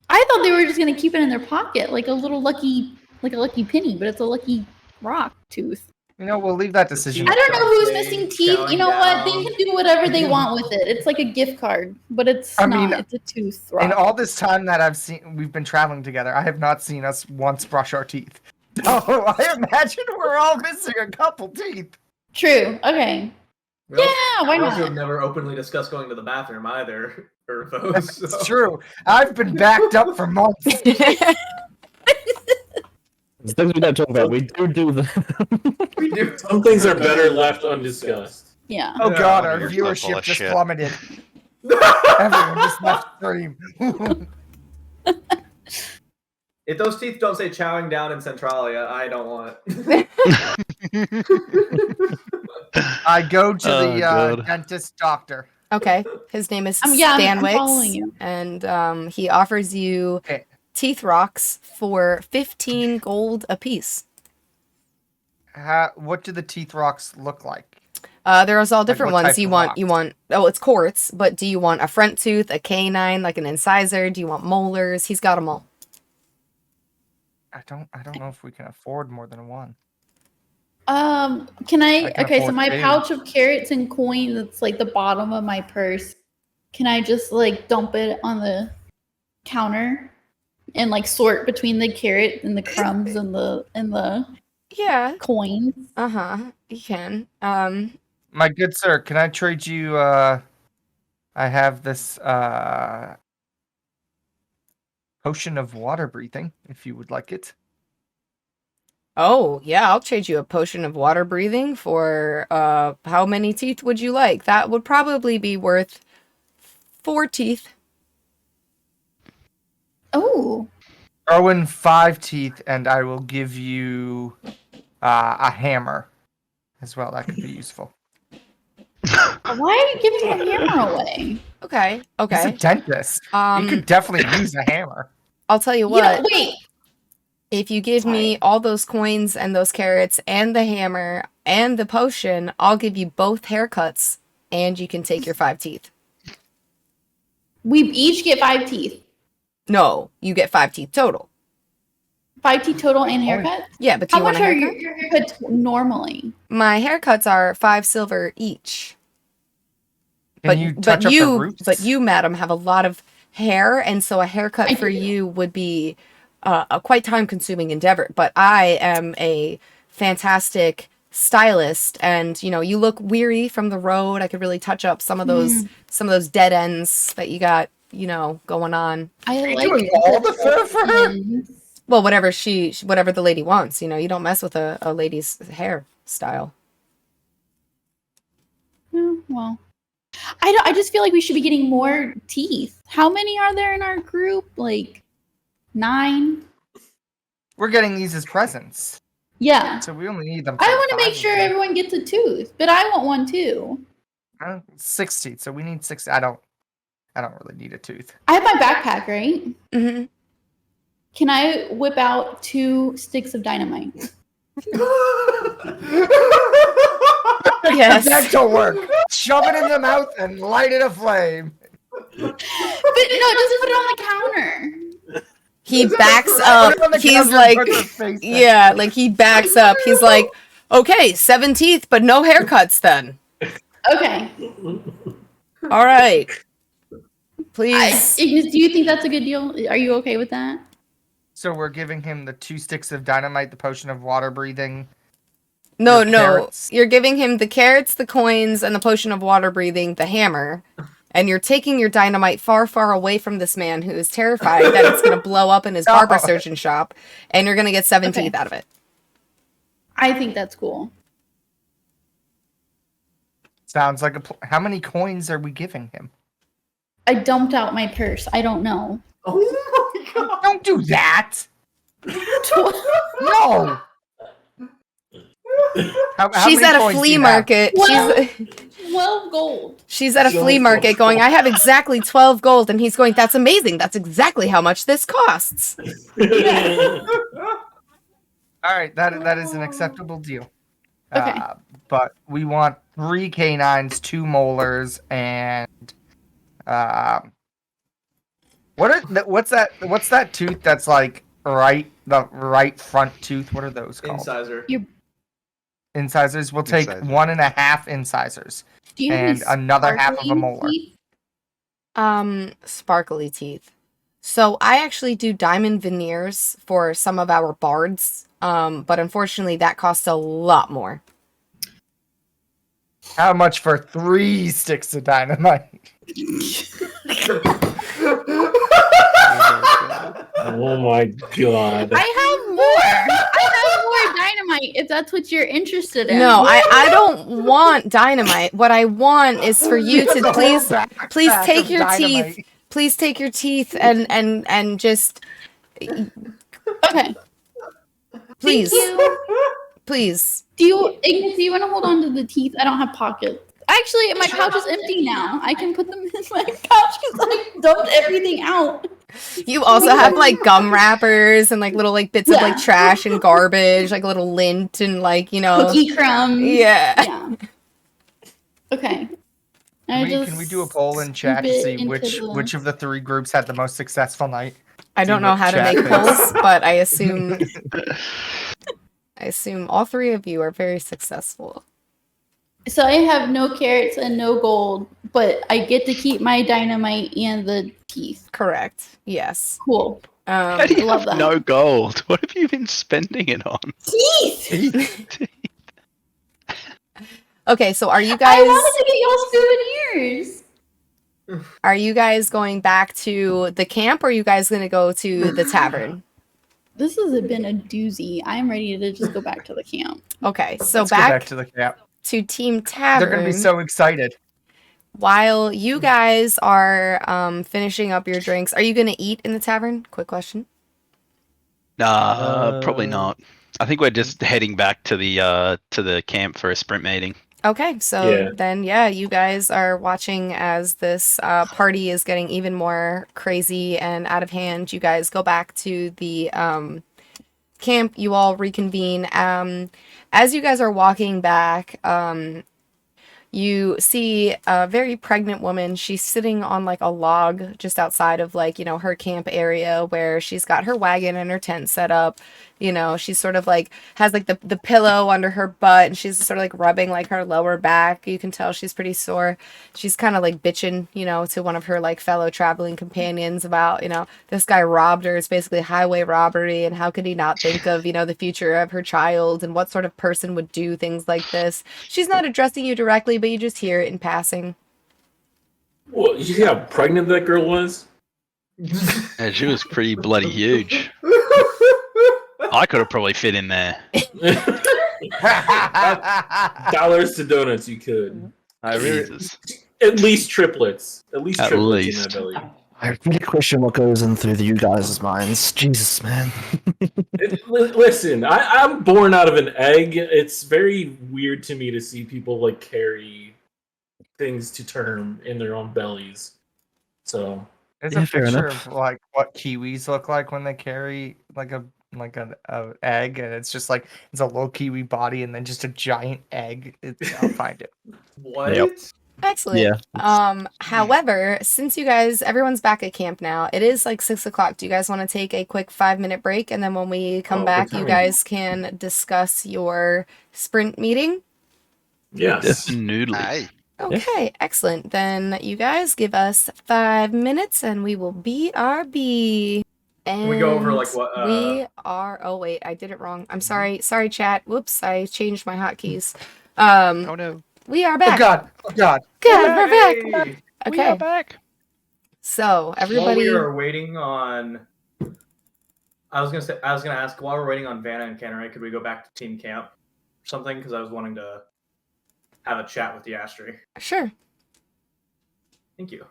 I thought they were just gonna keep it in their pocket, like a lucky penny, but it's a lucky rock tooth. You know, we'll leave that decision. I don't know who's Something missing teeth. You chowing know what? They down. can do whatever they want with it. It's like a gift card, but it's I not. mean, It's a tooth In rock. all this time that we've been traveling together, I have not seen us once brush our teeth. So I imagine we're all missing a couple teeth. True. Okay. We also- Yeah. Why we also have not? never openly discussed going to the bathroom either. It's So. true. I've been backed up for months. It's things we don't talk about. We do the. We do. Some things are better left undiscussed. Yeah. Oh Yeah, god, no, our you're so full viewership of just shit. plummeted. Everyone just left stream. If those teeth don't say chowing down in Centralia, I don't want it. I go to Oh, the God. dentist doctor. Okay, his name is Yeah, I'm Stanwix, following you. and he offers you Okay. teeth rocks for 15 gold apiece. What do the teeth rocks look like? There's all different what ones. type You of want rocks? it's quartz, but do you want a front tooth, a canine, like an incisor? Do you want molars? He's got them all. I don't know if we can afford more than one. Can I? I can Okay, so afford my 2. pouch of carrots and coins, that's like the bottom of my purse. Can I just like dump it on the counter and like sort between the carrot and the crumbs and the Yeah. coins? You can. My good sir, can I trade you I have this potion of water breathing if you would like it. Oh, yeah, I'll trade you a potion of water breathing for how many teeth would you like? That would probably be worth 4 teeth. Oh, Throw in 5 teeth and I will give you a hammer as well. That could be useful. why are you giving the hammer away? Okay. He's a Okay. dentist. He could definitely use a hammer. I'll tell you Yeah, what. wait. If you give me all those coins and those carrots and the hammer and the potion, I'll give you both haircuts and you can take your 5 teeth. We each get 5 teeth. No, you get 5 teeth total. 5 teeth total and haircut? Yeah, but do How you want much a are haircut? your haircuts normally? My haircuts are 5 silver each. Can you touch up the roots? But you, madam, have a lot of hair, and so a haircut I for do. you would be a quite time-consuming endeavor. But I am a fantastic stylist, and you look weary from the road. I could really touch up some of those dead ends that you got, going on. I Are you like doing all the fur for her? Well, whatever whatever the lady wants. You don't mess with a lady's hair style. Well, I just feel like we should be getting more teeth. How many are there in our group? Like, 9. We're getting these as presents, Yeah. so we only need them. I for want to 5 make of sure them. everyone gets a tooth, but I want one too. 6 teeth, so we need 6. I don't really need a tooth. I have my backpack, right? Mm-hmm. Can I whip out 2 sticks of dynamite? Yes. That don't work. Shove it in the mouth and light it aflame. But no, just put it on the counter. He backs Put up. it on the He's counter and like, put their face in. yeah, like he backs up. He's like, okay, 7 teeth, but no haircuts then. Okay. All right. Ignis, Please. do you think that's a good deal? Are you okay with that? So we're giving him the 2 sticks of dynamite, the potion of water breathing. No, Your no. carrots. You're giving him the carrots, the coins, and the potion of water breathing, the hammer. And you're taking your dynamite far, far away from this man who is terrified that it's going to blow up in his barber surgeon shop. And you're going to get 7 Okay. teeth out of it. I think that's cool. Sounds like how many coins are we giving him? I dumped out my purse. I don't know. Oh my god! Don't do that. No. How She's many at a coins do flea you have? market. Well- 12 gold. She's at a flea market going, I have exactly 12 gold. And he's going, that's amazing. That's exactly how much this costs. All right, that is an acceptable deal. Okay. But we want 3 canines, 2 molars, and what's that tooth that's like the right front tooth? What are those called? Incisor. Incisors. We'll take Incisor. 1.5 incisors. Do you have any And another half of a sparkly molar. teeth? Sparkly teeth. So I actually do diamond veneers for some of our bards. But unfortunately that costs a lot more. How much for 3 sticks of dynamite? Oh my god. I have more dynamite if that's what you're interested in. No, I don't want dynamite. What I want is for you The to whole please backpack take of your dynamite. teeth. Please take your teeth and just Okay. please. Thank you. Please. Ignis, do you want to hold on to the teeth? I don't have pockets. Actually, my pouch is empty now. I can put them in my pouch because I dumped everything out. You also have like gum wrappers and like little like bits of like Yeah. trash and garbage, like a little lint and like, you know. Cookie crumbs. Yeah. Yeah. Okay. Can we do a poll in chat to bit see into which of the 3 groups had the most successful night? I don't See know what how to chat make thinks. polls, but I assume all 3 of you are very successful. So I have no carrots and no gold, but I get to keep my dynamite and the teeth. Correct. Yes. Cool. How do you love have that. no gold? What have you been spending it on? Teeth! Okay, so are you I guys wanted to get y'all souvenirs. are you guys going back to the camp or are you guys going to go to the tavern? This has been a doozy. I'm ready to just go back to the camp. Okay, so Let's go back to the camp. to Team They're Tavern. gonna be so excited. While you guys are finishing up your drinks, are you going to eat in the tavern? Quick question. Probably not. I think we're just heading back to the camp for a sprint meeting. Okay, so Yeah. then, yeah, you guys are watching as this party is getting even more crazy and out of hand. You guys go back to the camp. You all reconvene. As you guys are walking back, you see a very pregnant woman. She's sitting on like a log just outside of like, you know, her camp area where she's got her wagon and her tent set up. You know, she's sort of like has like the pillow under her butt and she's sort of like rubbing like her lower back. You can tell she's pretty sore. She's kind of like bitching, you know, to one of her like fellow traveling companions about, you know, this guy robbed her. It's basically highway robbery and how could he not think of, you know, the future of her child and what sort of person would do things like this. She's not addressing you directly, but you just hear it in passing. Well, you see how pregnant that girl was? And she was pretty bloody huge. I could have probably fit in there. Dollars to donuts, you could. I really, Jesus. At least triplets. At least At triplets in least. that belly. I really question what goes in through you guys' minds. Jesus, man. Listen, I'm born out of an egg. It's very weird to me to see people like carry things to term in their own bellies. So There's Yeah, a fair picture enough. of like what kiwis look like when they carry like an egg, and it's just like it's a little kiwi body and then just a giant egg. I'll find it. What? Yep. Excellent. Yeah. However, since everyone's back at camp now, it is like 6 o'clock. Do you guys want to take a quick 5-minute break? And then when we come good back, you timing. guys can discuss your sprint meeting? yes. Noodly. Aye. Okay, excellent. Then you guys give us 5 minutes and we will BRB. And Can we go over like what? we are. Oh wait, I did it wrong. I'm sorry. Sorry, chat. Whoops, I changed my hotkeys. Oh no. We are Oh back. God! Oh God! Good, we're back. Yay! We are Okay, back. so While everybody. we are waiting on, I was gonna ask while we're waiting on Vanna and Cannery, could we go back to team camp or something? Because I was wanting to have a chat with the Astri. Sure. Thank you.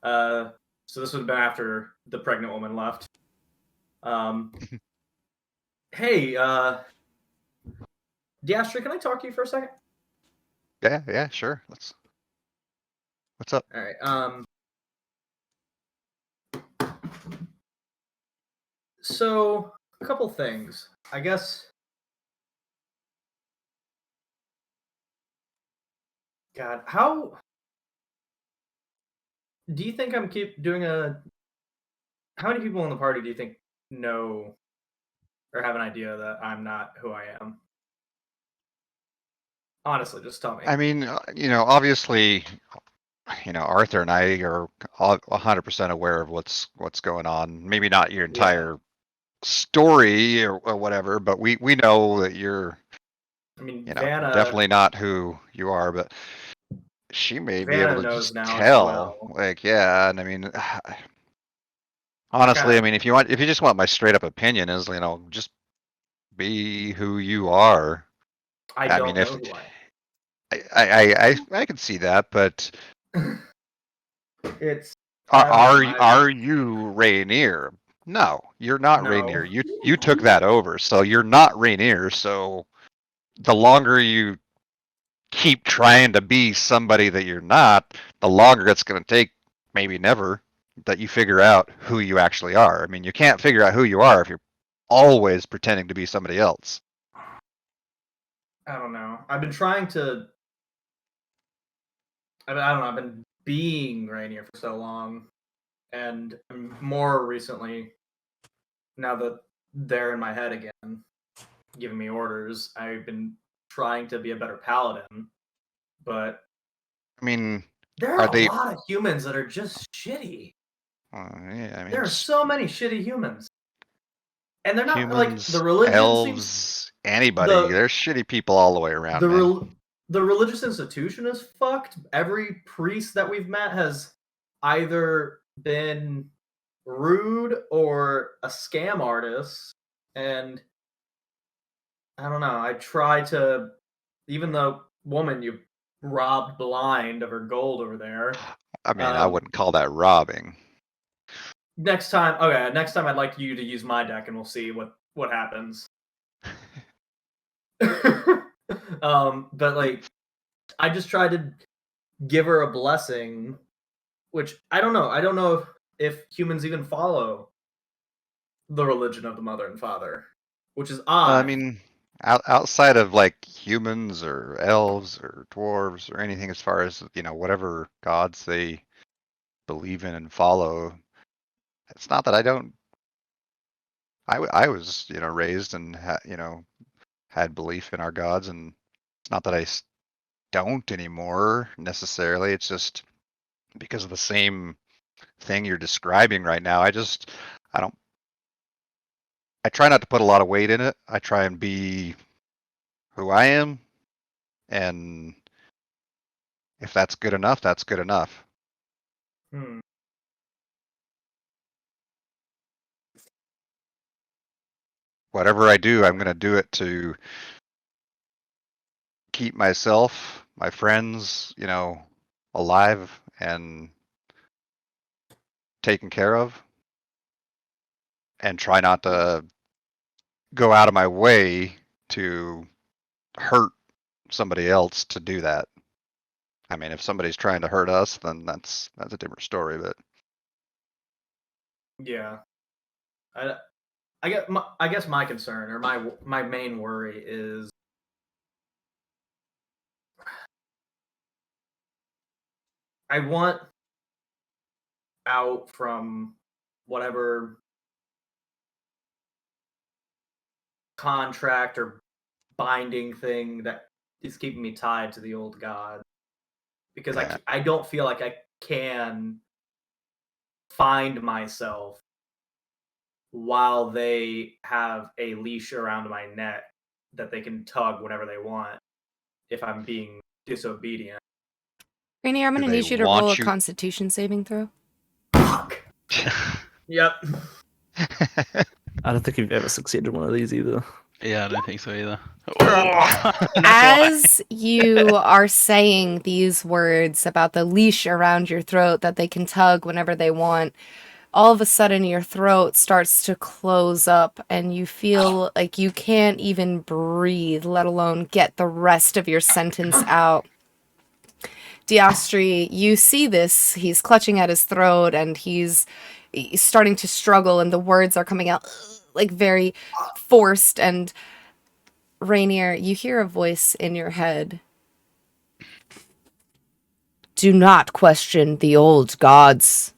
So this would have been after the pregnant woman left. Hey, Astri, can I talk to you for a second? Yeah, sure. What's up? All right. So a couple things, I guess. God, how do you think I'm keep doing a? How many people in the party do you think know or have an idea that I'm not who I am? Honestly, just tell me. I mean, obviously, Arthur and I are 100% aware of what's going on. Maybe not your entire story or whatever, but we know that you're, I mean, Vanna, definitely not who you are, but she may be Vanna able to knows just now as tell. well. Like, yeah, and I mean, honestly, Kinda- I mean, if you just want my straight up opinion, is just be who you are. I I don't mean, know if who I I can see that, but am. It's kind of like my- are you Rainier? No, you're not No. Rainier. You took that over, so you're not Rainier. So the longer you keep trying to be somebody that you're not, the longer it's going to take, maybe never, that you figure out who you actually are. I mean, you can't figure out who you are if you're always pretending to be somebody else. I don't know. I've been trying to. I don't know. I've been being Rainier for so long, and more recently, now that they're in my head again, giving me orders, I've been trying to be a better paladin. But I mean, there are are a they? lot of humans that are just shitty. Yeah, I mean, There are so many shitty humans, and they're not like humans, the religion elves, seems anybody. the There's shitty people all the way around, the man. the religious institution is fucked. Every priest that we've met has either been rude or a scam artist, and I don't know. I try to, even the woman you robbed blind of her gold over there. I mean, I wouldn't call that robbing. Next time, I'd like you to use my deck, and we'll see what happens. But like, I just tried to give her a blessing, which I don't know. I don't know if humans even follow the religion of the mother and father, which is odd. I mean, outside of like humans or elves or dwarves or anything, as far as whatever gods they believe in and follow, it's not that I don't. I was raised and had belief in our gods, and it's not that I don't anymore necessarily. It's just because of the same thing you're describing right now. I don't. I try not to put a lot of weight in it. I try and be who I am, and if that's good enough, that's good enough. Whatever I do, I'm going to do it to keep myself, my friends, alive, and taken care of, and try not to go out of my way to hurt somebody else to do that. I mean, if somebody's trying to hurt us, then that's a different story. But Yeah, I guess my concern or my main worry is I want out from whatever contract or binding thing that is keeping me tied to the old god, because Yeah. I don't feel like I can find myself while they have a leash around my neck that they can tug whenever they want if I'm being disobedient. Rainier, I'm Do going to they need you to want roll a you- Constitution saving throw. Fuck. Yep. I don't think you've ever succeeded one of these either. Yeah, I don't think so either. As you are saying these words about the leash around your throat that they can tug whenever they want, all of a sudden your throat starts to close up and you feel like you can't even breathe, let alone get the rest of your sentence out. Diostri, you see this. He's clutching at his throat and he's starting to struggle and the words are coming out like very forced. And Rainier, you hear a voice in your head. Do not question the old gods.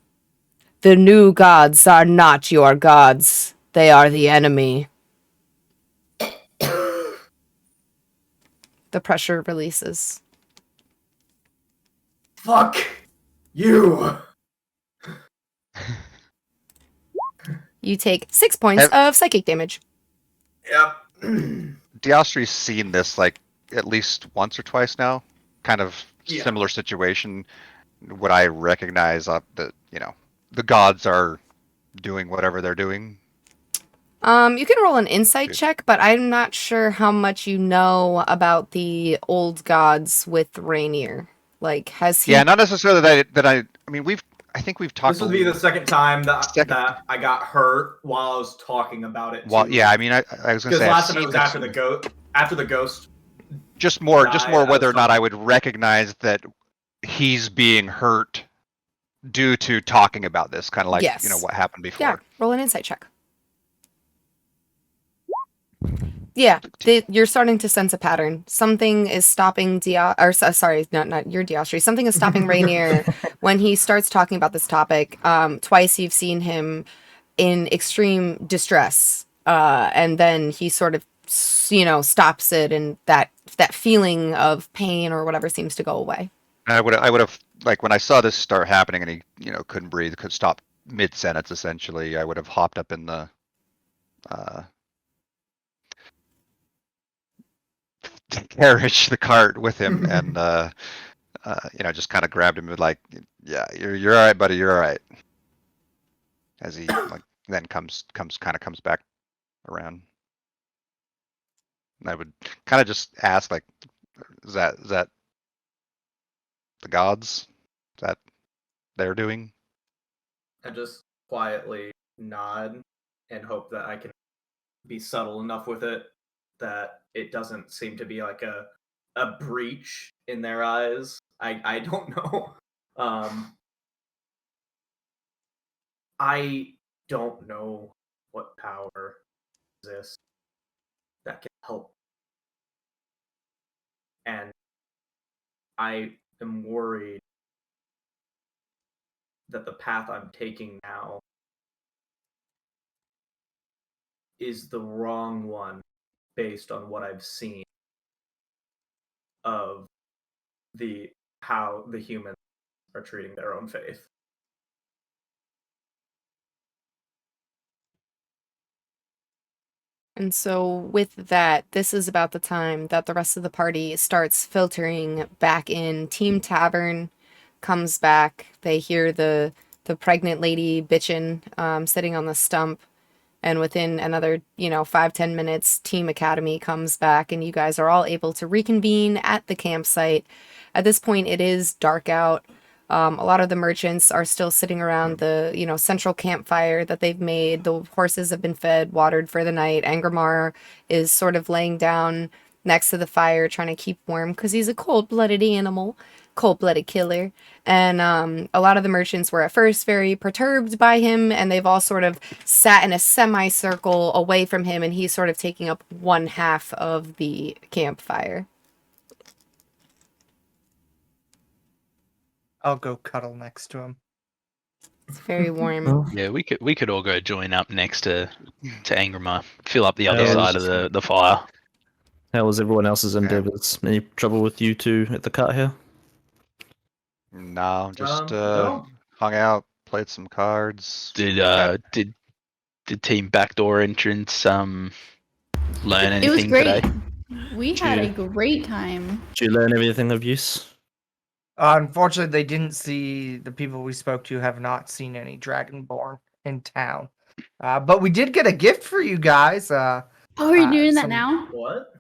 The new gods are not your gods. They are the enemy. The pressure releases. Fuck you. You take 6 points of psychic damage. Yep. Diostry's seen this like at least once or twice now. Kind of Yeah. similar situation. Would I recognize that the gods are doing whatever they're doing? You can roll an insight check, but I'm not sure how much you know about the old gods with Rainier. Like, has he? Yeah, not necessarily that I mean, I think we've talked. This would be the second time that Second. that I got hurt while I was talking about it. Well, too. yeah, I mean, I was gonna Because say I've last time it seen was this- after the ghost. just more I whether or was not I would recognize that he's being hurt due to talking about this, kind of like Yes. what happened before. Yeah, roll an insight check. Yeah, you're starting to sense a pattern. Something is stopping sorry, not your Diostry. Something is stopping Rainier when he starts talking about this topic. Twice you've seen him in extreme distress, and then he sort of, stops it, and that feeling of pain or whatever seems to go away. And I would have like when I saw this start happening and he couldn't breathe, could stop mid sentence essentially. I would have hopped up in the carriage, the cart with him, and just kind of grabbed him and like, yeah, you're all right, buddy, you're all right. As he like then comes back around. And I would kind of just ask like, is that the gods? Is that they're doing? And just quietly nod and hope that I can be subtle enough with it that it doesn't seem to be like a breach in their eyes. I don't know. I don't know what power exists that can help. And I am worried that the path I'm taking now is the wrong one based on what I've seen of how the humans are treating their own faith. And so with that, this is about the time that the rest of the party starts filtering back in. Team Tavern comes back. They hear the pregnant lady bitching, sitting on the stump. And within another, 5-10 minutes, Team Academy comes back and you guys are all able to reconvene at the campsite. At this point, it is dark out. A lot of the merchants are still sitting around the, central campfire that they've made. The horses have been fed, watered for the night. Angramar is sort of laying down next to the fire, trying to keep warm because he's a cold-blooded animal, cold-blooded killer. And a lot of the merchants were at first very perturbed by him, and they've all sort of sat in a semicircle away from him, and he's sort of taking up one half of the campfire. I'll go cuddle next to him. It's very warm. Yeah, we could all go join up next to Angramar, fill up the other Yeah, side of the fire. How was everyone else's endeavors? Any trouble with you two at the cut here? No, just no. hung out, played some cards. Did Team Backdoor Entrance learn anything It was great. today? We had a great time. Did you learn everything of use? Unfortunately, they didn't see the people we spoke to have not seen any Dragonborn in town. But we did get a gift for you guys. Oh, are you doing that some- now? What?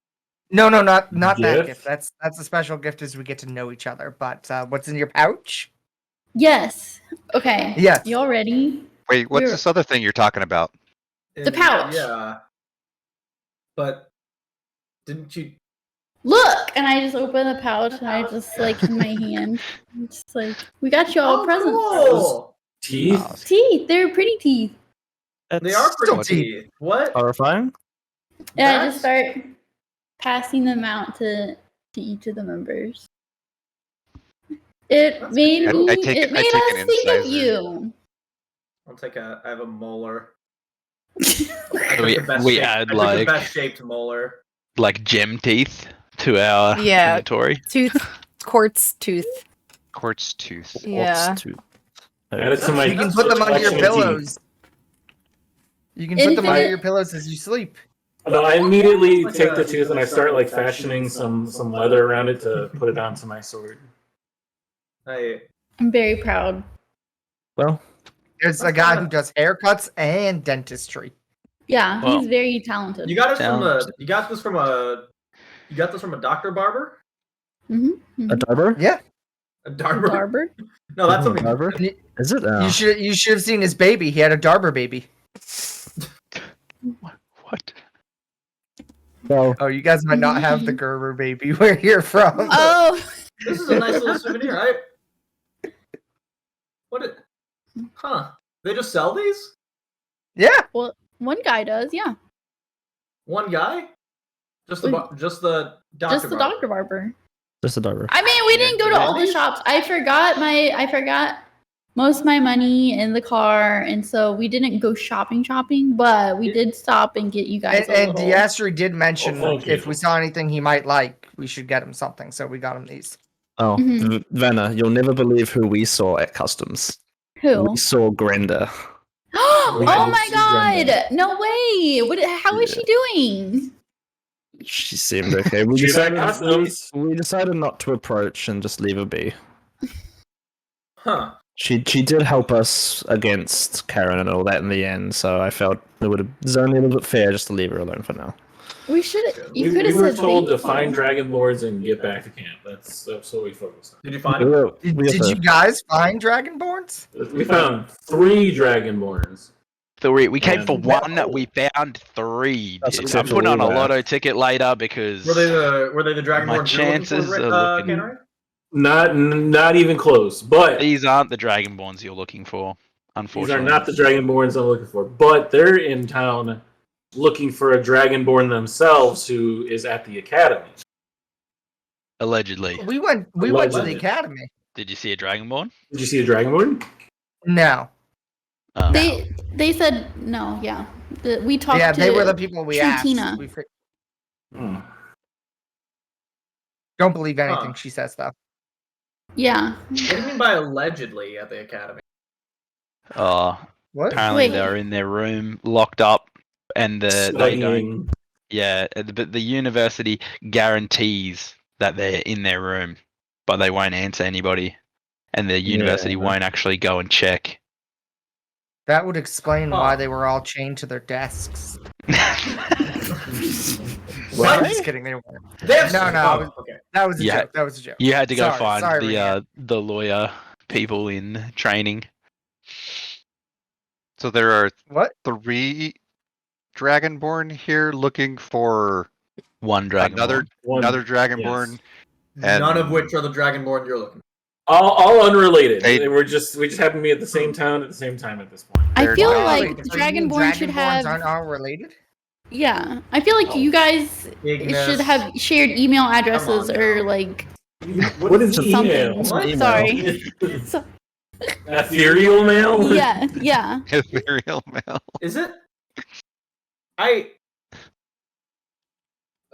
No, not that Gift? gift. That's a special gift as we get to know each other. But what's in your pouch? Yes. Okay. Yes. Y'all ready? Wait, what's We're- this other thing you're talking about? The pouch. Yeah. But didn't you? Look! And I just open the pouch and I just in my hand. I'm just we got you all presents. Cool. Teeth? Teeth. They're pretty teeth. They are Still pretty teeth. What? Horrifying? And I That's- just start passing them out to each of the members. It That's made cute. me. I take It made an us think of incisor. you. I have a molar. We add the best shaped molar. like gem teeth to our Yeah. inventory. Quartz tooth. Quartz tooth. Yeah. Add it to my You can put them under your collection of teeth. pillows. You can put them under Infinite- your pillows as you sleep. No, I immediately take the tooth and I start like fashioning some leather around it to put it onto my sword. I'm very proud. Well, There's a guy who does haircuts and dentistry. Yeah, Well, he's very talented. You got this from a doctor barber? Mm-hmm. a Darber? Yeah, A darber? Barber. No, that's something. Darber? Is it? you should have seen his baby. He had a Darber baby. What? Well, Oh, you guys might not have the Gerber baby where you're from. Oh, This is a nice little souvenir, right? Huh. They just sell these? Yeah, well, one guy does. Yeah, One guy? Just the doctor just the barber. doctor barber. just a Darber. I mean, we didn't go to all the Really? shops. I forgot most of my money in the car, and so we didn't go shopping. But we did stop and get you guys. and a little... Diastri did mention Oh, thank if you. we saw anything he might like, we should get him something. So we got him these. Oh, Mhm. Vanna, you'll never believe who we saw at Customs. Who? We saw Grenda. Oh We my see god! Brenda. No way! How is she doing? She seemed okay. We She's at decided, Customs. we decided not to approach and just leave her be. Huh. She did help us against Karen and all that in the end, so I felt it was only a little bit fair just to leave her alone for now. We should. You We could have were said told to thank find you. Dragon Lords and get back to camp. That's what we focused Did you find We him? were- Did, we got did the- you guys find Dragonborns? on. We found 3 Dragonborns. Three. We came Yeah. for one. We found 3. That's Dude. I'm acceptable, putting on a yeah. lotto ticket later because Were they the Dragonborn My chances of looking- Canary? Not even close. But these aren't the Dragonborns you're looking for. these are Unfortunately, not the Dragonborns I'm looking for. But they're in town looking for a Dragonborn themselves who is at the academy. allegedly. We went to the Allegedly. academy. Did you see a Dragonborn? Did you see a Dragonborn? No. They said no. Yeah, we talked. Yeah, to they were the people we asked. Tina. Hmm. Don't believe anything Huh. she says, though. Yeah. What do you mean by allegedly at the academy? What? Apparently Wait. they're in their room, locked up, and they don't. Studying. Yeah, but the university guarantees that they're in their room, but they won't answer anybody, and the university Yeah. won't actually go and check. That would explain why Huh. they were all chained to their desks. What? I'm just kidding. They weren't. They have No, no, Oh, it was- okay. That was a Yeah. joke. That was a joke. You had to go Sorry, find Rihanna. the lawyer people in training. So there are What? 3 Dragonborn here looking for One dragon. another Dragonborn. Yes. And- None of which are the Dragonborn you're looking for. All unrelated. They- We just happen to be at the same town at the same time at this point. I They're feel not- like Wait, so you mean Dragonborn should Dragonborns have. aren't all related? Yeah, I feel like you guys Ignis. should have shared email addresses on or now. like What is something. email? What? Sorry. So- Ethereal mail? yeah. Ethereal mail. Is it?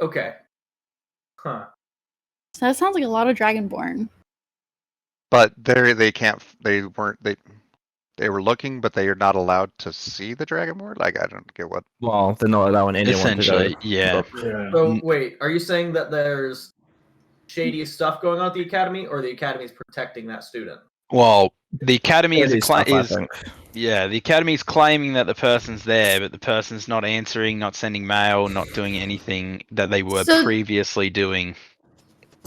Okay. Huh. So that sounds like a lot of Dragonborn. But they were looking, but they are not allowed to see the Dragonborn? Like, I don't get what. Well, they're not allowing anyone Essentially, to go. yeah. Yeah. So wait, are you saying that there's shady stuff going on at the academy, or the academy is protecting that student? Well, the academy Shady is stuff, I think. the academy's claiming that the person's there, but the person's not answering, not sending mail, not doing anything that they were So- previously doing.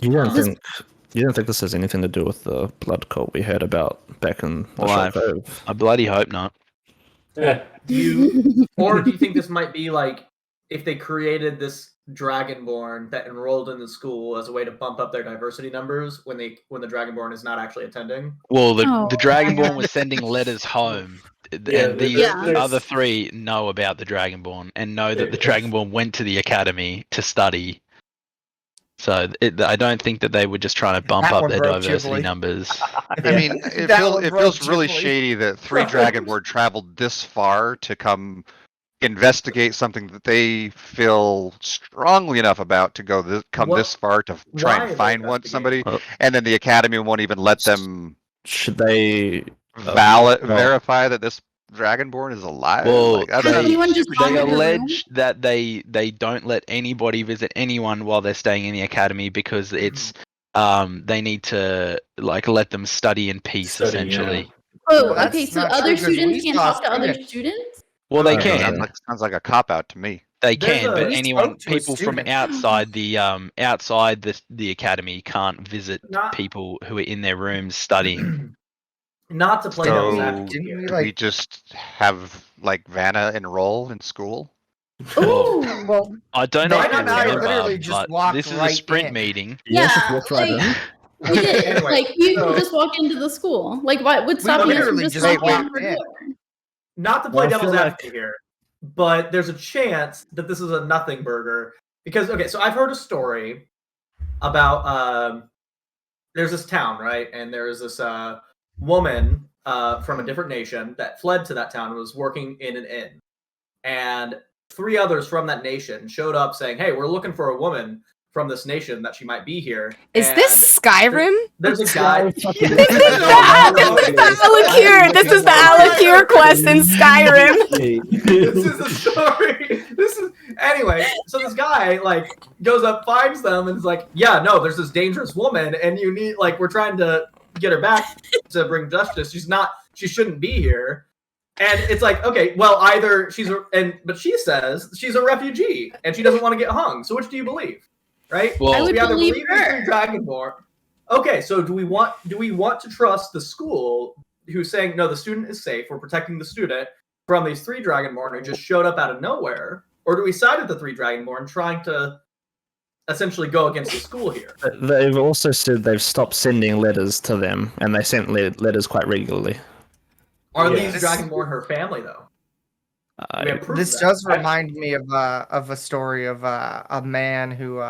You don't This- think this has anything to do with the blood cult we heard about back in the Well, Shot Cove? I bloody hope not. Do you think this might be like if they created this Dragonborn that enrolled in the school as a way to bump up their diversity numbers when the Dragonborn is not actually attending? Well, the Oh. Dragonborn was sending letters home, Yeah, and these Yeah. other 3 know about the Dragonborn and know that the Dragonborn went to the academy to study. So I don't think that they were just trying to bump That up one their broke diversity Ghibli. numbers. I mean, it That feels one it broke feels really Ghibli. shady that 3 Dragonborn traveled this far to come investigate something that they feel strongly enough about to come What- this far to try why and are they find somebody, and then the academy won't even let them Should they? verify that this Dragonborn is alive. Well, Like, that's Has they, anyone just gone they in the room? allege that they don't let anybody visit anyone while they're staying in the academy because it's they need to like let them study in peace, Study, essentially. Oh, Well, okay. that's So not other true, 'cause students we can't saw talk to other students. students. Well, they Okay. can. sounds like a cop out to me. They There's can, a- but We anyone, spoke to a people from student. outside the academy can't visit Not people who are in their rooms studying. not to play devil's So- advocate Didn't here. we Do like? we just have like Vanna enroll in school? Ooh. Well, I don't know if Ryan you and I remember, literally just but walked this is a right sprint in. meeting. Yes, just Yeah, walk right like- in. We did. Anyway, Like you so- just walk into the school. Like what would stop you from literally just just walking walked in the in. door? Not to play Well, I devil's feel like- advocate here, but there's a chance that this is a nothing burger because okay, so I've heard a story about there's this town, right, and there's this woman from a different nation that fled to that town and was working in an inn, and 3 others from that nation showed up saying, "Hey, we're looking for a woman from this nation that she might be here." Is And this Skyrim? There's a guy. This is the Alakir. This is the Alakir quest in Skyrim. This is a story. Anyway. So this guy like goes up, finds them, and is like, "Yeah, no, there's this dangerous woman, and you need like we're trying to get her back to bring justice. She shouldn't be here." And it's like, okay, well, either but she says she's a refugee and she doesn't want to get hung. So which do you believe, right? Well, I would We either believe these her. 3 Dragonborn. Okay, so do we want to trust the school who's saying no, the student is safe, we're protecting the student from these 3 Dragonborn who just showed up out of nowhere, or do we side with the 3 Dragonborn trying to essentially go against the school here? They've also said they've stopped sending letters to them, and they sent letters quite regularly. Are Yeah. these Dragonborn her family though? We have proof This of that. does remind me of a story of a man who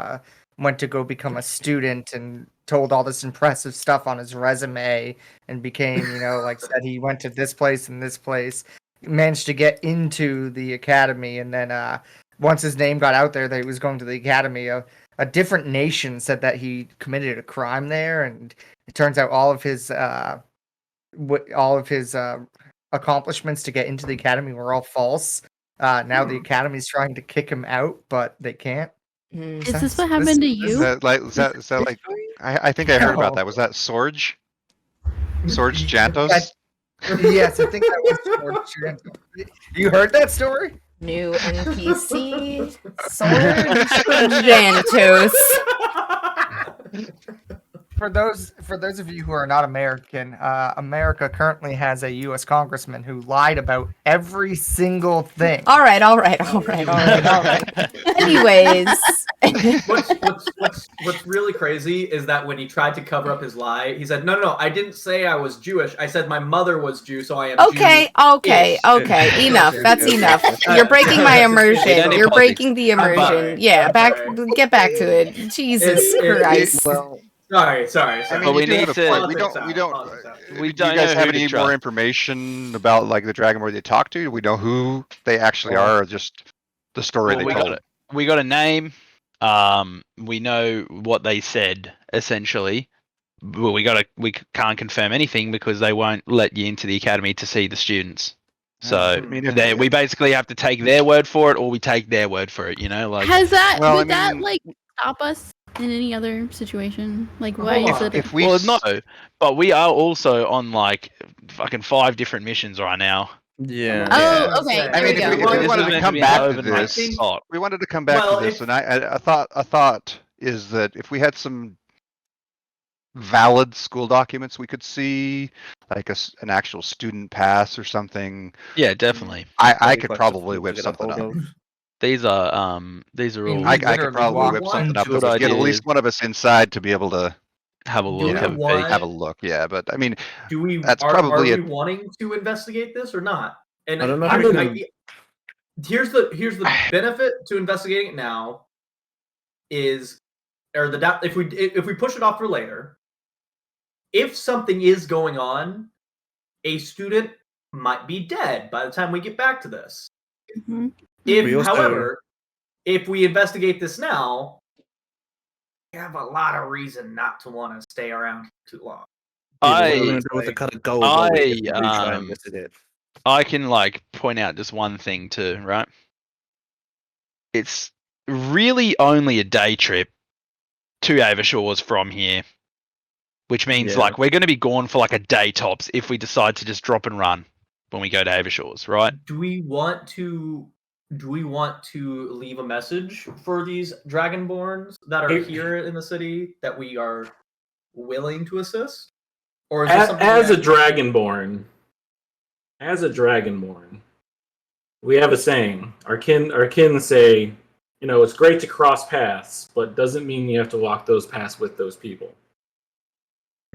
went to go become a student and told all this impressive stuff on his resume and became, like said he went to this place and this place, managed to get into the academy, and then once his name got out there that he was going to the academy, a different nation said that he committed a crime there, and it turns out all of his accomplishments to get into the academy were all false. Now the academy's trying to kick him out, but they can't. Is this what happened to you? Is that like I think I heard about that. Was that Sorge? Sorge Jantos? Yes, I think that was George Trento. You heard that story? New NPC, Sword Jantos. For those of you who are not American, America currently has a U.S. congressman who lied about every single thing. All right. Anyways, What's really crazy is that when he tried to cover up his lie, he said, "No, I didn't say I was Jewish. I said my mother was Jew, so I am." okay. Enough. That's enough. You're breaking my immersion. You're breaking the immersion. Yeah, get back to it. Jesus Christ. Well, Sorry. I mean, But we you do need have a to- point. Politics We out, don't. politics out. We Do you don't guys know have who to any trust. more information about like the Dragonborn they talked to? Do we know who they actually are, or just the story Well, they we told? got we got a name. We know what they said essentially. But we can't confirm anything because they won't let you into the academy to see the students. So I mean, if- we basically have to take their word for it, or we take their word for it. You know, like Has that Well, I would that mean- like stop us in any other situation? Like, Hold why is on. it? If we well, no, but we are also on like fucking 5 different missions right now. Yeah. Oh, okay. I I mean, there if we we, go. if we This wanted is to meant come be an back to overnight this, spot. we wanted to come back Well, to this, if- and I thought is that if we had some valid school documents we could see, like an actual student pass or something, Yeah, definitely. I could probably whip something up. These are all. We I could probably walk whip something up into that would get at ideas. least one of us inside to be able to Have a Do look. we Have a want- peek. have a look. Yeah, but I mean, Do we That's are probably we wanting to investigate this or not? And I don't know. here's the benefit to investigating it now is, or if we push it off for later, if something is going on, a student might be dead by the time we get back to this. Mhm. We also- However, if we investigate this now, we have a lot of reason not to want to stay around too long. What are we I gonna do with the kind of gold while we try and investigate? I can like point out just one thing too, right? It's really only a day trip to Ava Shores from here, which means Yeah. like we're going to be gone for like a day tops if we decide to just drop and run when we go to Ava Shores, right? Do we want to leave a message for these Dragonborns that are here in the city that we are willing to assist? Or is this something As a that- dragonborn, we have a saying. Our kin say, it's great to cross paths, but doesn't mean you have to walk those paths with those people.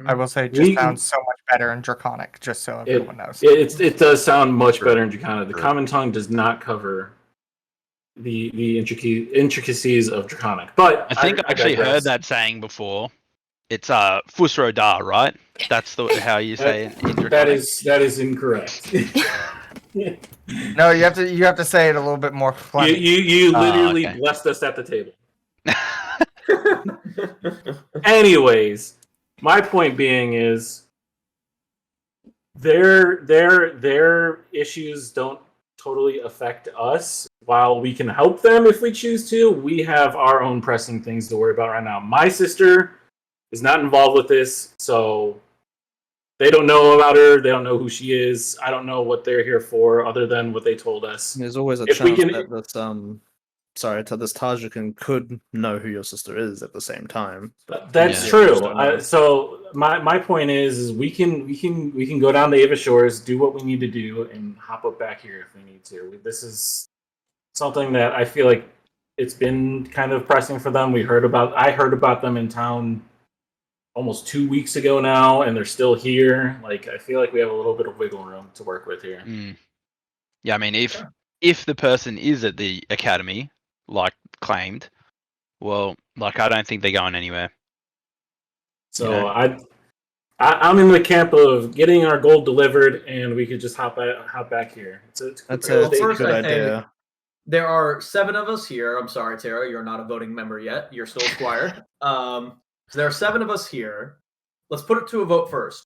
I will say, it just sounds so much better in Draconic, just so everyone knows. It does sound much Sure. better in Draconic. The Sure. common tongue does not cover the intricacies of Draconic. But I think I actually digress. heard that saying before. It's Fusro Da, right? That's how you say it in Draconic. That is incorrect. No, you have to say it a little bit more Flemish. you literally okay. blessed us at the table. Anyways, my point being is their issues don't totally affect us. While we can help them if we choose to, we have our own pressing things to worry about right now. My sister is not involved with this, so they don't know about her. They don't know who she is. I don't know what they're here for, other than what they told us. There's always a If we chance can- that this Tajikan could know who your sister is at the same time. That's Yeah. true. Just don't know. So my point is we can go down to Ava Shores, do what we need to do, and hop up back here if we need to. This is something that I feel like it's been kind of pressing for them. I heard about them in town almost 2 weeks ago now, and they're still here. Like, I feel like we have a little bit of wiggle room to work with here. Mm. Yeah, I mean, if the person is at the academy, like claimed, well, like I don't think they're going anywhere. So Yeah. I'm in the camp of getting our gold delivered, and we could just hop back here. That's Well, a first good I think- idea. There are 7 of us here. I'm sorry, Tara, you're not a voting member yet. You're still a squire. So there are 7 of us here. Let's put it to a vote first.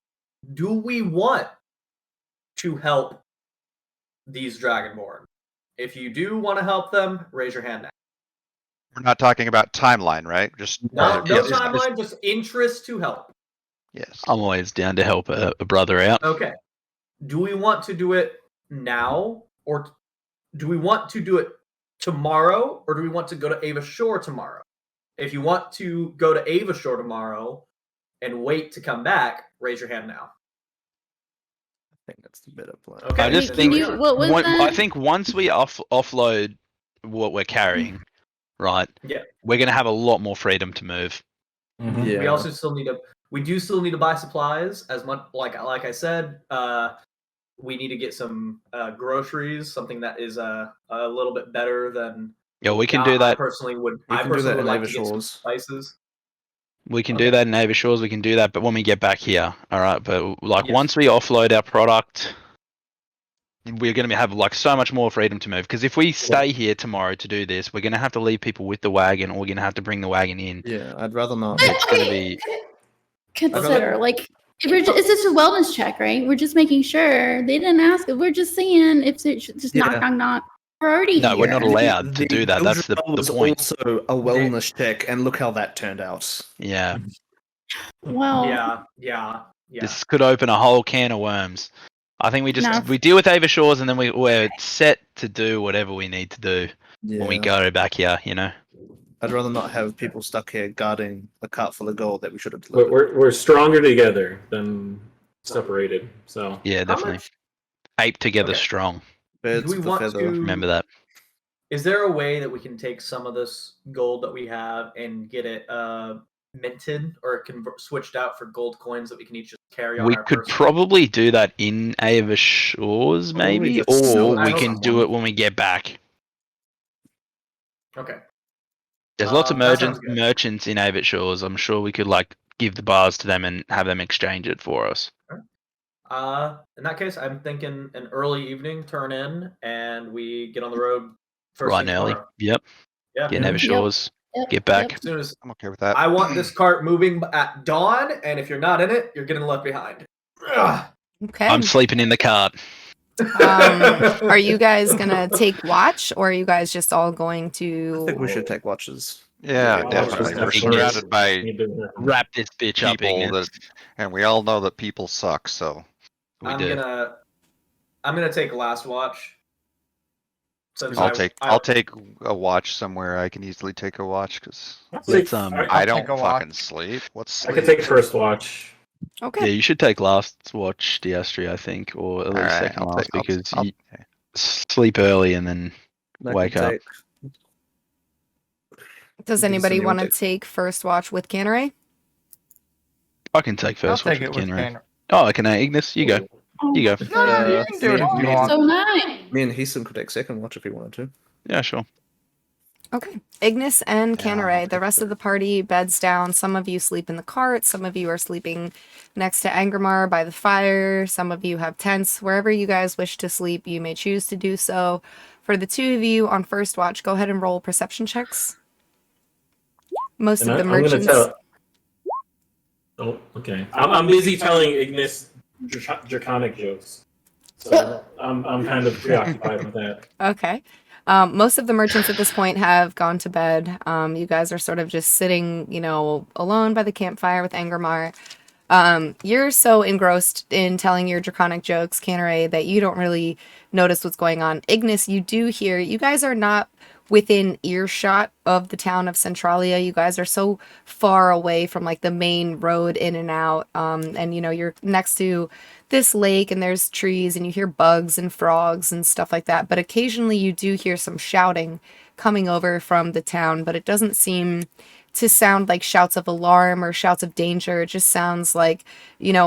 Do we want to help these Dragonborn? If you do want to help them, raise your hand now. we're not talking about timeline, right? Just No yeah, timeline, just interest to help. yes. I'm always down to help a brother out. Okay. Do we want to do it now, or do we want to do it tomorrow, or do we want to go to Ava Shore tomorrow? If you want to go to Ava Shore tomorrow, and wait to come back, raise your hand now. I think that's the better plan. Okay. I just then think there we are. what was that? I think once we offload what we're carrying, right? Yeah. We're gonna have a lot more freedom to move. Mhm. Yeah. We also still need to. We do still need to buy supplies as much. Like I said, we need to get some groceries. Something that is a little bit better than. Yeah, we can do I that. personally would. We I can do personally that would in like Neighbor to get some Shores. spices. We can Okay. do that in Neighbor Shores. We can do that, but when we get back here, all right. But like Yes. once we offload our product, we're going to have like so much more freedom to move. Because if we stay here tomorrow to do this, we're going to have to leave people with the wagon, or we're going to have to bring the wagon in. Yeah, I'd rather not. It's going to be. Consider like if we're it's just a wellness check, right? We're just making sure they didn't ask. We're just seeing if it's just Yeah. knock knock knock. We're already No, here. we're not allowed to The do that. That's the Elder was point. also a wellness check, and look how that turned out. Yeah, Well, Yeah. this could open a whole can of worms. I think we just No. we deal with Neighbor Shores, and then we're set to do whatever we need to do Yeah. when we go back here. You know. I'd rather not have people stuck here guarding a cart full of gold that we should have delivered. We're stronger together than separated. So Yeah, How definitely. much- Ape together Okay. strong. Birds Do we of a want feather. to Remember that. Is there a way that we can take some of this gold that we have and get it minted or switched out for gold coins that we can each just carry on We our could person? probably do that in Neighbor Shores, Or we maybe, just sell or it we to can do someone. it when we get back. Okay. There's lots of that sounds good. merchants in Neighbor Shores. I'm sure we could like give the bars to them and have them exchange it for us. In that case, I'm thinking an early evening turn in, and we get on the road first Right thing and early. tomorrow. Yep. Yeah. Get Neighbor Yep. Shores. Yep, Get back. As soon as I'm okay with that. I want this cart moving at dawn, and if you're not in it, you're getting left behind. Ugh. Okay. I'm sleeping in the cart. Are you guys gonna take watch, or are you guys just all going I to? think we should take watches. Yeah, Yeah, definitely. just We're have surrounded by Need to- Wrap this bitch up, people Ignis. and we all know that people suck. So We I'm do. gonna take last watch. Since I'll take a watch somewhere. I can easily take a watch because Let's, I I'll don't take a fucking watch. sleep. What's I sleep? could take first watch. Okay. Yeah, you should take last watch, Diastri, I think, or at least Alright, second I'll last, take- I'll- because I'll- you sleep early and then I wake could up. take- Does Because anybody anyone want to takes- take first watch with Canneray? I can take I'll first watch take it with with Kenry. Ken. Oh, I can. Ignis, you go. You go. No, you can do it if you want. so nice. Me and Heason could take second watch if he wanted to. Yeah, sure. Okay. Ignis and Yeah, I'll Canneray, the take rest of the party beds down. Some of you sleep in the cart. Some of you are sleeping next to Angramar by the fire. Some of you have tents. Wherever you guys wish to sleep, you may choose to do so. For the two of you on first watch, go ahead and roll perception checks. Most And of the I'm gonna merchants. tell. Oh, okay. I'm busy telling Ignis draconic jokes, so I'm kind of preoccupied with that. Okay. Most of the merchants at this point have gone to bed. You guys are sort of just sitting, alone by the campfire with Angramar. You're so engrossed in telling your draconic jokes, Canneray, that you don't really notice what's going on. Ignis, you do hear. You guys are not within earshot of the town of Centralia. You guys are so far away from like the main road in and out. And you're next to this lake and there's trees and you hear bugs and frogs and stuff like that. But occasionally you do hear some shouting coming over from the town, but it doesn't seem to sound like shouts of alarm or shouts of danger. It just sounds like,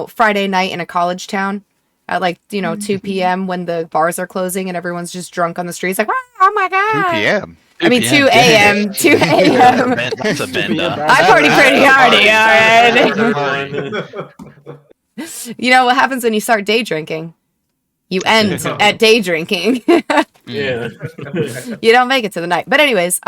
Friday night in a college town at 2 p.m. when the bars are closing and everyone's just drunk on the streets like, oh my 2 God. p.m. I mean, 2 a.m. 2 a.m. That's a bender. I party pretty hardy, all right? You know what happens when you start day drinking? You end at day drinking. Yeah. You don't make it to the night. But anyways,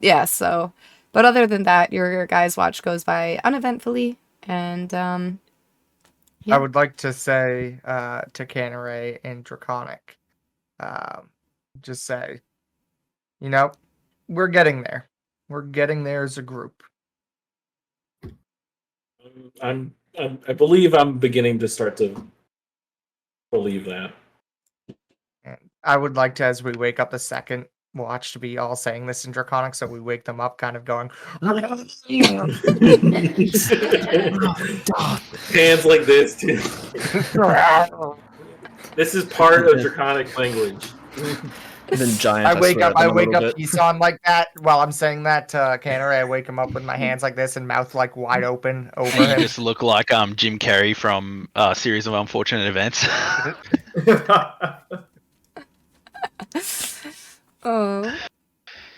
yeah, so. But other than that, your guys' watch goes by uneventfully. And, yeah. I would like to say to Canneray and Draconic, just say, we're getting there. We're getting there as a group. I believe I'm beginning to start to believe that. And I would like to, as we wake up the second, watch to be all saying this in Draconic, so we wake them up, kind of going. Hands like this too. This is part of Draconic language. Then giant. I wake swear up. at I them a wake little up bit. Isan like that while I'm saying that to Cannery. I wake him up with my hands like this and mouth like wide open over You him. just look like Jim Carrey from Series of Unfortunate Events. Oh.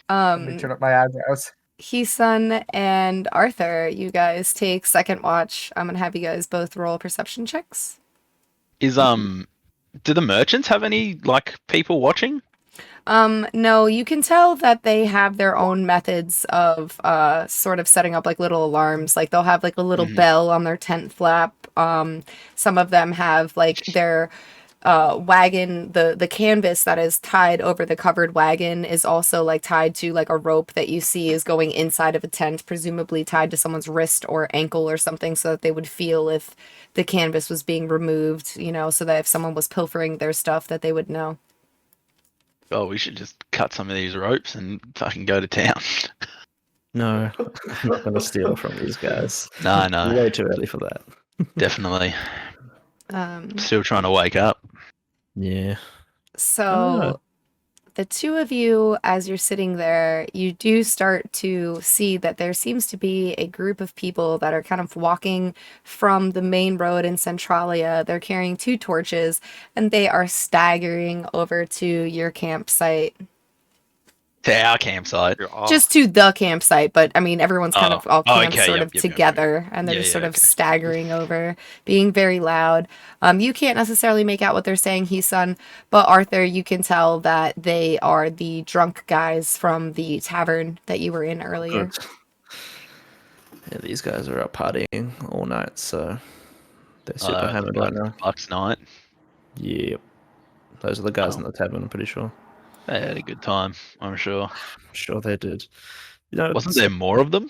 Let me turn up my eyebrows. Hisun and Arthur, you guys take second watch. I'm gonna have you guys both roll perception checks. Is do the merchants have any like people watching? No, you can tell that they have their own methods of sort of setting up like little alarms. Like they'll have like a little bell on their tent flap. Some of them have like their wagon, the canvas that is tied over the covered wagon is also like tied to like a rope that you see is going inside of a tent, presumably tied to someone's wrist or ankle or something, so that they would feel if the canvas was being removed, you know, so that if someone was pilfering their stuff that they would know. Oh, we should just cut some of these ropes and fucking go to town. No, I'm not going to steal from these guys. No, Way too early for that. definitely. Um, Still trying to wake up. Yeah. So the two of you, as you're sitting there, you do start to see that there seems to be a group of people that are kind of walking from the main road in Centralia. They're carrying 2 torches and they are staggering over to your campsite. To our campsite. Just to the campsite, but I mean, everyone's kind of all camped okay, sort yep, of yep, together, and they're Yeah, just yeah, sort of okay. staggering over, being very loud. You can't necessarily make out what they're saying, Hisun, but Arthur, you can tell that they are the drunk guys from the tavern that you were in earlier. Good. Yeah, these guys are out partying all night, so they're super hammered right now. Bucks night. Yep. Those are the guys in the tavern, I'm pretty sure. They had a good time, I'm sure. Sure they did. You know, Wasn't there more of them?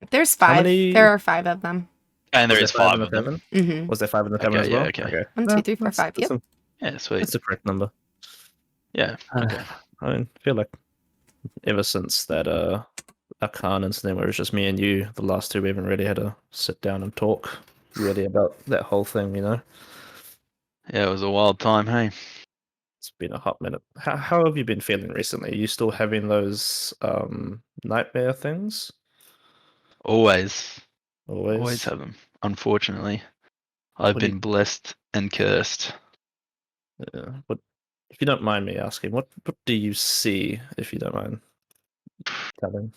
There's How 5. many- There are 5 of them. And there was is there 5 in the of them. tavern? Mm-hmm. Was there 5 in the tavern Okay, as well? yeah, okay. 1, 2, 3, 4, 5. Yep. Yeah, sweet. That's the correct number. Yeah. Okay. I mean, feel like ever since that Akan incident where it was just me and you, the last 2 we haven't really had to sit down and talk really about that whole thing, you know? Yeah, it was a wild time, hey. It's been a hot minute. How have you been feeling recently? Are you still having those nightmare things? Always Always? have them. Unfortunately, I've What do been blessed and cursed. Yeah. What, if you don't mind me asking, what do you see, if you don't mind telling?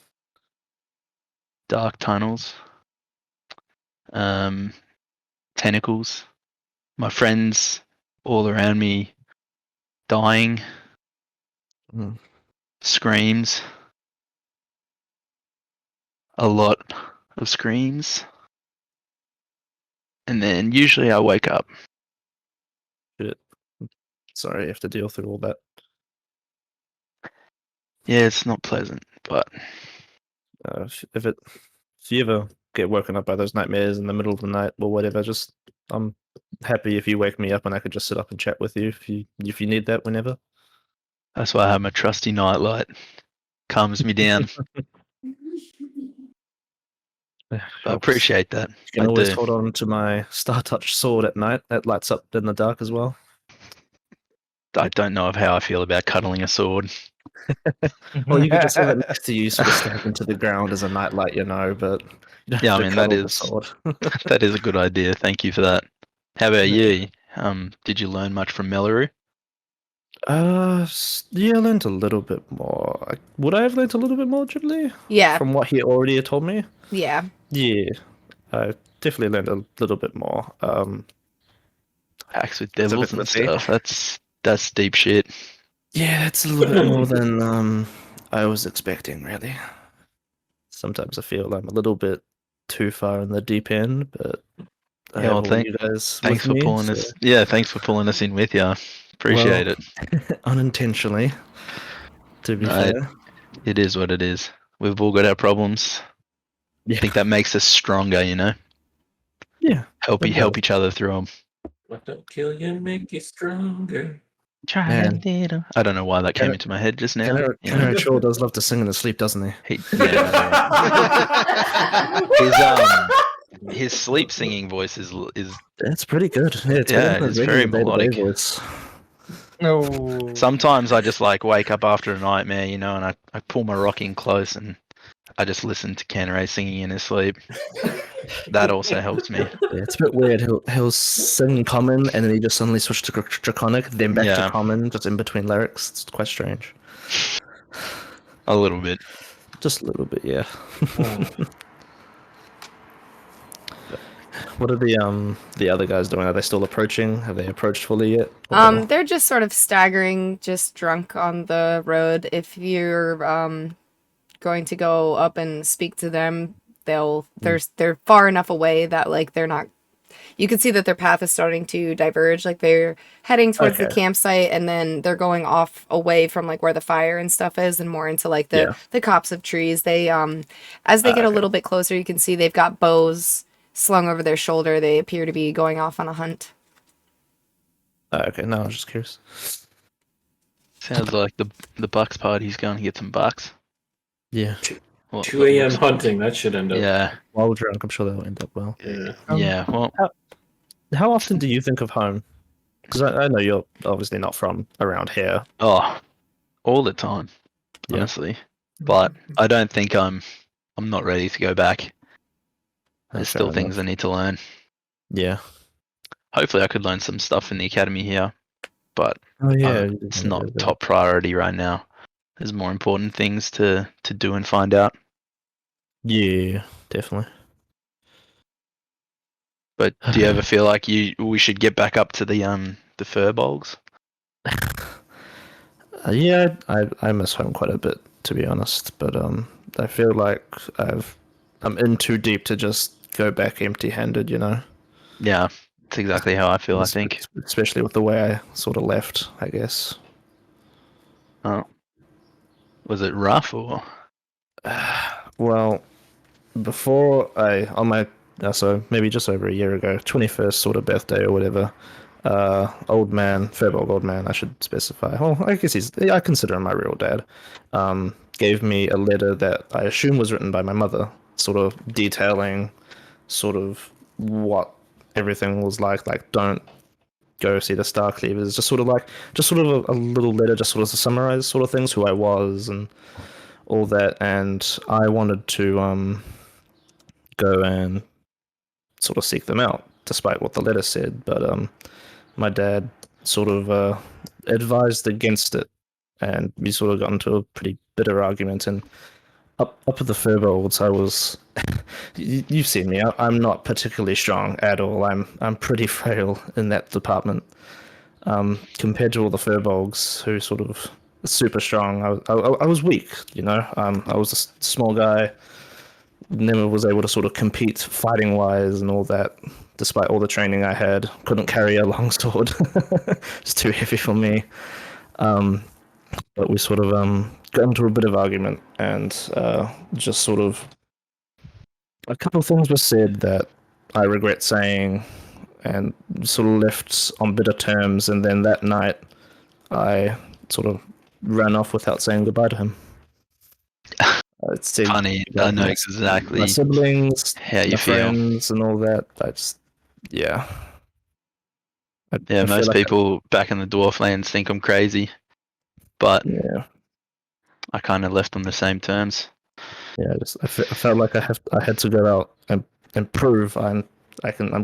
Dark tunnels. Tentacles. My friends all around me dying. Mm. Screams. A lot of screams. And then usually I wake up. Shit. Sorry, you have to deal through all that. Yeah, it's not pleasant, but If you ever get woken up by those nightmares in the middle of the night or whatever, just I'm happy if you wake me up and I could just sit up and chat with you if you need that whenever. that's why I have my trusty nightlight. Calms me down. I appreciate that. You can I always do. hold on to my Star Touch sword at night. That lights up in the dark as well. I don't know of how I feel about cuddling a sword. Or you could just have it next to you, sort of stabbed into the ground as a nightlight, you know. But you don't Yeah, have I to mean, that cuddle the is- sword. That is a good idea. Thank you for that. How about you? Did you learn much from Mawlerz? Yeah, I learned a little bit more. Would I have learned a little bit more, Ghibli? Yeah. From what he already had told me? Yeah. Yeah, I definitely learned a little bit more. Acts with It's a devils bit and witty. stuff. That's deep shit. Yeah, that's a little bit more than I was expecting, really. Sometimes I feel I'm a little bit too far in the deep end, but I Yeah, have well, all you guys Thanks with for me, pulling so- us. Yeah, thanks for pulling us in with you. Appreciate it. unintentionally, to be No, fair. It is what it is. We've all got our problems. Yeah. I think that makes us stronger, you know? Yeah. Help It each does. other through them. What don't kill you make you stronger. Try Man. a little. I don't know why that came Kenner- into my head just now. Kenner sure does love to sing in his sleep, doesn't he? His sleep singing voice is It's pretty good. Yeah, it's better than it's his very regular day-to-day melodic. voice. No. Sometimes I just like wake up after a nightmare, and I pull my rocking close and I just listen to Kenray singing in his sleep. That also helps me. Yeah, it's a bit weird. He'll sing common and then he just suddenly switch to draconic, then back to common, just in between lyrics. It's quite strange. A little bit. Just a little bit, yeah. What are the other guys doing? Are they still approaching? Have they approached fully yet? They're just sort of staggering, just drunk on the road. If you're going to go up and speak to them, they're far enough away that like they're not. You can see that their path is starting to diverge. Like they're heading towards the campsite, and then they're going off away from like where the fire and stuff is, and more into like the copse of trees. They as they get a little bit closer, you can see they've got bows slung over their shoulder. They appear to be going off on a hunt. Okay, no, I was just curious. Sounds like the Bucks party's going to get some bucks. Yeah. 2 a.m. hunting, that should end up. Yeah. While drunk, I'm sure that'll end up well. Yeah. Well, how often do you think of home? Because I know you're obviously not from around here. oh, all the time, honestly. But I don't think I'm not ready to go back. There's Fair still things I enough. need to learn. Yeah. Hopefully I could learn some stuff in the academy here, but Oh yeah. it's not top priority right now. There's more important things to do and find out. Yeah, definitely. But do you ever feel like we should get back up to the fur bogs? Yeah, I miss home quite a bit, to be honest. But I feel like I'm in too deep to just go back empty-handed, you know. Yeah, that's exactly how I feel. I think, especially with the way I sort of left, I guess. Oh, was it rough or? Well, before on my so maybe just over a year ago, 21st sort of birthday or whatever, old man, Furbolg old man, I should specify. Well, I guess I consider him my real dad. Gave me a letter that I assume was written by my mother, sort of detailing sort of what everything was like don't go see the Star Cleavers, just sort of a little letter, just sort of to summarize sort of things, who I was and all that. And I wanted to go and sort of seek them out, despite what the letter said. But my dad sort of advised against it, and we sort of got into a pretty bitter argument. And up at the Furbolgs, I was. You've seen me. I'm not particularly strong at all. I'm pretty frail in that department. Compared to all the Furbolgs, who sort of super strong, I was weak. You know, I was a small guy. Never was able to sort of compete fighting wise and all that, despite all the training I had. Couldn't carry a longsword. It's too heavy for me. But we sort of got into a bit of argument, and just sort of a couple of things were said that I regret saying, and sort of left on bitter terms. And then that night, I sort of ran off without saying goodbye to him. It's funny. I know exactly my siblings, how you my feel. friends, and all that. I Most feel like people back in the Dwarflands think I'm crazy, but yeah, I kind of left on the same terms. yeah. I felt like I had to go out and prove I'm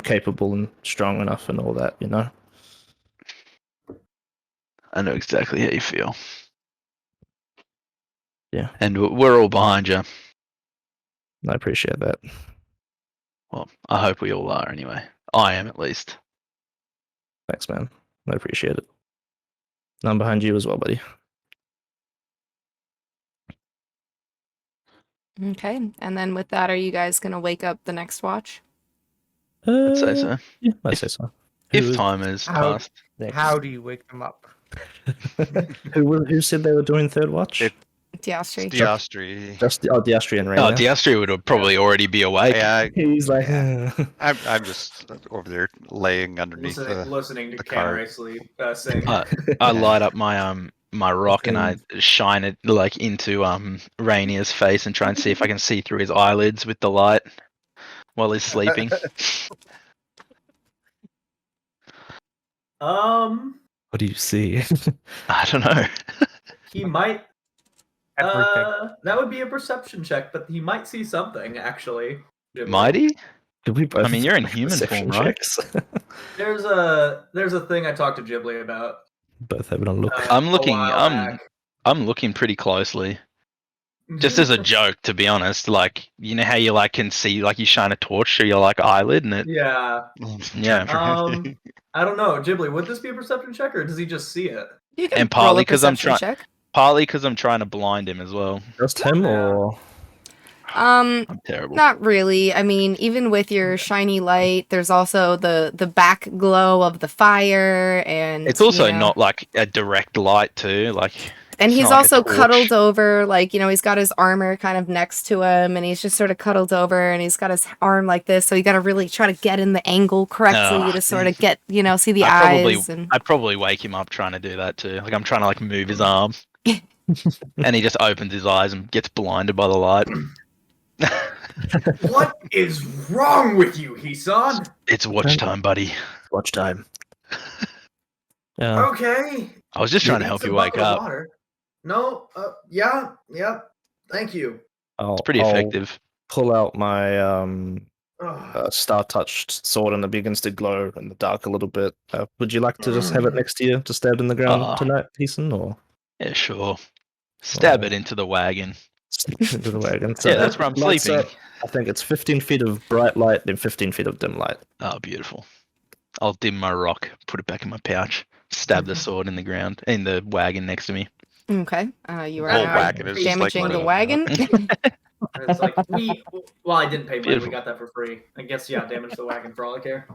capable and strong enough and all that. You know. I know exactly how you feel. Yeah. And we're all behind you. I appreciate that. Well, I hope we all are anyway. I am at least. Thanks, man. I appreciate it. I'm behind you as well, buddy. Okay, and then with that, are you guys gonna wake up the next watch? I'd say so. Yeah, I'd say so. If time has How- passed. Next. How do you wake them up? Who said they were doing third watch? Diastri. Diastri. Just Diastri and Rain. Oh, Diastri would probably already be awake. Yeah, He's like, I'm just over there laying underneath listening to the cart. Canary sleep sing. I light up my my rock and I shine it like into Rainier's face and try and see if I can see through his eyelids with the light while he's sleeping. what do you see? I don't know. He might. Everything. That would be a perception check, but he might see something actually. Mighty? Did we both I mean, you're in make human perception form, right? checks? There's a thing I talked to Ghibli about. Both having a look. I'm a looking. while back. I'm looking pretty closely. Just as a joke, to be honest. Like, you know how you like can see, like you shine a torch through your like eyelid, and it. Yeah. Yeah. I don't know, Ghibli. Would this be a perception check, or does he just see it? You can And roll partly a 'cause I'm perception try- check. Partly because I'm trying to blind him as well. Just him or I'm terrible. Not really. I mean, even with your shiny light, there's also the back glow of the fire, and It's also you know, not like a direct light too. Like, and it's he's not like a also torch. cuddled over, like, you know, he's got his armor kind of next to him, and he's just sort of cuddled over, and he's got his arm like this, so you got to really try to get in the angle correctly to sort of get, you know, see the eyes. I'd probably wake him up trying to do that too. Like, I'm trying to like move his arm, and he just opens his eyes and gets blinded by the light. What is wrong with you, Hisan? It's watch time, buddy. watch time. Yeah. Okay. I was just trying to Need help some you wake bucket of up. water. No. Yeah. Thank you. It's pretty I'll effective. pull out my Ugh. star-touched sword, and it begins to glow in the dark a little bit. Would you like to just have it next to you, just stabbed in the ground tonight, Ethan, or Yeah, sure. Stab it into the wagon. into the wagon? Yeah, that's where I'm lights sleeping. up. I think it's 15 feet of bright light, then 15 feet of dim light. Oh, beautiful. I'll dim my rock, put it back in my pouch, stab the sword in the ground, in the wagon next to me. Okay, you are Whole now wagon is just like damaging the lit up. wagon. It's like well, I didn't pay money. Beautiful. We got that for free. I guess damage the wagon for all I care.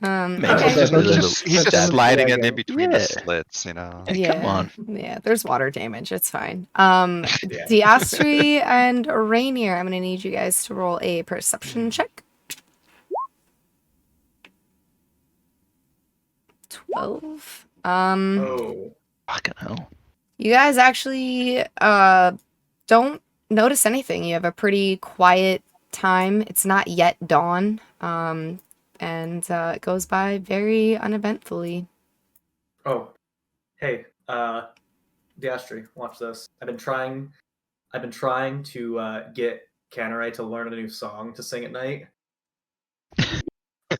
Maybe okay. just a little He's just stab. sliding it in between the Yeah. slits, you know. Hey, Yeah. come on. Yeah, there's water damage. It's fine. Diastri and Rainier, I'm gonna need you guys to roll a perception check. 12. Oh. Fucking hell. You guys actually don't notice anything. You have a pretty quiet time. It's not yet dawn. And it goes by very uneventfully. Oh. Hey, Diastri, watch this. I've been trying to get Canary to learn a new song to sing at night.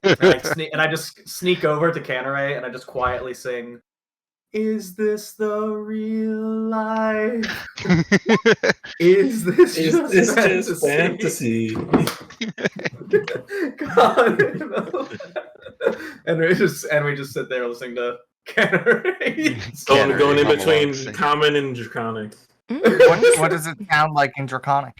And I just sneak over to Canary and I just quietly sing, "Is this the real life? Is this just fantasy?" God. and we just sit there listening to Canary. Going in Canary between monologues. common and draconic. What does it sound like in Draconic?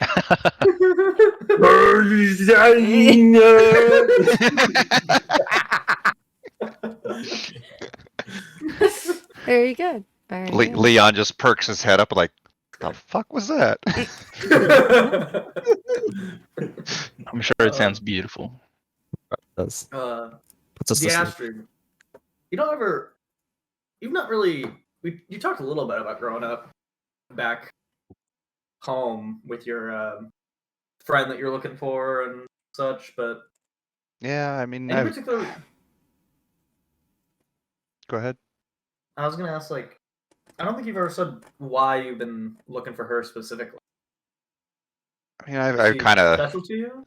Very good. Very good. Leon just perks his head up like, the fuck was that? I'm sure it sounds beautiful. That's puts us to sleep. Diastri, you've not really, you talked a little bit about growing up back home with your friend that you're looking for and such, but Yeah, I mean, any particular, go ahead. I was gonna ask, like, I don't think you've ever said why you've been looking for her specifically. I mean, Is I she kind of special to you?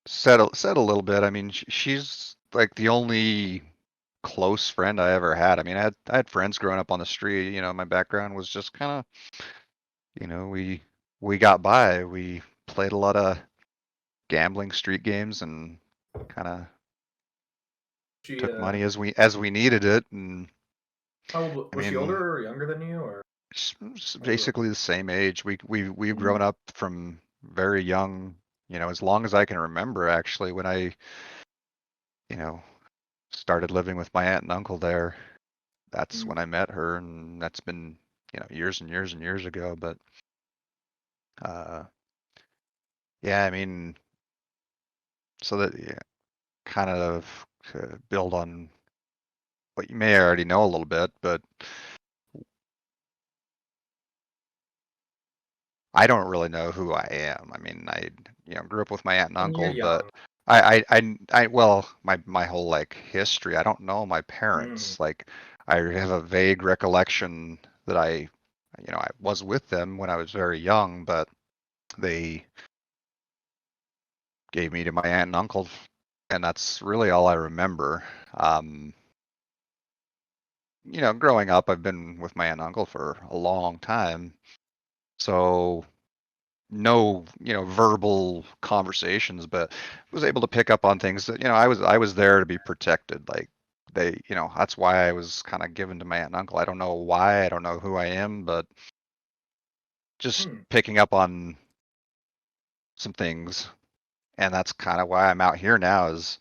said a little bit. I mean, she's like the only close friend I ever had. I mean, I had friends growing up on the street. You know, my background was just kind of, you know, we got by. We played a lot of gambling street games and kind of She, took money as we needed it, and How old, was she mean- older or younger than you, or? it's basically the same age. We've grown up from very young, you know, as long as I can remember, actually, when I, you know, started living with my aunt and uncle there. That's when I met her, and that's been, you know, years and years and years ago. But Yeah, I mean, so that kind of to build on what you may already know a little bit, but I don't really know who I am. I mean, I grew up with my aunt and When you're uncle, young. but well, my whole like history. I don't know my parents. Like, I have a vague recollection that I was with them when I was very young, but they gave me to my aunt and uncle, and that's really all I remember. Growing up, I've been with my aunt and uncle for a long time, so no, verbal conversations, but was able to pick up on things that, I was there to be protected. Like they, that's why I was kind of given to my aunt and uncle. I don't know why, I don't know who I am, but just picking up on some things. And that's kind of why I'm out here now is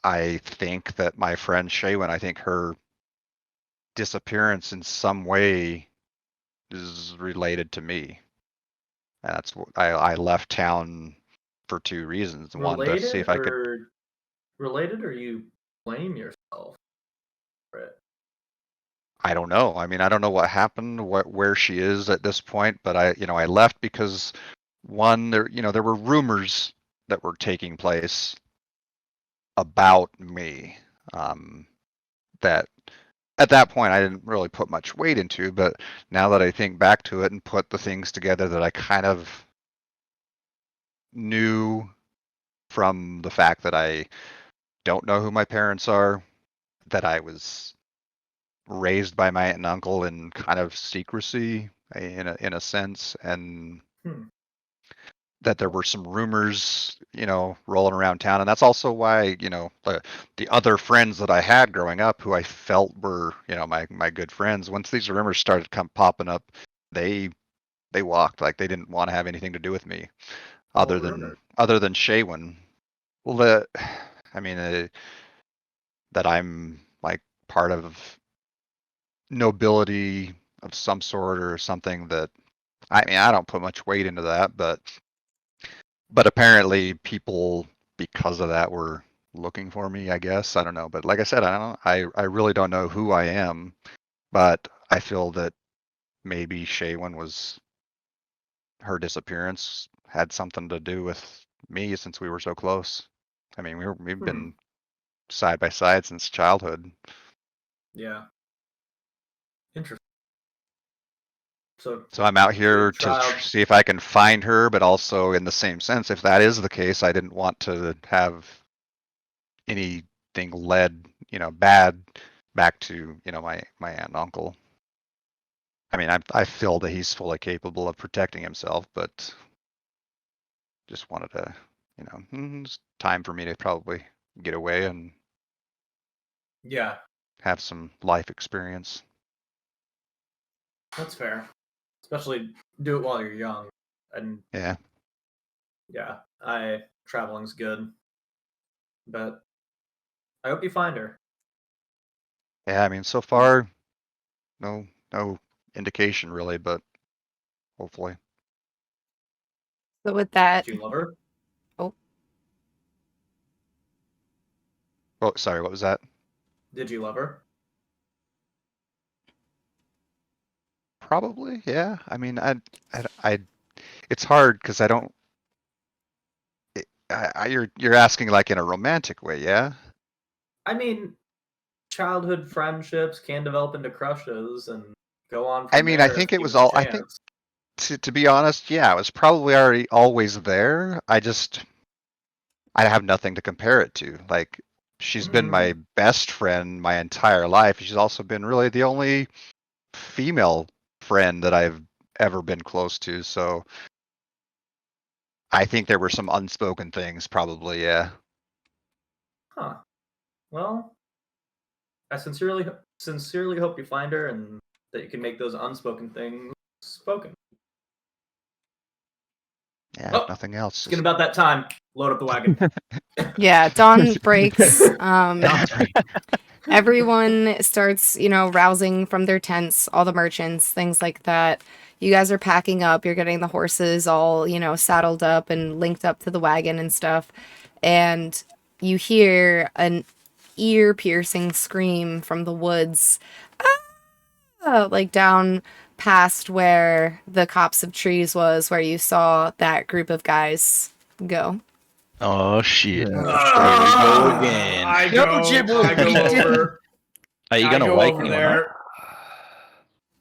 I think that my friend Shaywin, I think her disappearance in some way is related to me. And that's what I left town for two reasons. One, to see if I could. Related, or you blame yourself for it? I don't know. I mean, I don't know what happened, where she is at this point, but I left because one, there were rumors that were taking place about me, that at that point I didn't really put much weight into, but now that I think back to it and put the things together that I kind of knew from the fact that I don't know who my parents are, that I was raised by my aunt and uncle in kind of secrecy in a sense, and that there were some rumors, rolling around town. And that's also why, the other friends that I had growing up who I felt were, my good friends, once these rumors started popping up, they walked. Like, they didn't want to have anything to do with me other than Shaywin. Well, I mean, that I'm like part of nobility of some sort or something. That, I mean, I don't put much weight into that, but apparently people, because of that, were looking for me, I guess. I don't know. But like I said, I really don't know who I am, but I feel that maybe Shaywin her disappearance had something to do with me, since we were so close. I mean, we've been side by side since childhood. Yeah. Interesting. So I'm out here to see if I can find her, but also in the same sense, if that is the case, I didn't want to have anything led, bad back to, my aunt and uncle. I mean, I feel that he's fully capable of protecting himself, but just wanted to, it's time for me to probably get away and have some life experience. That's fair. Especially do it while you're young. And yeah, traveling's good. But I hope you find her. Yeah, I mean, so far, no indication really, but hopefully. So with that, Do you love her? Oh, sorry, what was that? Did you love her? Probably, yeah. I mean, I it's hard because I don't. You're asking like in a romantic way, yeah? I mean, childhood friendships can develop into crushes and go on. I mean, I think it was all. I think, to be honest, yeah, it was probably already always there. I have nothing to compare it to. Like, she's been my best friend my entire life. She's also been really the only female friend that I've ever been close to. So I think there were some unspoken things, probably, yeah. Huh. Well, I sincerely hope you find her and that you can make those unspoken things spoken. Yeah, nothing else. It's getting about that time. Load up the wagon. yeah, dawn breaks. Everyone starts, rousing from their tents, all the merchants, things like that. You guys are packing up. You're getting the horses all, saddled up and linked up to the wagon and stuff. And you hear an ear-piercing scream from the woods. Ah! Like down past where the copse of trees was, where you saw that group of guys go. Oh shit! Yeah. Here we go again. I go over. Are you I gonna go wake over me there.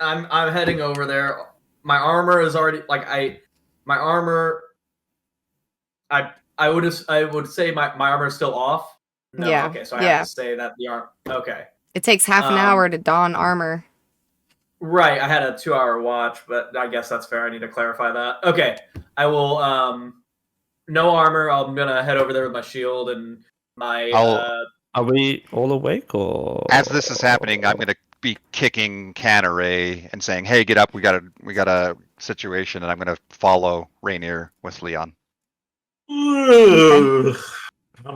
I'm heading over there. My armor is already my armor. I would say my armor is still off. No, Yeah, okay, so I yeah. have to say that the arm. Okay, It takes half an hour to don armor. right. I had a 2-hour watch, but I guess that's fair. I need to clarify that. Okay, I will. No armor. I'm gonna head over there with my shield and my. Are we all awake or? As this is happening, I'm gonna be kicking Canneray and saying, "Hey, get up! We got a situation," and I'm gonna follow Rainier with Leon.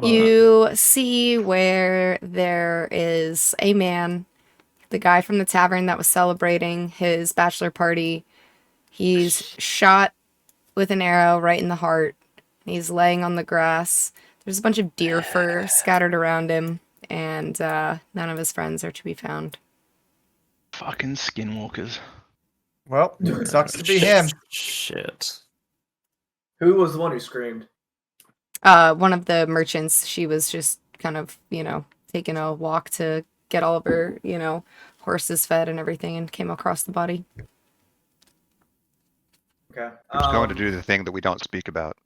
You see where there is a man, the guy from the tavern that was celebrating his bachelor party. He's shot with an arrow right in the heart. He's laying on the grass. There's a bunch of deer fur scattered around him, and none of his friends are to be found. Fucking skinwalkers. Well, sucks to be him. Shit. Who was the one who screamed? One of the merchants, she was just kind of, taking a walk to get all of her, horses fed and everything, and came across the body. Okay. Who's going to do the thing that we don't speak about?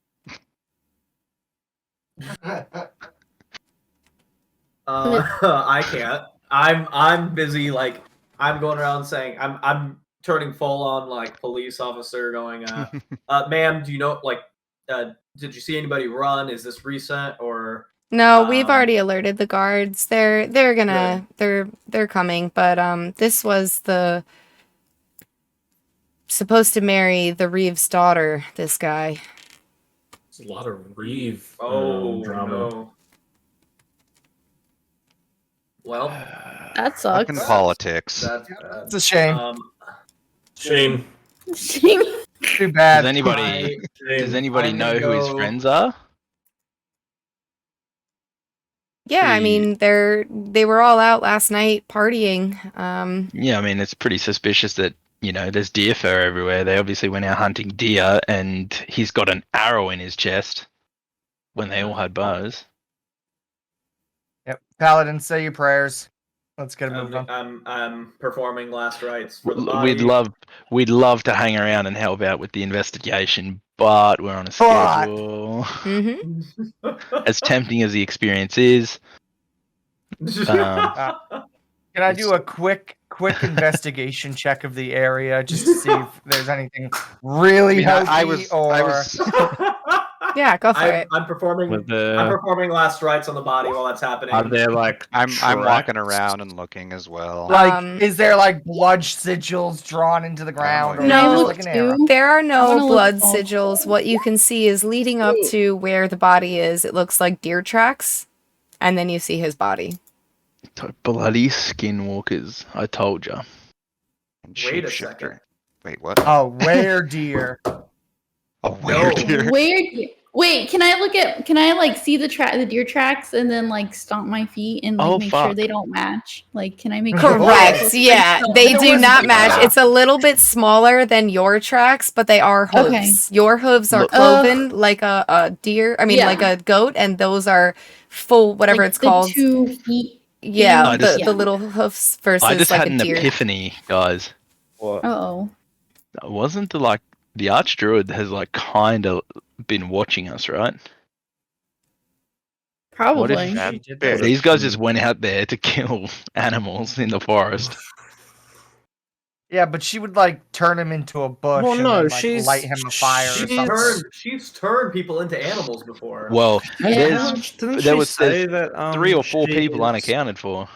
I can't. I'm busy. I'm going around saying I'm turning full on police officer. Going, ma'am, do you know did you see anybody run? Is this recent or? No, we've already alerted the guards. They're gonna they're coming, but this was the supposed to marry the Reeves' daughter, this guy. There's a lot of Reeve drama. No. Well, That sucks. Fucking politics. that's bad. It's a shame. Shame. Too bad. Does anybody I'm know gonna who his go- friends are? Yeah, I Pretty- mean they were all out last night partying. Yeah, I mean it's pretty suspicious that there's deer fur everywhere. They obviously went out hunting deer, and he's got an arrow in his chest when they all had bows. Yep. Paladin, say your prayers. Let's get it moving on. I'm performing last rites for the body. We'd love to hang around and help out with the investigation, but we're on a schedule. As tempting as the experience is, Can I do a quick investigation check of the area just to see if there's anything really I hokey was Yeah, go for it. I'm performing. With the- I'm performing last rites on the body while that's happening. Are there I'm walking around and looking as well. is there blood sigils drawn into the ground? Or No, just like an arrow? There are I no wanna look blood all- sigils. What you can see is leading up to where the body is. It looks like deer tracks, and then you see his body. bloody skinwalkers. I told ya. Wait a Shapeshifter. second. Wait, what? Oh, where deer? Oh, where deer? Wait, can I see the deer tracks and then stomp my feet and Oh, make sure fuck. they don't match? Can I make Correct. Yeah, they do not match. Yeah. It's a little bit smaller than your tracks, but they are hooves. Okay. Your hooves are Look- cloven like a deer. I mean, Yeah. like a goat, and those are full, whatever it's the called. 2 feet. Yeah, I just- the little hoofs versus I just like had a an deer. epiphany, guys. What? Oh. Wasn't the Archdruid has kind of been watching us, right? Probably. What if That bitch. these guys just went out there to kill animals in the forest? Yeah, but she would turn him into a bush Well, and no, then, she's- light him a fire or she's- something. She's turned people into animals before. Well, Yeah. Didn't there she was say that 3 or 4 she people is- unaccounted for.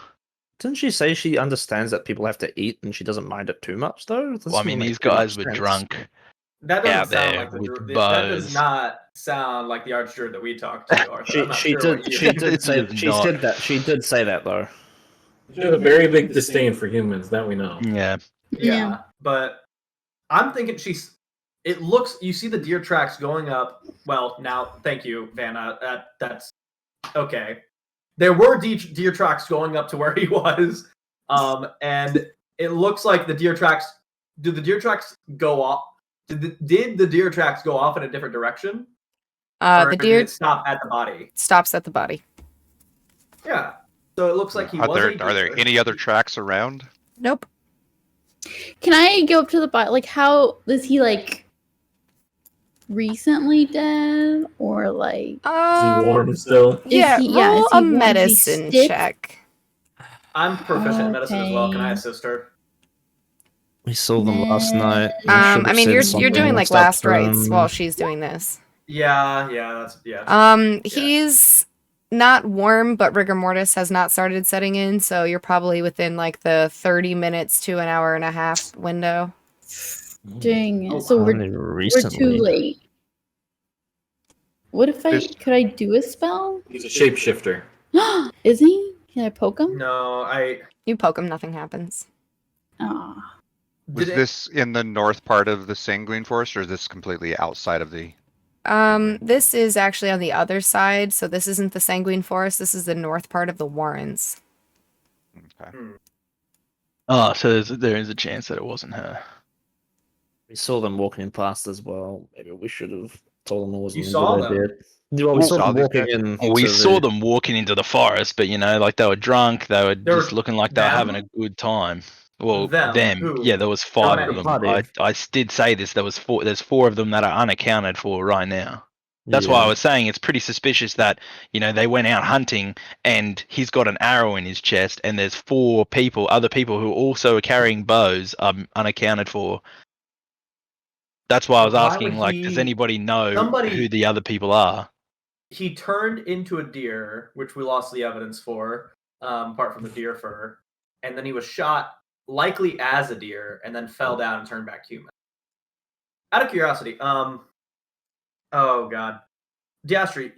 Didn't she say she understands that people have to eat and she doesn't mind it too much though? That Well, I doesn't mean, make these too much guys were sense. drunk. that doesn't out sound there like the with druid. That bows. does not sound like the archdruid that we talked to. Arthur. I'm not She sure did what you- she did say It's not. she did say that though. She has a very big disdain for humans, that we know. Yeah. Yeah, but I'm thinking it looks. You see the deer tracks going up. Well, now, thank you, Vanna. That's okay. There were deer tracks going up to where he was, and it looks like the deer tracks. Did the deer tracks go off? Did the deer tracks go off in a different direction? Or The did deer it stop at the body? stops at the body. Yeah. So it looks like he Are was. there any other tracks around? Nope. Can I go up to the body? Like, how is he like recently dead or like? Is he warm still? Yeah, he- yeah, roll is he a warm? Is he medicine stiff? check. I'm proficient in medicine as well. Can I Okay. assist her? We saw them last night. We should I have mean, said you're something doing like what's up last rites from- while she's doing this. Yeah, that's yeah. He's not warm, but rigor mortis has not started setting in, so you're probably within like the 30 minutes to an hour and a half window. Dang. Oh, So Only we're too recently. late. What if could I do a spell? He's a shapeshifter. Is he? Can I poke him? No, You poke him, nothing happens. Aw. Was this in the north part of the Sanguine Forest, or is this completely outside of the? This is actually on the other side, so this isn't the Sanguine Forest, this is the north part of the Warrens. Okay. Oh, so there is a chance that it wasn't her. We saw them walking past as well. Maybe we should have told them it wasn't You a saw good them? idea. Yeah, well, we We saw saw them these walking guys. in. We to saw the- them walking into the forest, but like they were drunk. They were There just were looking like they were them? having a good time. Well, Them? Who? yeah, there was 5 many? of them. Party. I did say this. There's 4 of them that are unaccounted for right now. That's why I Yeah. was saying it's pretty suspicious that they went out hunting and he's got an arrow in his chest, and there's 4 other people who also are carrying bows, unaccounted for. That's why I was Why asking, would like, does he- anybody know somebody- who the other people are? He turned into a deer, which we lost the evidence for, apart from the deer fur, and then he was shot, likely as a deer, and then fell down and turned back human. Out of curiosity, oh god, Diastri,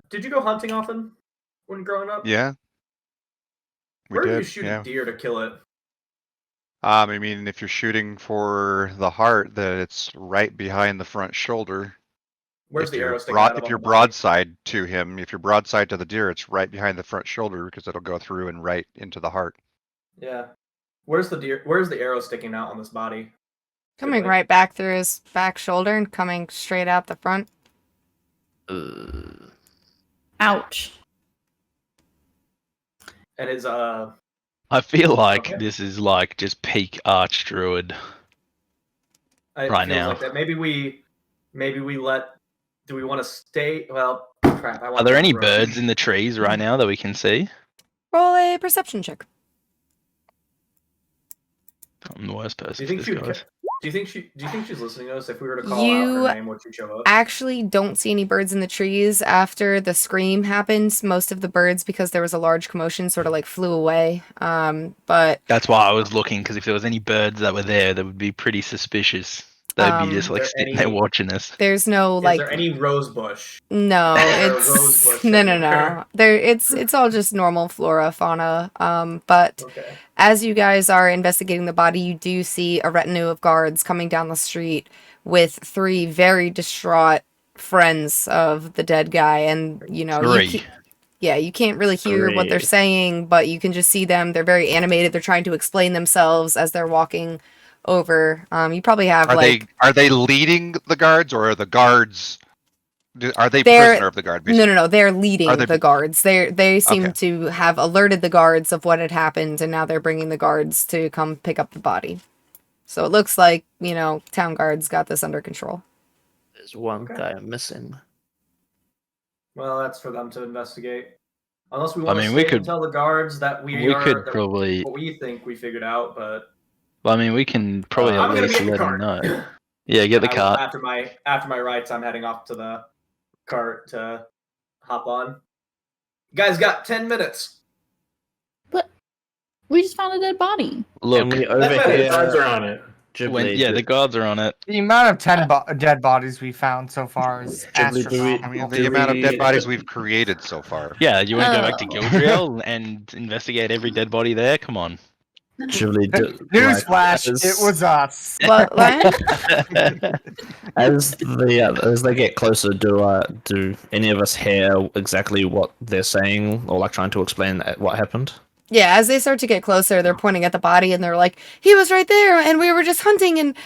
did you go hunting often when growing up? Yeah. Where do you shoot a deer to kill it? I mean, if you're shooting for the heart, then it's right behind the front shoulder. Where's If the you're arrow sticking out of If on you're the body? broadside to him, if you're broadside to the deer, it's right behind the front shoulder because it'll go through and right into the heart. Yeah. Where's the arrow sticking out on this body? Coming right back through his back shoulder and coming straight out the front. Ouch. And his I feel like Okay. this is like just peak arch druid. it Right feels now. like that. Maybe we let. Do we want to stay? Well, crap. Are there any birds in the trees right now that we can see? Roll a perception check. I'm the worst Do person you for think this, she? guys. Do you think she's listening to us? If we were to call out You her name, would she show up? actually don't see any birds in the trees after the scream happened. Most of the birds, because there was a large commotion, sort of like flew away. But That's why I was looking, because if there was any birds that were there, that would be pretty suspicious. They'd be just like Is there sitting there any- watching us. there's no Is like there any rose bush? no, there a it's rose bush no. anywhere? There, it's all just normal flora, fauna. But Okay. as you guys are investigating the body, you do see a retinue of guards coming down the street with 3 very distraught friends of the dead guy, and you 3. you can't really hear what they're 3. saying, but you can just see them. They're very animated. They're trying to explain themselves as they're walking over. You probably have Are they leading the guards, or are the guards? Are they They're- prisoner of the guard? no. They're leading Are they- the guards. They seem Okay. to have alerted the guards of what had happened, and now they're bringing the guards to come pick up the body. So it looks like town guards got this under control. There's one Okay. guy missing. Well, that's for them to investigate. Unless we I want to mean, stay we and could- tell the guards that we could that probably. what we think we figured out, but I mean, we can probably I'm at gonna least get the let them cart. know. Yeah, get the I will- cart. After my rights, I'm heading off to the cart to hop on. You guys got 10 minutes. We just found a dead body. Look, And we That's better. overhear Guards are on it. The guards are on it. The amount of 10 dead bodies we found so far is Ghibli, do we- I mean, astronomical. the amount of dead bodies we've created so far. Yeah, you want to go back to Oh. Gildriel and investigate every dead body there? Come on. Ghibli, Newsflash, it was us. What, Lion? as they get closer, do any of us hear exactly what they're saying or like trying to explain what happened? Yeah, as they start to get closer, they're pointing at the body and they're like, he was right there and we were just hunting and,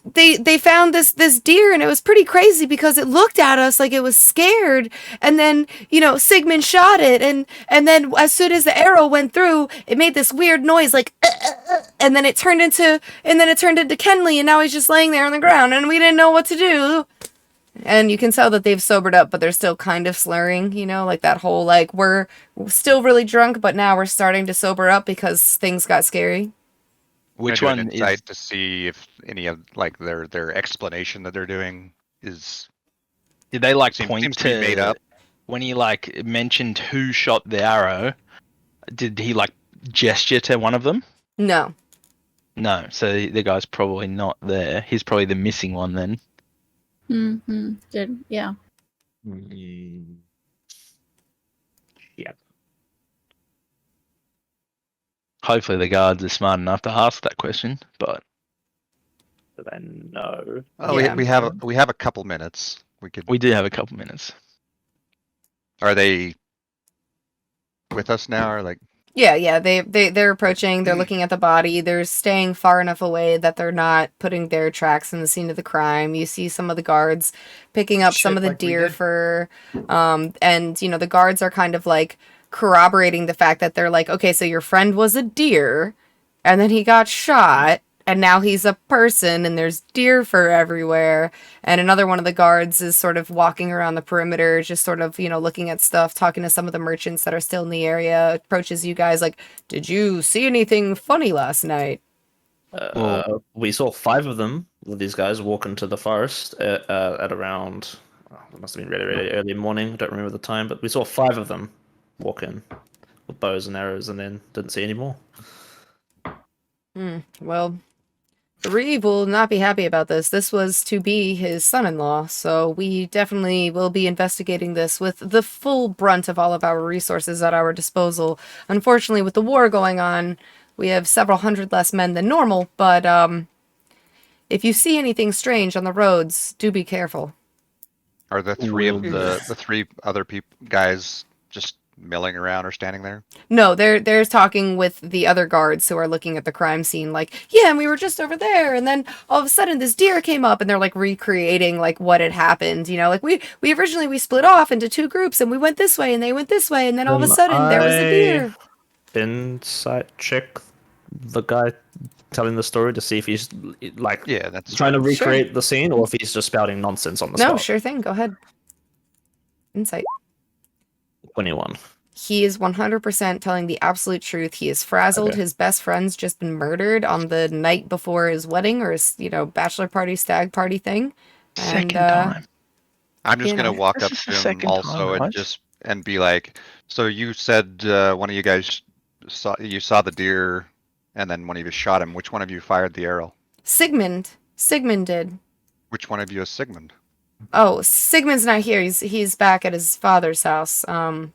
they found this deer and it was pretty crazy because it looked at us like it was scared. And then, Sigmund shot it and then as soon as the arrow went through, it made this weird noise like, and then it turned into Kenley and now he's just laying there on the ground and we didn't know what to do. And you can tell that they've sobered up, but they're still kind of slurring, like that whole, like, we're still really drunk, but now we're starting to sober up because things got scary. Which Can I do one an is... insight to see if any of like their explanation that they're doing is Did they like seems point to be made up? When he like mentioned who shot the arrow? Did he like gesture to one of them? No. No, so the guy's probably not there. He's probably the missing one then. Mm-hmm. Good. Yeah. Yeah. Hopefully the guards are smart enough to ask that question, but Do they know? Oh, Yeah. we have a couple minutes. we do have a couple minutes. Are they with us now, or like? Yeah, they're approaching, they're looking at the body, they're staying far enough away that they're not putting their tracks in the scene of the crime. You see some of the guards picking up some Shit of the like we deer did. fur, and, the guards are kind of, like, corroborating the fact that they're like, okay, so your friend was a deer, and then he got shot, and now he's a person, and there's deer fur everywhere. And another one of the guards is sort of walking around the perimeter, just sort of, looking at stuff, talking to some of the merchants that are still in the area, approaches you guys like, did you see anything funny last night? We saw 5 of them with these guys walk into the forest at around, it must have been really, really early morning, I don't remember the time, but we saw 5 of them walk in with bows and arrows and then didn't see any more. Well, Reeve will not be happy about this. This was to be his son-in-law, so we definitely will be investigating this with the full brunt of all of our resources at our disposal. Unfortunately, with the war going on, we have several hundred less men than normal, but if you see anything strange on the roads, do be careful. Are the three of the 3 other guys just milling around or standing there? No, they're talking with the other guards who are looking at the crime scene, like, yeah, and we were just over there, and then all of a sudden this deer came up, and they're like recreating like what had happened, like we originally split off into 2 groups, and we went this way, and they went this way, and then all of a sudden there was a deer. Insight check the guy telling the story to see if he's like That's trying to recreate the scene or if he's just spouting nonsense on the No, spot. sure thing. Go ahead. Insight. 21. He is 100% telling the absolute truth. He is frazzled. Okay. His best friend's just been murdered on the night before his wedding or his, bachelor party, stag party thing. Second time. I'm just gonna walk This up is to the him second also time, and right? be like, so you said one of you guys saw the deer, and then one of you shot him. Which one of you fired the arrow? Sigmund did. Which one of you is Sigmund? Oh, Sigmund's not here. He's back at his father's house.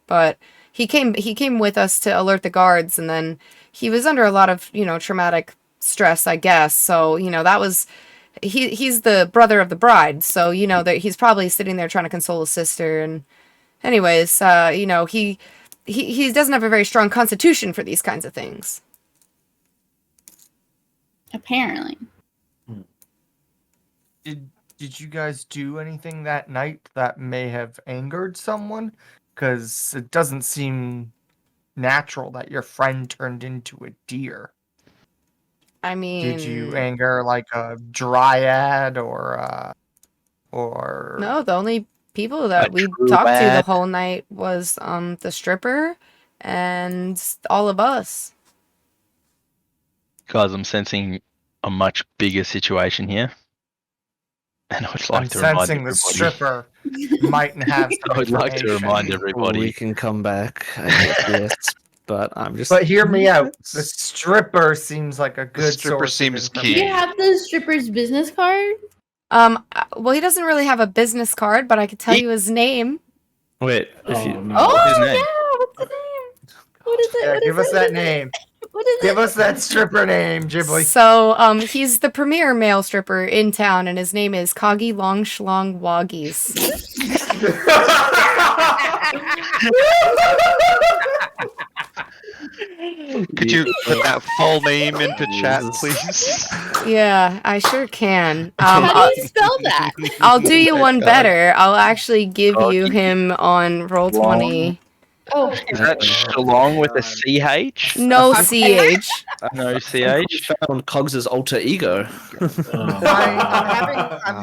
But he came with us to alert the guards, and then he was under a lot of, traumatic stress, I guess. So, that was he's the brother of the bride. So, that he's probably sitting there trying to console his sister. And anyways, he doesn't have a very strong constitution for these kinds of things. Apparently. Did you guys do anything that night that may have angered someone? Because it doesn't seem natural that your friend turned into a deer. I mean, Did you anger like a dryad or no, the only people that A we talked to the druid. whole night was the stripper and all of us. Guys, I'm sensing a much bigger situation here. And I would I'm like to remind sensing the everybody. stripper might have some I would like to information. remind We everybody. can come back. Yes. but I'm just. But hear me out. The stripper seems like a good stripper source of seems Do key. you information. have the stripper's business card? Well, he doesn't really have a business card, but I could tell you his name. Wait, if Oh, you. no. Oh, his yeah. name? What's the name? What is it? Yeah, What give is us it? that name. What is Give it? us that stripper name, Ghibli. So, he's the premier male stripper in town, and his name is Koggy Long Schlong Woggies. Could you put that full name into chat, please? Yeah, I sure can. How do you spell that? I'll do you Oh my one God. better. I'll actually give you Koggy him on Roll20. Oh, Is that Shalong with a CH? No I'm- CH. No I CH? found Cogs's alter ego. I'm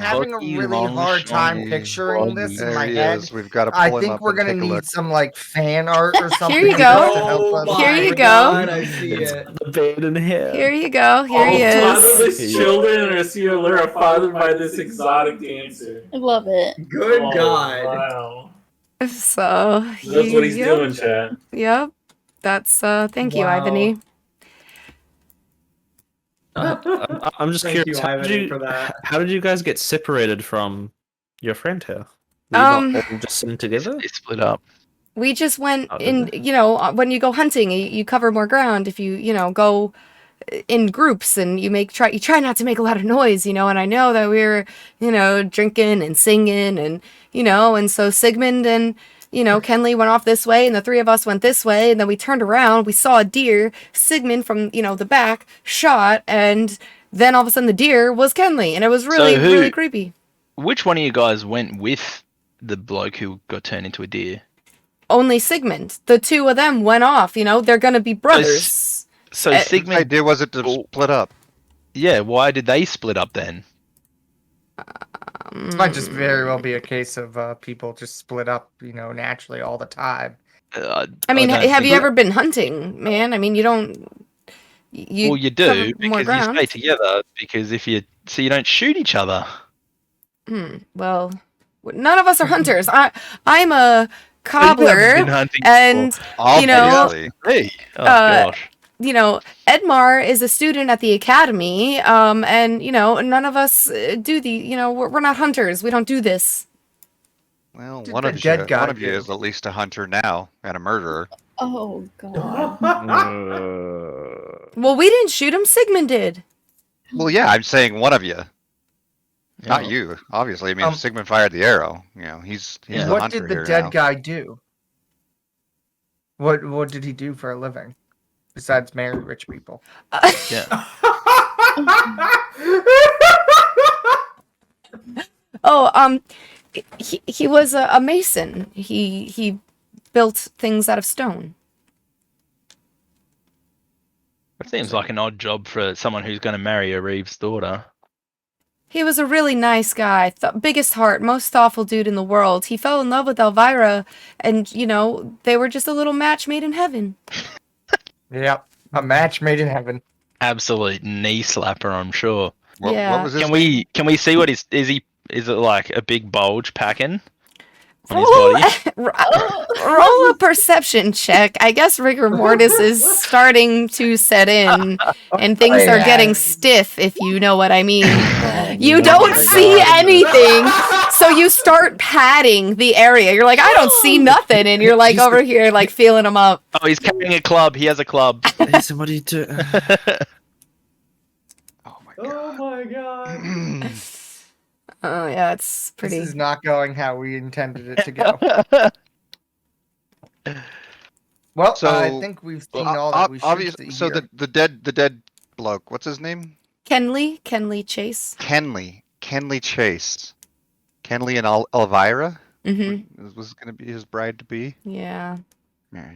having a Lucky really long hard time shaggy picturing this in There my he head. is. We've got to I pull him think up we're and gonna take a need look. some like fan art or something. you to go. help us. Here you go. God, I see it. The beard and hair. Here you go. Here he All is. fatherless children are seen are fathered by this exotic dancer. I love it. Good Oh, God. Wow. So, That's what he's doing, chat. Yep. That's, thank you, Wow. Ivany. I'm just Thank curious. you, Ivany, for that. How did you guys get separated from your friend here? Were you not all just sitting together? They split up. We just went Oh, did in, they? when you go hunting, you cover more ground if you go in groups and you try not to make a lot of noise, and I know that we were, drinking and singing and so Sigmund and, Kenley went off this way and the three of us went this way and then we turned around, we saw a deer, Sigmund from, the back shot and then all of a sudden the deer was Kenley and it was really, really creepy. Which one of you guys went with the bloke who got turned into a deer? Only Sigmund. The two of them went off, they're gonna be brothers. So The Sigmund, idea was it to split up. yeah, why did they split up then? Might just very well be a case of people just split up, naturally all the time. I mean, don't have you think- ever been hunting, man? I mean, you don't. Well, you cover do more because you ground. stay together. Because so you don't shoot each other. Well, none of us are hunters. I'm a You've cobbler, been hunting and Obviously. Hey, oh Uh, gosh. Edmar is a student at the academy. And none of us do we're not hunters. We don't do this. Well, Did one the of dead you, guy one of you do? is at least a hunter now and a murderer. Oh, God. Well, we didn't shoot him. Sigmund did. Well, yeah, I'm saying one of you, not Yeah. you. Obviously, I mean, Sigmund fired the arrow. He's Yeah. the What hunter did the here dead now. guy do? What did he do for a living? Besides marry rich people. Yeah. Oh, he was a mason. He built things out of stone. It seems like an odd job for someone who's going to marry a Reeves' daughter. He was a really nice guy, biggest heart, most thoughtful dude in the world. He fell in love with Elvira, and they were just a little match made in heaven. Yep, a match made in heaven. Absolute knee slapper, I'm sure. Yeah. What was his Can we see what is it like a big bulge packing on his Roll, body? roll a perception check. I guess rigor mortis is starting to set in, and things are getting stiff, if you know what I mean. You don't see anything, so you start patting the area. You're like, I don't see nothing, and you're like over here, like feeling them up. Oh, he's carrying a club. He has a club. Listen, what do you do? Oh my Oh my God. Oh yeah, it's pretty. This is not going how we intended it to go. Well, So, I think we've seen all that we should obviously, see so here. the dead bloke. What's his name? Kenley Chase. Kenley Chase. Kenley and Elvira was going to be his bride to be. Yeah, Yeah,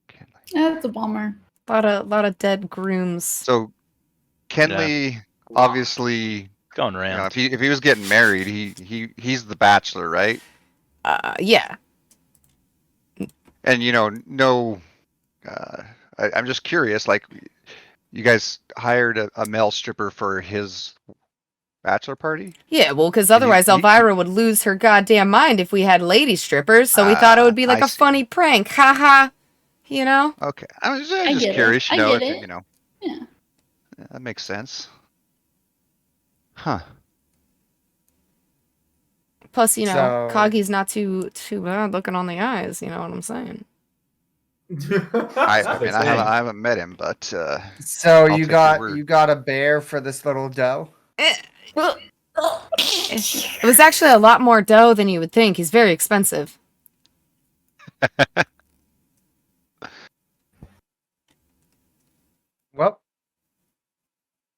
Kenley. That's a bummer. lot of dead grooms. So Kenley obviously, Going around. if he was getting married, he's the bachelor, right? Yeah. And no, I'm just curious. Like, you guys hired a male stripper for his bachelor party? Yeah, well, because otherwise you- Elvira would lose her goddamn mind if we had lady strippers, so we thought it would be like I a see. funny prank. Ha ha. you know? Okay, I was I just get it. curious. I You know, get it. you know, Yeah. that makes sense. Huh. Plus, you know, So- Coggy's not too bad looking on the eyes, you know what I'm saying? I mean, I haven't met him, but So I'll you take your word. got a bear for this little dough? It was actually a lot more dough than you would think. He's very expensive. Well,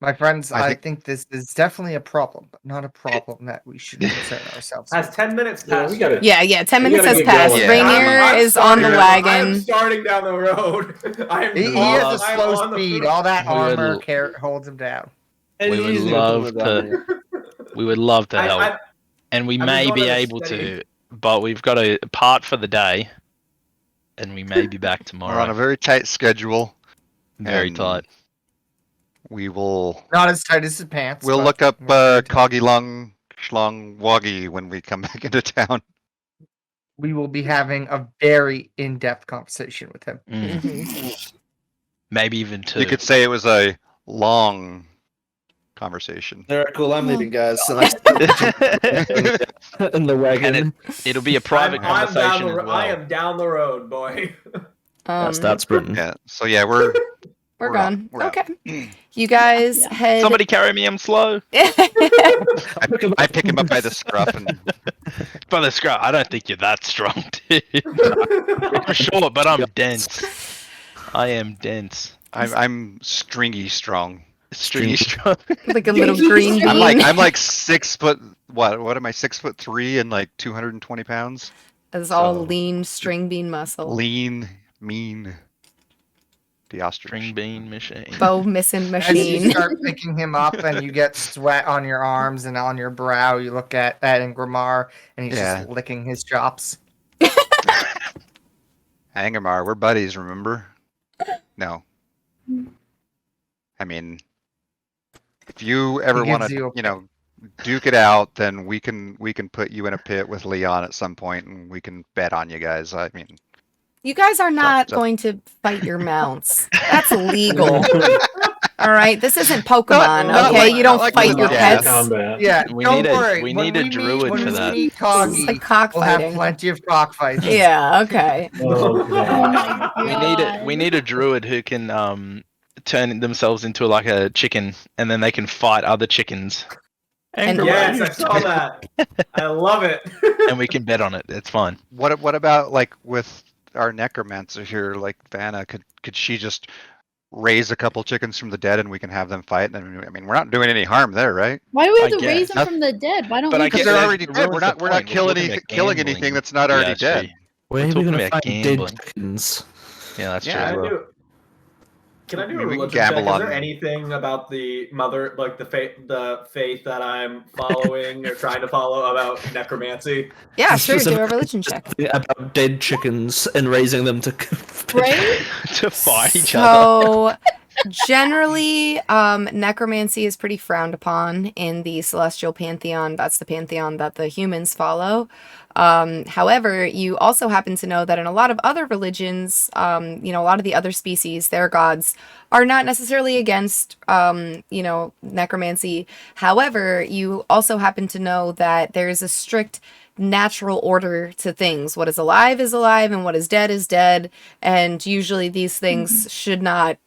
my friends, I I think- think this is definitely a problem, but not a problem that we should concern ourselves Has with. 10 minutes Yeah, passed. we gotta. Yeah, 10 We minutes gotta has get passed. going. Yeah. Rainier I'm is on the starting- wagon. I'm starting down the road. He has a I am slow on the speed. road. All that We would armor l- holds him down. And We he's would using a love couple of them, We would love to help, I, and we I've been may going be at a able steady- to, but we've got to part for the day, and we may be back We're on tomorrow. a very tight schedule. Very and tight. We will. Not as tight as his pants. We'll but look up we're very tight. Coggy Lung Schlong Woggy when we come back into town. We will be having a very in-depth conversation with him. Mhm. Maybe even two. You could say it was a long conversation. Alright, cool. I'm Well- leaving, guys. And I in the wagon. And It'll be a private I'm conversation down the, as well. I am down the road, boy. Start sprinting. Yeah. So yeah, we're We're we're out. gone. We're out. Okay. You guys Yeah. head. Somebody carry me. I'm slow. I pick him up by the scruff and By the scrap, I don't think you're that strong, dude. I'm short, but I'm dense. I am dense. I'm stringy strong. Stringy strong. like a little green bean. I'm like 6 foot. What am I? 6'3" and like 220 pounds. It's all so- lean string bean muscle. Lean, mean. The ostrich. String bean machine. Bow missing As you machine. start picking him up and you get sweat on your arms and on your brow, you look at Ingramar and he's Yeah. just licking his chops. Angamar, we're buddies, remember? No. I mean, if you ever He gives want you to, a- duke it out, then we can put you in a pit with Leon at some point, and we can bet on you guys. I mean, You guys are not so- going to fight your mounts. That's illegal. All right, this isn't Pokemon, not okay? like- you don't not like fight with your the pets. Combat. Yeah, We don't need a- worry. we when need a meet- druid when for we that. meet It's Coggy, like we'll have cockfighting. plenty of cockfights. Yeah, okay. Oh, Oh God. my We need God. a we need a druid who can turn themselves into like a chicken, and then they can fight other chickens. And- Yes, I saw that. I love it. And we can bet on it. It's fine. what about like with our necromancer here, like Vanna? Could she just raise a couple chickens from the dead, and we can have them fight? And I mean, we're not doing any harm there, right? Why do we have I to raise guess. them from the dead? Why don't But we I Because get they're that already it dead. ruins We're the not point. We're killing talking about killing gambling. anything that's not already Yeah, dead. true. Where are we talking going to about find gambling. dead chickens? Yeah, that's Yeah, true. Can I as well. do, can I do I a mean, we can religion check? gamble Is on- there anything about the mother, like the faith that I'm following or trying to follow about necromancy? Yeah, sure, do a Specifically religion check. something about dead chickens and raising them to. Right? To fight each other. So, generally, necromancy is pretty frowned upon in the celestial pantheon. That's the pantheon that the humans follow. However, you also happen to know that in a lot of other religions, a lot of the other species, their gods, are not necessarily against, necromancy. However, you also happen to know that there is a strict natural order to things. What is alive is alive, and what is dead, and usually these things should not,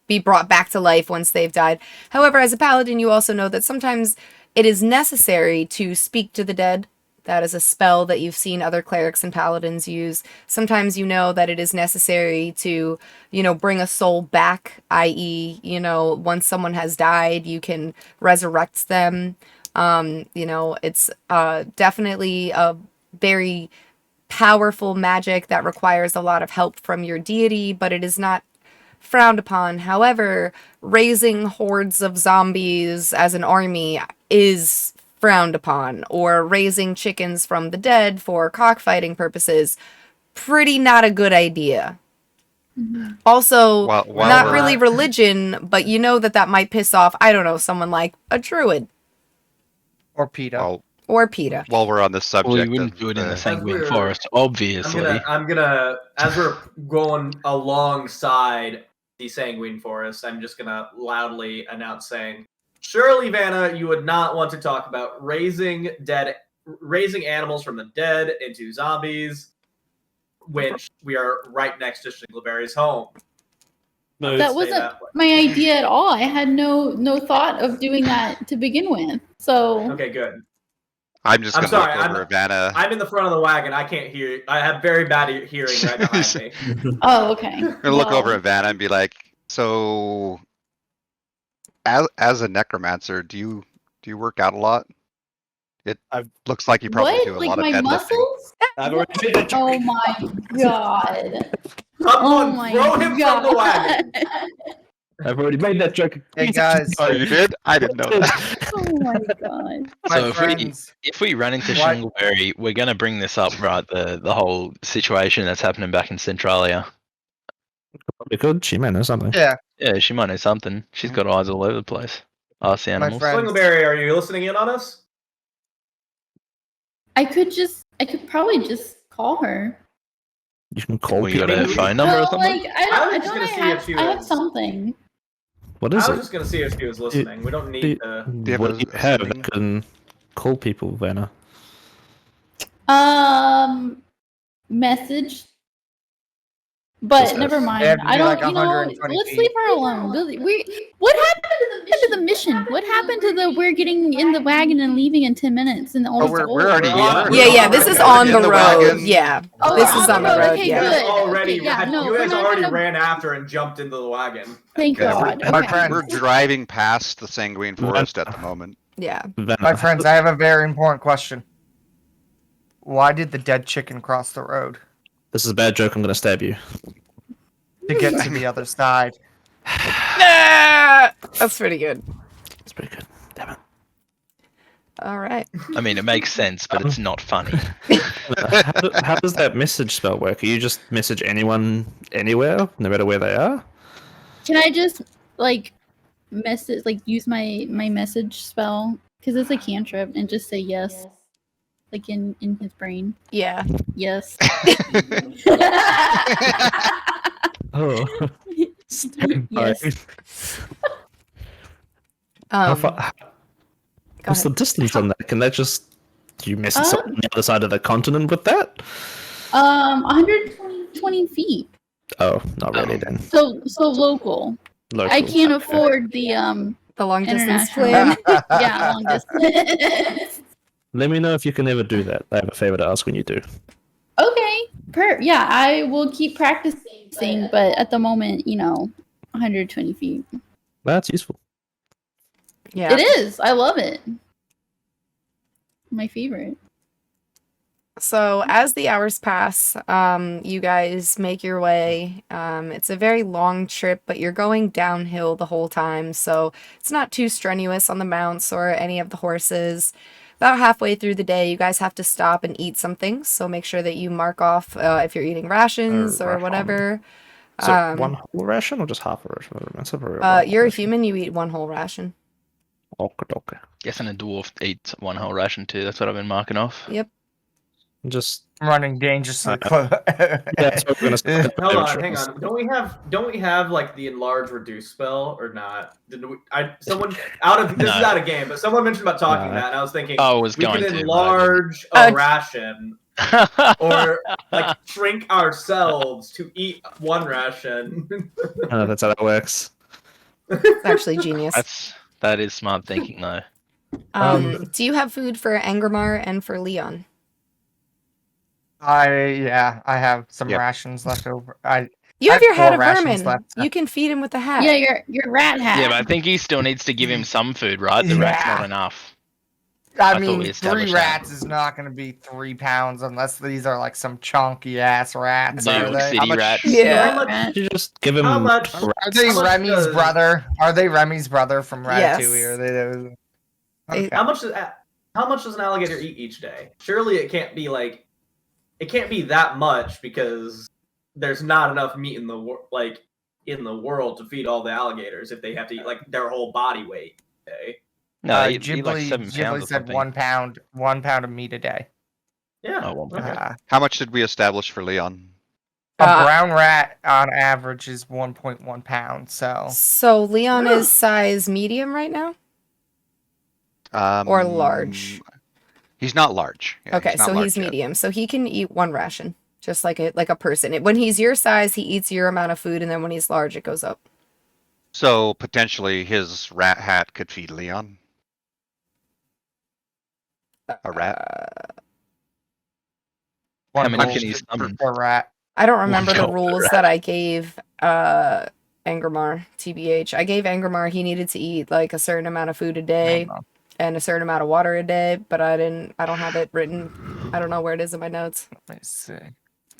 be brought back to life once they've died. However, as a paladin, you also know that sometimes it is necessary to speak to the dead. That is a spell that you've seen other clerics and paladins use. Sometimes you know that it is necessary to, bring a soul back, i.e., once someone has died, you can resurrect them. It's definitely a very powerful magic that requires a lot of help from your deity, but it is not frowned upon. However, raising hordes of zombies as an army is frowned upon, or raising chickens from the dead for cockfighting purposes, pretty not a good idea. Also, While not we're- really religion, but you know that might piss off, I don't know, someone like a druid. Or PETA. While Or PETA. while we're on the subject, Well, you wouldn't of do it in the the- Sanguine we're- Forest, obviously. I'm gonna, as we're going alongside the Sanguine Forest, I'm just gonna loudly announce saying, surely, Vanna, you would not want to talk about raising animals from the dead into zombies, which we are right next to Shingleberry's home. No, That Say wasn't that way. my idea at all. I had no thought of doing that to begin with. So Okay, good. I'm just I'm gonna sorry, look over at Vanna. I'm in the front of the wagon. I can't hear. I have very bad hearing right behind me. oh, okay. I'm gonna look Well, over at Vanna and be like, so as a necromancer, do you work out a lot? It looks like you probably what? do a Like lot of my deadlifting. muscles? I've already made that joke. Oh my god. Someone my throw him from the wagon. I've already made that joke. Hey, guys. Oh, you did? I didn't know that. Oh my god. My So friends, if we run into Why- Shingleberry, we're gonna bring this up, right? The whole situation that's happening back in Centralia. Probably could. She may know something. yeah, Yeah, she might know something. She's got eyes all over the place. Ask the my animals. friends. Swingleberry, are you listening in on us? I could probably just call her. You can call We got people. a phone number or Well, something? like I was I just don't gonna see have if she I have was- something. What I is was it? just gonna see if she was listening. We don't need to. you have What a do you have thing? that can call people, Vanna? Message. But Just never have- mind. They have to I be don't. like You know, 120 let's feet. leave her alone. What happened to the mission? What happened to the we're getting in the wagon and leaving in 10 minutes and all Oh, this we're gold? already Yeah, this is on the in the road. wagon. Yeah. Oh, This we're is on the road, Okay, yeah. You guys good. already, Okay, yeah, no, you we're guys not already gonna- ran after and jumped into the wagon. Thank Yeah, God. My Okay. friend. We're driving past the Sanguine Forest at the moment. Yeah. Vanna, My friends, I have a very important question. Why did the dead chicken cross the road this is a bad joke. I'm going to stab you. to get to the other side? Ah! That's pretty good. That's pretty good. Damn it. All right. I mean, it makes sense, but it's not funny. How does that message spell work? Can you just message anyone anywhere, no matter where they are? Can I just message use my message spell because it's a cantrip and just say yes, like in his brain. Yeah. Yes. Oh. Yes. How far, Go what's the ahead. distance on that? Can that just... Do you message someone on the other side of the continent with that? 120 feet. Oh, not really then. So local. Local. I can't Okay. afford the The long distance International. plan. yeah, long distance. Let me know if you can ever do that. I have a favor to ask when you do. Okay. Yeah, I will keep practicing, but at the moment, 120 feet. That's useful. Yeah. It is. I love it. My favorite. So as the hours pass, you guys make your way. It's a very long trip, but you're going downhill the whole time, so it's not too strenuous on the mounts or any of the horses. About halfway through the day, you guys have to stop and eat something, so make sure that you mark off if you're eating rations or ration. whatever. Is it one whole ration or just half a ration? That's a very long You're a ration. human, you eat one whole ration. Okay. Guessing a dwarf eats one whole ration too. That's what I've been marking off. Yep. Just I'm running dangerously close. that's what we're gonna start. Hold on, hang on. Don't we have like the enlarge reduce spell or not? Someone is out of game, but someone mentioned about talking No. that, and I was thinking Oh, I was we going can to. enlarge a ration or like shrink ourselves to eat one ration. I don't know if that's how that works. It's actually genius. That is smart thinking though. Do you have food for Angramar and for Leon? I have some Yep. rations left over. You I have have your hat 4 of rations vermin. left. You can feed him with the hat. Yeah, your rat hat. Yeah, but I think he still needs to give him some food, right? The rat's Yeah. not enough. I thought we mean, 3 established that. rats is not going to be 3 pounds unless these are like some chunky ass rats. New Are York they? City How much- rats. Yeah. How much- Rat. You just give him. How much- Are they How much Remy's does- brother? Are they Remy's brother from Yes. Ratatouille? Are they those? They- Okay. How much does an alligator eat each day? Surely it can't be that much because there's not enough meat in the world to feed all the alligators if they have to eat like their whole body weight. Okay. No, eat like 7 pounds Ghibli or said something. 1 pound of meat a day. Yeah. Oh, 1 pound. Okay. How much did we establish for Leon? A Uh, brown rat on average is 1.1 pounds. So Leon is size medium right now, or large? He's not large. Yeah, Okay, he's not so large he's yet. medium, so he can eat one ration, just like a person. When he's your size, he eats your amount of food, and then when he's large, it goes up. So potentially his rat hat could feed Leon. A rat. How one many gold can he summon? per rat. I don't remember the gold per rules rat. that I gave Angramar, TBH. I gave Angramar he needed to eat like a certain amount of food a day and a certain amount of water a day, but I don't have it written. I don't know where it is in my notes. Let's see.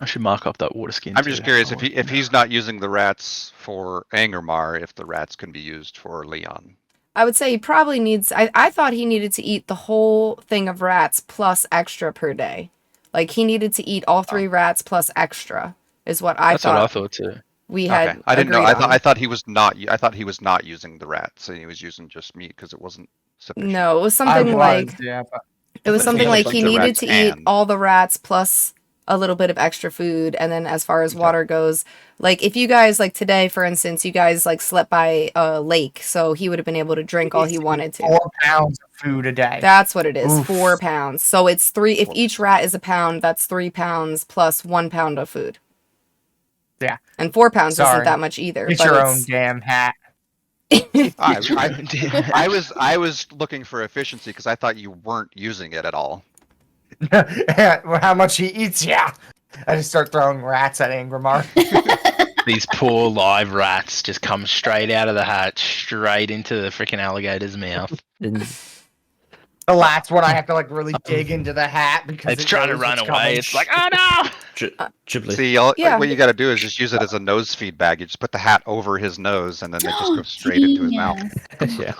I should mark up that water skin. I'm just curious if he's not using the rats for Angermar, if the rats can be used for Leon. I would say he probably needs I thought he needed to eat the whole thing of rats plus extra per day. Like he needed to eat all 3 rats plus extra is what I That's thought. what I thought too. We had Okay. I didn't know. agreed on. I thought he was not. I thought he was not using the rats, and he was using just meat because it wasn't sufficient. No, it was something like yeah, but it was But something he like had a he bunch of needed rats to eat and- all the rats plus a little bit of extra food, and then as far as Okay. water goes, like if you guys like today, for instance, you guys like slept by a lake, so he would have been able to drink all he wanted to. 4 pounds of food a day. That's what it is. Oof. 4 pounds. So it's 3. If 4 each rat is a pound, that's 3 pounds plus 1 pound of food. Yeah. And 4 pounds isn't Sorry. that much either. It's but your it's- own damn hat. I was looking for efficiency because I thought you weren't using it at all. How much he eats, yeah. I just start throwing rats at Angramar. These poor live rats just come straight out of the hatch, straight into the freaking alligator's mouth. The last one, I have to like really dig into the hat because It's trying to knows run what's away. coming. It's like, oh no! Ghibli. See, Yeah. what you got to do is just use it as a nose feed bag. You just put the hat over his nose, and then they just go straight into his mouth. Yeah.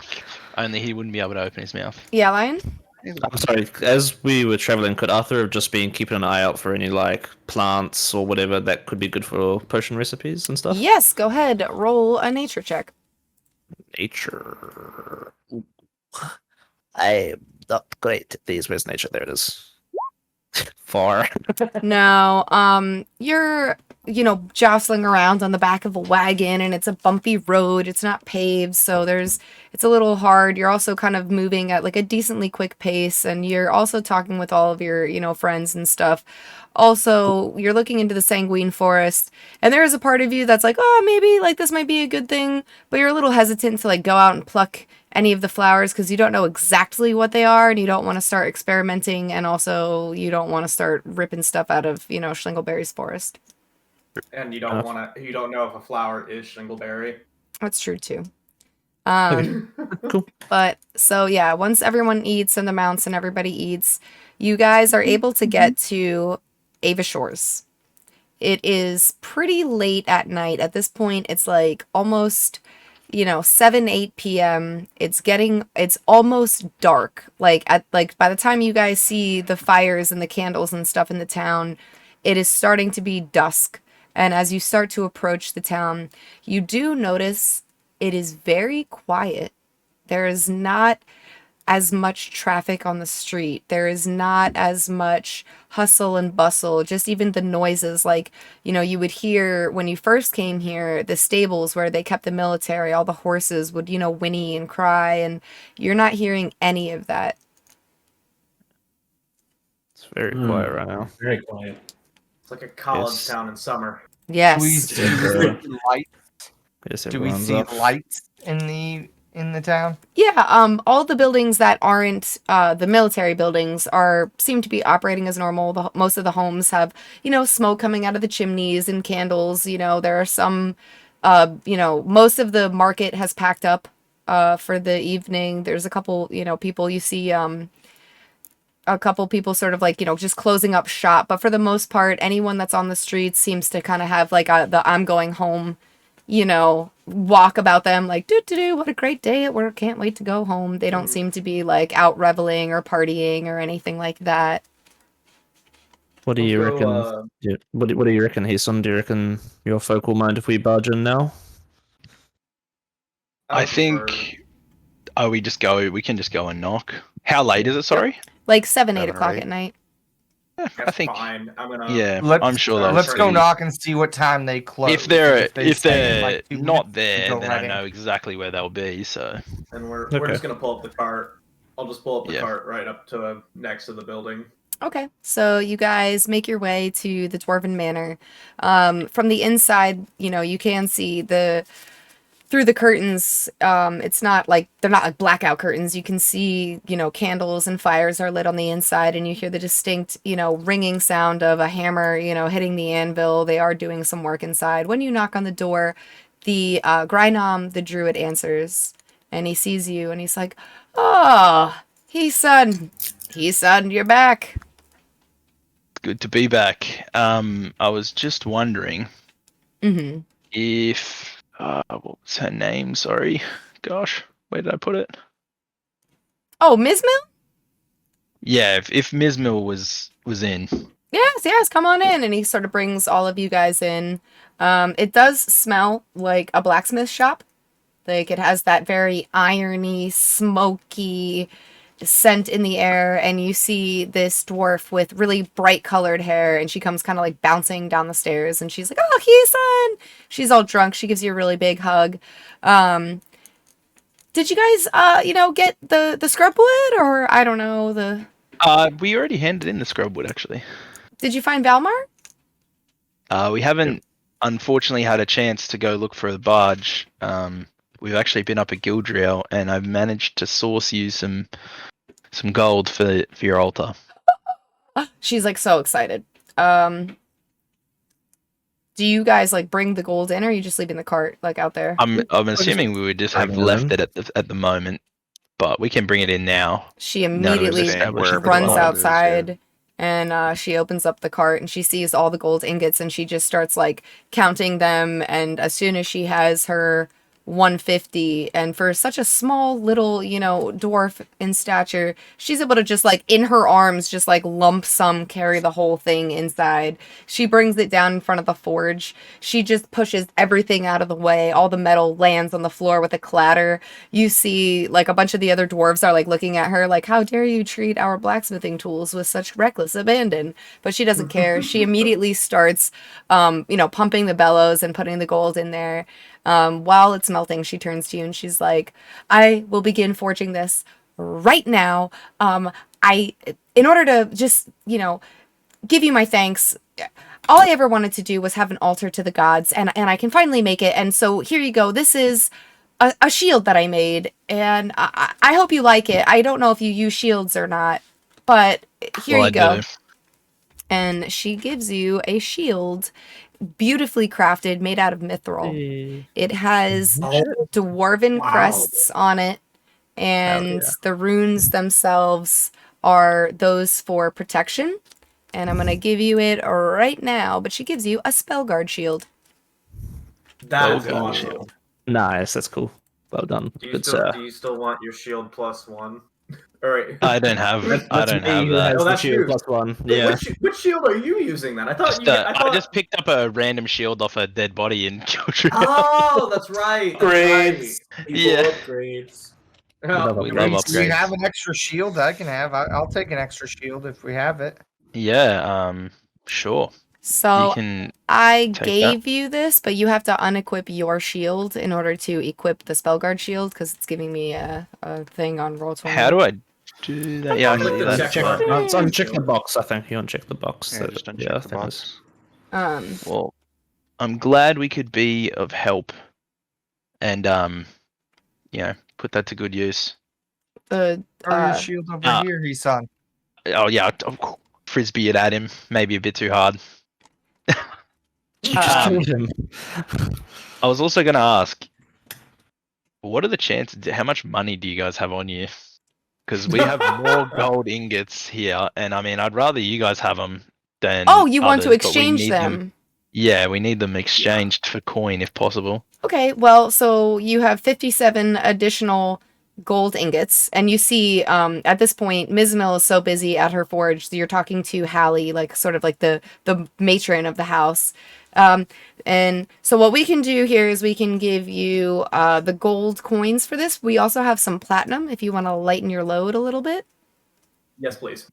Only he wouldn't be able to open his mouth. Yeah, Lion? I'm sorry. As we were traveling, could Arthur have just been keeping an eye out for any like plants or whatever that could be good for potion recipes and stuff? Yes, go ahead. Roll a nature check. Nature. I'm not great at these. Where's nature? There it is. 4. No, you're, jostling around on the back of a wagon and it's a bumpy road. It's not paved, so it's a little hard. You're also kind of moving at like a decently quick pace, and you're also talking with all of your, friends and stuff. Also, you're looking into the sanguine forest, and there is a part of you that's like, oh, maybe like this might be a good thing, but you're a little hesitant to like go out and pluck any of the flowers because you don't know exactly what they are, and you don't want to start experimenting, and also you don't want to start ripping stuff out of, Schlingleberry's forest. And you don't know if a flower is shingleberry. That's true too. Cool. But so yeah, once everyone eats and the mounts and everybody eats, you guys are able to get to Ava Shores. It is pretty late at night. At this point, it's like almost 7, 8 p.m. It's almost dark. By the time you guys see the fires and the candles and stuff in the town, it is starting to be dusk. And as you start to approach the town, you do notice it is very quiet. There is not as much traffic on the street. There is not as much hustle and bustle, just even the noises you would hear when you first came here, the stables where they kept the military, all the horses would, whinny and cry, and you're not hearing any of that. It's very quiet right now. Very quiet. It's like a college Yes. town in summer. Yes. Do we see lights? Yes, Do we everyone's see up. lights in the town? Yeah, all the buildings that aren't the military buildings seem to be operating as normal. Most of the homes have, smoke coming out of the chimneys and candles. There are some, most of the market has packed up for the evening. There's a couple, people you see, a couple people sort of just closing up shop. But for the most part, anyone that's on the streets seems to kind of have the I'm going home, walk about them, like, do, what a great day at work, can't wait to go home. They don't seem to be out reveling or partying or anything like that. What do you Let's reckon? go, What do you reckon, Heeson? Do you reckon your folk will mind if we barge in now? I would prefer- think we can just go and knock. How late is it? Sorry. Like 7, 8 7 or o'clock 8. at night. I That's think. fine. I'm gonna. Yeah, Let's- I'm sure they'll. Let's go see. knock and see what time they close. If they're they say in, like, 2 not minutes, there, go then right I in. know exactly where they'll be. So And we're Okay. just gonna pull up the cart. I'll just pull up the Yeah. cart right up to next to the building. Okay, so you guys make your way to the Dwarven Manor. From the inside, you can see through the curtains. It's not like they're not like blackout curtains. You can see, candles and fires are lit on the inside, and you hear the distinct, ringing sound of a hammer, hitting the anvil. They are doing some work inside. When you knock on the door, the Grynam, the druid, answers, and he sees you, and he's like, "Oh, son, you're back." good to be back. I was just wondering Mm-hmm. if what was her name? Sorry, gosh, where did I put it? Oh, Mizmil? Yeah, if MrMizzx was in. Yes, come on in. And he sort of brings all of you guys in. It does smell like a blacksmith shop. Like, it has that very irony, smoky scent in the air, and you see this dwarf with really bright colored hair, and she comes kind of like bouncing down the stairs, and she's like, "Oh, Heason!" She's all drunk. She gives you a really big hug. Did you guys, get the scrub wood, or I don't know, We already handed in the scrub wood, actually. did you find Valmar? We haven't, unfortunately, had a chance to go look for the barge. We've actually been up at Gildriel, and I've managed to source you some gold for your altar. She's like so excited. Do you guys like bring the gold in, or are you just leaving the cart like out there? I'm assuming we would just have bring it left in. it at the moment, but we can bring it in now. She No, it was immediately established wherever the runs gold is, yeah. outside, and she opens up the cart, and she sees all the gold ingots, and she just starts like counting them. And as soon as she has her 150, and for such a small little, dwarf in stature, she's able to just like in her arms just like lump sum carry the whole thing inside. She brings it down in front of the forge. She just pushes everything out of the way. All the metal lands on the floor with a clatter. You see like a bunch of the other dwarves are like looking at her like, "How dare you treat our blacksmithing tools with such reckless abandon?" But she doesn't care. She immediately starts pumping the bellows and putting the gold in there. While it's melting, she turns to you and she's like, "I will begin forging this right now. In order to just, give you my thanks, all I ever wanted to do was have an altar to the gods, and I can finally make it. And so here you go. This is a shield that I made, and I hope you like it. I don't know if you use shields or not, but here you go." And she gives you a shield, beautifully crafted, made out of mithril. It has dwarven Wow. crests on it, and the runes themselves are those for protection. And I'm gonna give you it right now, but she gives you a Spellguard shield. That is Okay. awesome. Nice, that's cool. Well done. Do Good sir. you still want your shield +1? All right. I don't have That's that. me who has Oh, the that's shield you. +1. Wait, Yeah. which shield are you using then? I thought I just picked up a random shield off a dead body in Gildriel. Oh, that's right. Upgrades. People Yeah. upgrades. Love We upgrades. love Do you upgrades. have an extra shield I can have? I'll take an extra shield if we have it. Yeah, sure. So You can. I take gave you this, but you have to unequip your shield in order to equip the Spellguard shield, because it's giving me a thing on Roll20. How do I do that? Yeah, I can Click do the that. check Check, button. it's uncheck the box, I think. You uncheck the box. Yeah, so just that- uncheck I the think it's- box. Well, I'm glad we could be of help, and put that to good use. The Throw your shield over here, Heason. Oh yeah, I'll frisbee it at him. Maybe a bit too hard. You just killed him. I was also going to ask, what are the chances? How much money do you guys have on you? Because we have more gold ingots here, and I mean, I'd rather you guys have them than. Oh, you want to others, but we exchange need them. Yeah, we need them exchanged for coin if possible. Okay, well, so you have 57 additional gold ingots, and you see at this point Mizmil is so busy at her forge, so you're talking to Hallie, like sort of like the matron of the house, And so what we can do here is we can give you the gold coins for this. We also have some platinum if you want to lighten your load a little bit. Yes, please.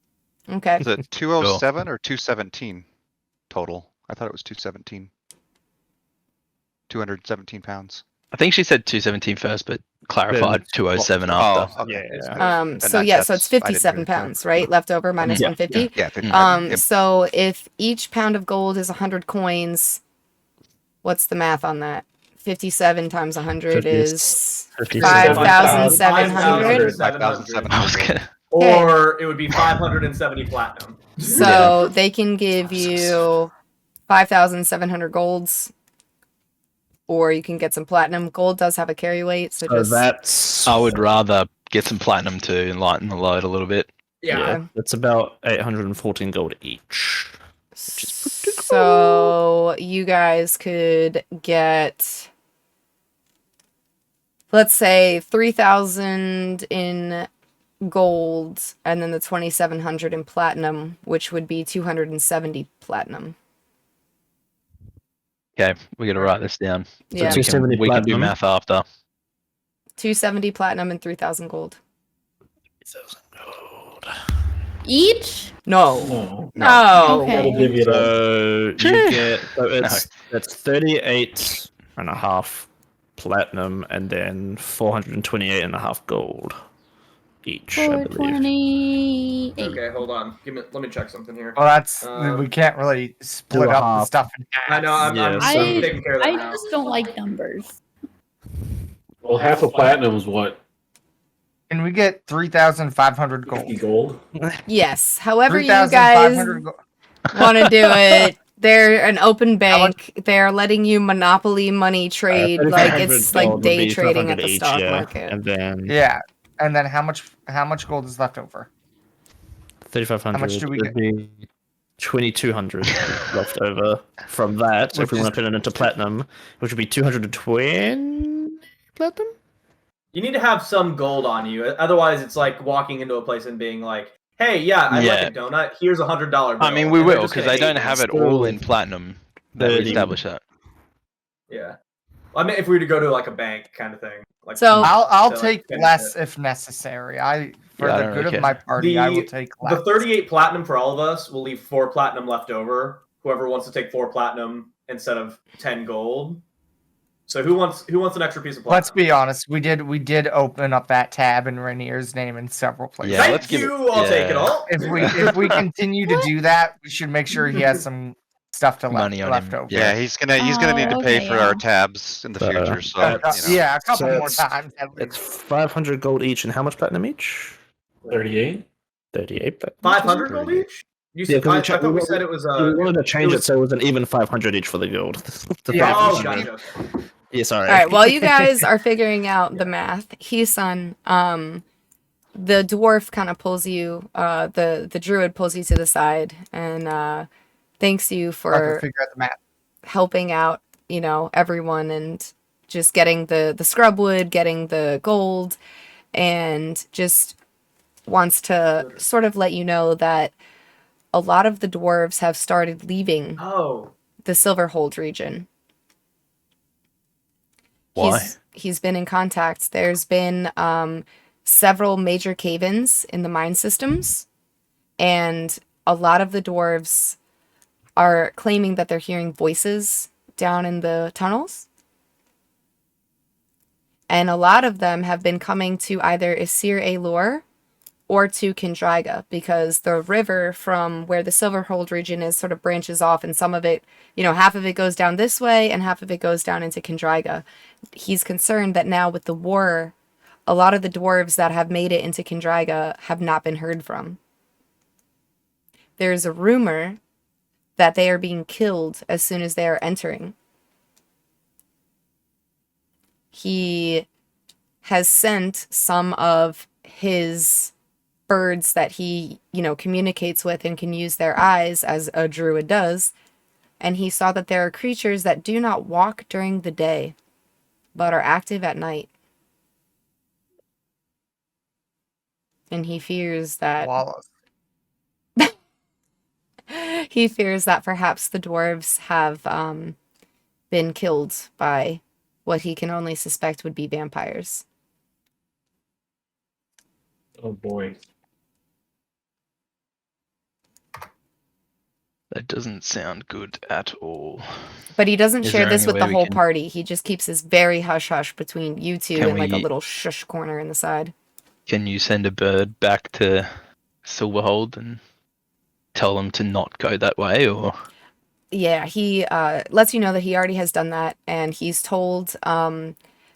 Okay. Is it 207 or 217 total? I thought it was 217. 217 pounds. I think she said 217 first, but clarified Then- 207 after. Oh, okay. Yeah. And So it's that's- I didn't 57 hear it, so- pounds, right? Left over minus Yeah. 150. Yeah, 50. Yep. So if each pound of gold is 100 coins, what's the math on that? 57 times 100 is 5,700. 5,700. I was gonna. Or it would be 570 platinum. So they can give you 5,700 golds, or you can get some platinum. Gold does have a carry weight, so So just that's I would rather get some platinum to and lighten the load a little bit. Yeah. It's about 814 gold each. so you guys could get, let's say, 3,000 in gold, and then the 2,700 in platinum, which would be 270 platinum. Okay, we got to write this down. Yeah, we can 270 do platinum. math after. 270 platinum and 3,000 gold. 3,000 gold. Each? No, No. no. Okay. That'll give you that. So you get that's 38 and a half platinum and then 428 and a half gold each, I believe. 428. Okay, hold on. Let me check something here. Well, that's Um, we can't really split do a up the half. stuff in half. I know. I'm Yeah, taking care of that I now. just don't like numbers. Well, half a platinum is what? Can we get 3,500 50 gold? gold? Yes. However you guys 3,500 gold. want to do it, they're an open much- bank. They're letting you monopoly money trade. Like 3,500 it's like gold would day be trading at 500 the each, stock yeah. market. And then Yeah, and then how much gold is left over? 3,500 How much do we would be 2,200 left over from that. So if Which we is- want to turn it into platinum, which would be 220 platinum? You need to have some gold on you. Otherwise, it's like walking into a place and being like, "Hey, yeah, I Yeah. like a donut. Here's $100 bill." I mean, we And they're will just because gonna they hate don't you. have it all in platinum. They 30. establish that. Yeah. I mean, if we were to go to like a bank kind of thing. Like So- I'll to, like, take finish less it. if necessary. For Yeah, I the don't good really of my party, I will The- take less. The 38 platinum for all of us will leave 4 platinum left over. Whoever wants to take 4 platinum instead of 10 gold. So who wants an extra piece of platinum? Let's be honest. We did open up that tab in Rainier's name in several places. Yeah, Thank let's give it- you. I'll take it yeah. all. If we continue to do that, we should make sure he has some stuff to Money on left him. over. Yeah, he's gonna need to pay okay, for yeah. our tabs in the future. So Yeah, a couple So more it's- times. At It's least. 500 gold each, and how much platinum each? 38? 38 platinum. 500 gold each? You said, Yeah, I 'cause we thought we wa- said it was we wanted to change it it, was- so it was an even 500 each for the gold. The Yeah. Oh, 500. gotcha. Yeah, sorry. All right. While you guys are figuring out the math, Hisan, the dwarf kind of pulls you, the druid pulls you to the side and thanks you I have to for figure out the math. helping out, everyone and just getting the scrub wood, getting the gold, and just wants to sort of let you know that a lot of the dwarves have started leaving Oh. the Silverhold region. Why? He's been in contact. There's been several major cave-ins in the mine systems, and a lot of the dwarves are claiming that they're hearing voices down in the tunnels. And a lot of them have been coming to either Isir Elor or to Kindraga, because the river from where the Silverhold region is sort of branches off, and some of it, half of it goes down this way and half of it goes down into Kindraga. He's concerned that now with the war, a lot of the dwarves that have made it into Kindraga have not been heard from. There's a rumor that they are being killed as soon as they are entering. He has sent some of his birds that he, communicates with and can use their eyes as a druid does, and he saw that there are creatures that do not walk during the day, but are active at night. And he fears that Wallace. he fears that perhaps the dwarves have been killed by what he can only suspect would be vampires. Oh boy. That doesn't sound good at all. But he doesn't Is share there this any with way the we whole can- party. He just keeps this very hush-hush between you two Can in like a we- little shush corner in the side. Can you send a bird back to Silverhold and tell them to not go that way, or? Yeah, he lets you know that he already has done that, and he's told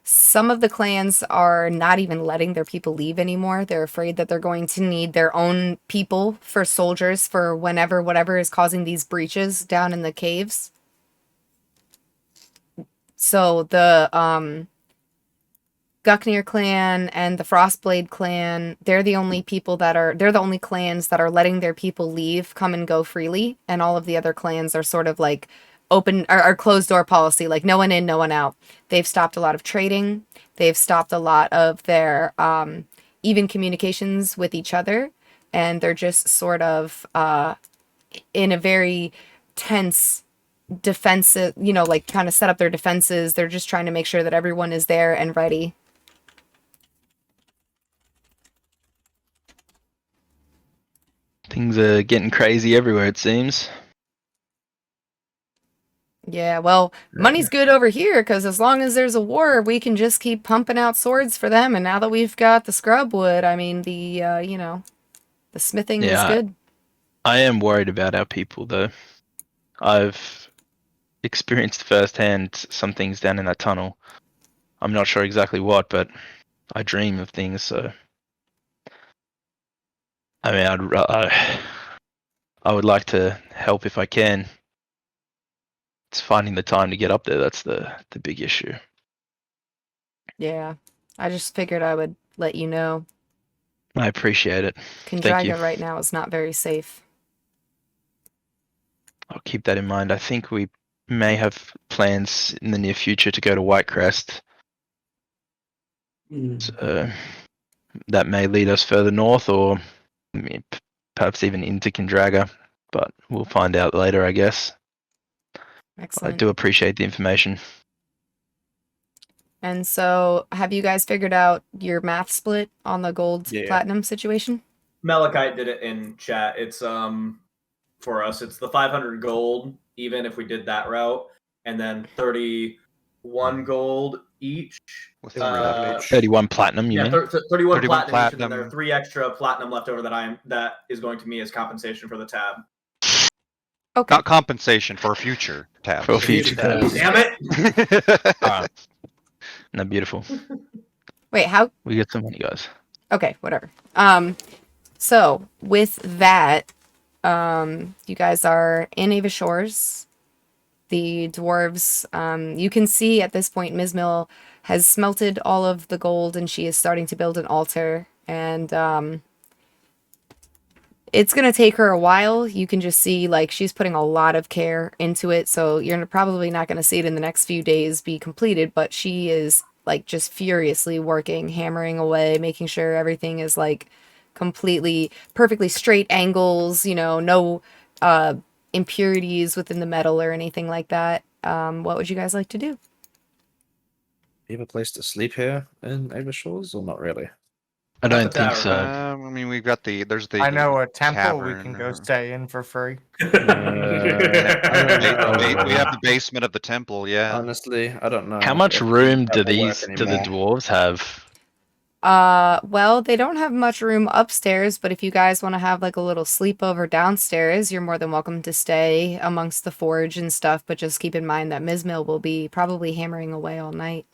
some of the clans are not even letting their people leave anymore. They're afraid that they're going to need their own people for soldiers for whenever whatever is causing these breaches down in the caves. So the Guknir clan and the Frostblade clan, they're the only clans that are letting their people leave, come and go freely, and all of the other clans are sort of like are closed door policy, like no one in, no one out. They've stopped a lot of trading. They've stopped a lot of their even communications with each other, and they're just sort of in a very tense defensive, like kind of set up their defenses. They're just trying to make sure that everyone is there and ready. Things are getting crazy everywhere, it seems. Yeah, well, money's good over here because as long as there's a war, we can just keep pumping out swords for them. And now that we've got the scrub wood, I mean, the smithing is good. I am worried about our people, though. I've experienced firsthand some things down in that tunnel. I'm not sure exactly what, but I dream of things, so... I mean, I would like to help if I can. It's finding the time to get up there that's the big issue. Yeah, I just figured I would let you know. I appreciate it. Thank you. Kendraga right now is not very safe. I'll keep that in mind. I think we may have plans in the near future to go to Whitecrest. So that may lead us further north, or perhaps even into Kendraga, but we'll find out later, I guess. Excellent. I do appreciate the information. And so, have you guys figured out your math split on the gold Yeah. platinum situation? Melekite did it in chat. It's for us, it's the 500 gold, even if we did that route, and then 31 gold each. With 31 platinum, you mean? 31 31 platinum, each, and then there are platinum. 3 extra platinum left over that is going to me as compensation for the tab. Okay. Not compensation for future tabs. For future tabs. Damn it! Alright. No, beautiful. Wait, how? We get some money, guys. Okay, whatever. So with that, you guys are in Ava Shores. The dwarves, you can see at this point, Ms. Mill has smelted all of the gold and she is starting to build an altar. And it's going to take her a while. You can just see, like, she's putting a lot of care into it. So you're probably not going to see it in the next few days be completed. But she is, like, just furiously working, hammering away, making sure everything is, like, completely, perfectly straight angles, no impurities within the metal or anything like that. What would you guys like to do? You have a place to sleep here in Ava Shores, or not really? I don't the think tower. so. I mean, we've got there's the. I know a temple we can tavern. go stay in for free. We have the basement of the temple, yeah. Honestly, I don't know. How much if room that do will work the anymore. dwarves have? Well, they don't have much room upstairs, but if you guys want to have like a little sleepover downstairs, you're more than welcome to stay amongst the forge and stuff, but just keep in mind that Ms. Mill will be probably hammering away all night.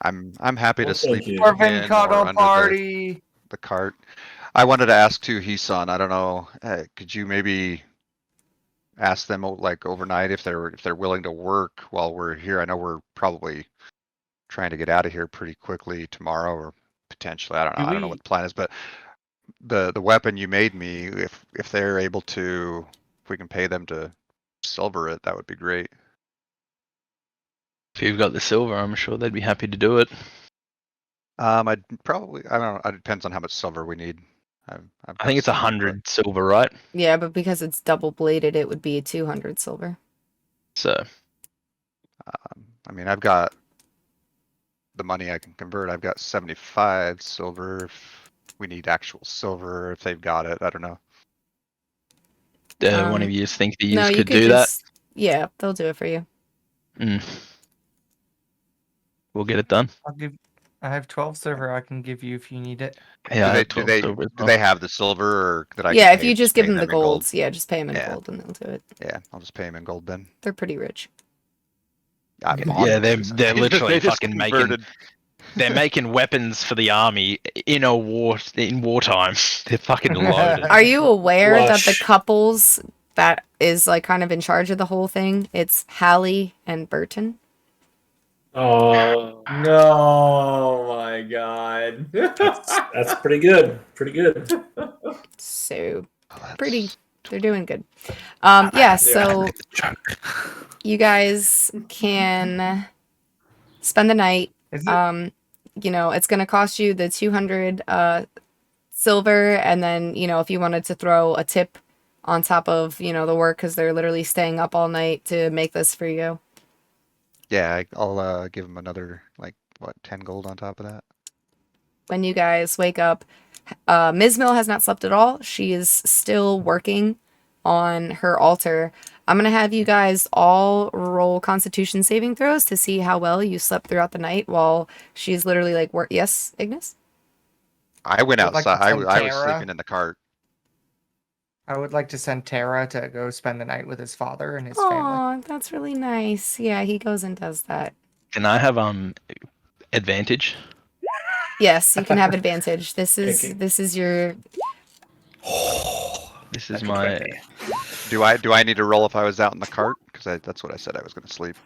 I'm happy to Well, sleep thank you. in Orphan or cuddle under party. the cart. I wanted to ask too, Hisan. I don't know. Could you maybe ask them like overnight if they're willing to work while we're here? I know we're probably trying to get out of here pretty quickly tomorrow, or potentially. I don't know. I don't know what the plan is, but the weapon you made me, if they're able to, if we can pay them to silver it, that would be great. If you've got the silver, I'm sure they'd be happy to do it. I'd probably, I don't know. It depends on how much silver we need. I think it's 100 silver, right? Yeah, but because it's double bladed, it would be 200 silver. So I mean, I've got the money I can convert. I've got 75 silver. If we need actual silver, if they've got it, I don't know. one of you think the No, use you could could do just. Yeah, they'll do it for you. that? We'll get it done. I have 12 silver I can give you if you need it. Yeah, I do have they 12 do they silver as do well. they have the silver, or that I Yeah, can if pay, you just give pay them the in gold? golds, yeah, just pay them in Yeah. gold and they'll do it. Yeah, I'll just pay them in gold then. They're pretty rich. Yeah, they're literally They just fucking making. converted. They're making weapons for the army in wartime. They're fucking loaded. Are you aware that the Lush. couples that is like kind of in charge of the whole thing? It's Hallie and Burton. Oh, No, my god. that's pretty good. Pretty good. So Oh, pretty. They're doing good. Yeah. So you guys can spend the night. Is it? You know, it's gonna cost you the 200 silver, and then if you wanted to throw a tip on top of the work, because they're literally staying up all night to make this for you. Yeah, I'll give them another 10 gold on top of that. When you guys wake up, Ms. Mill has not slept at all. She is still working on her altar. I'm going to have you guys all roll Constitution saving throws to see how well you slept throughout the night while she's literally like, yes, Ignis? I went I'd like to outside. I send was Tara. sleeping in the cart. I would like to send Tara to go spend the night with his father and his family. Aw, that's really nice. Yeah, he goes and does that. Can I have advantage? Yes, you can have advantage. This Okay. is your... This is my. Do I need to roll if I was out in the cart? Because that's what I said I was going to sleep.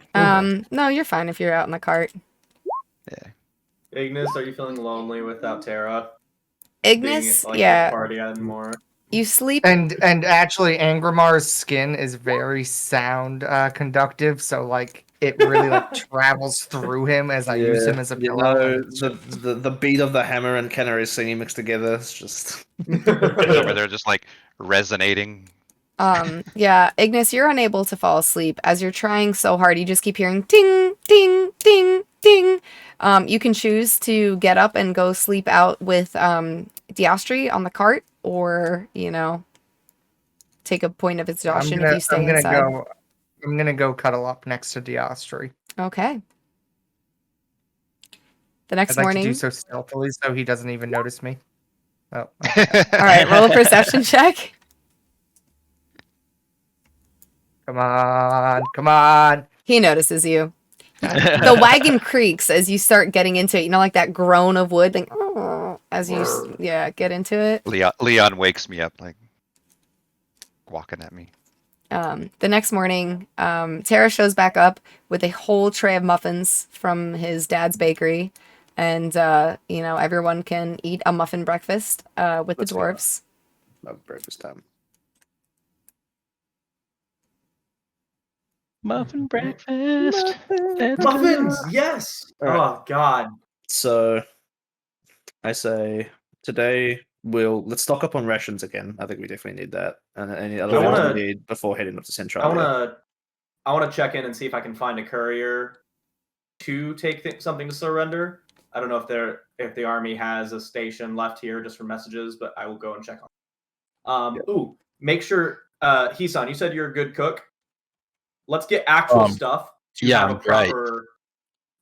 No, you're fine if you're out in the cart. Yeah. Ignis, are you feeling lonely without Tara? Ignis, Being, yeah, party anymore. you sleep. And actually, Angramar's skin is very sound conductive, so it really travels through him as I use him as a pillow. The beat of the hammer and canary singing mixed together. It's just Where they're just resonating. Yeah, Ignis, you're unable to fall asleep as you're trying so hard. You just keep hearing ding, ding, ding, ding. You can choose to get up and go sleep out with Diastri on the cart, or take a point of exhaustion if you stay inside. I'm gonna go cuddle up next to Diastri. Okay. The next I'd like morning. to do so stealthily so he doesn't even notice me. Oh. All right, roll a perception check. Come on, come on. He notices you. The wagon creaks as you start getting into it. Like that groan of wood, like as you get into it. Leon wakes me up walking at me. The next morning, Tara shows back up with a whole tray of muffins from his dad's bakery, and everyone can eat a muffin breakfast with Let's the go. dwarves. love breakfast time. Muffin breakfast. Let's Muffins, go. yes. All right. Oh God. So I say today let's stock up on rations again. I think we definitely need that, and any other I things wanna- we need before heading up to I Centralia. wanna check in and see if I can find a courier to take something to surrender. I don't know if the army has a station left here just for messages, but I will go and check on. Ooh, make sure, Hisan, you said you're a good cook. Let's get actual stuff. To yeah, have a I'm great. proper.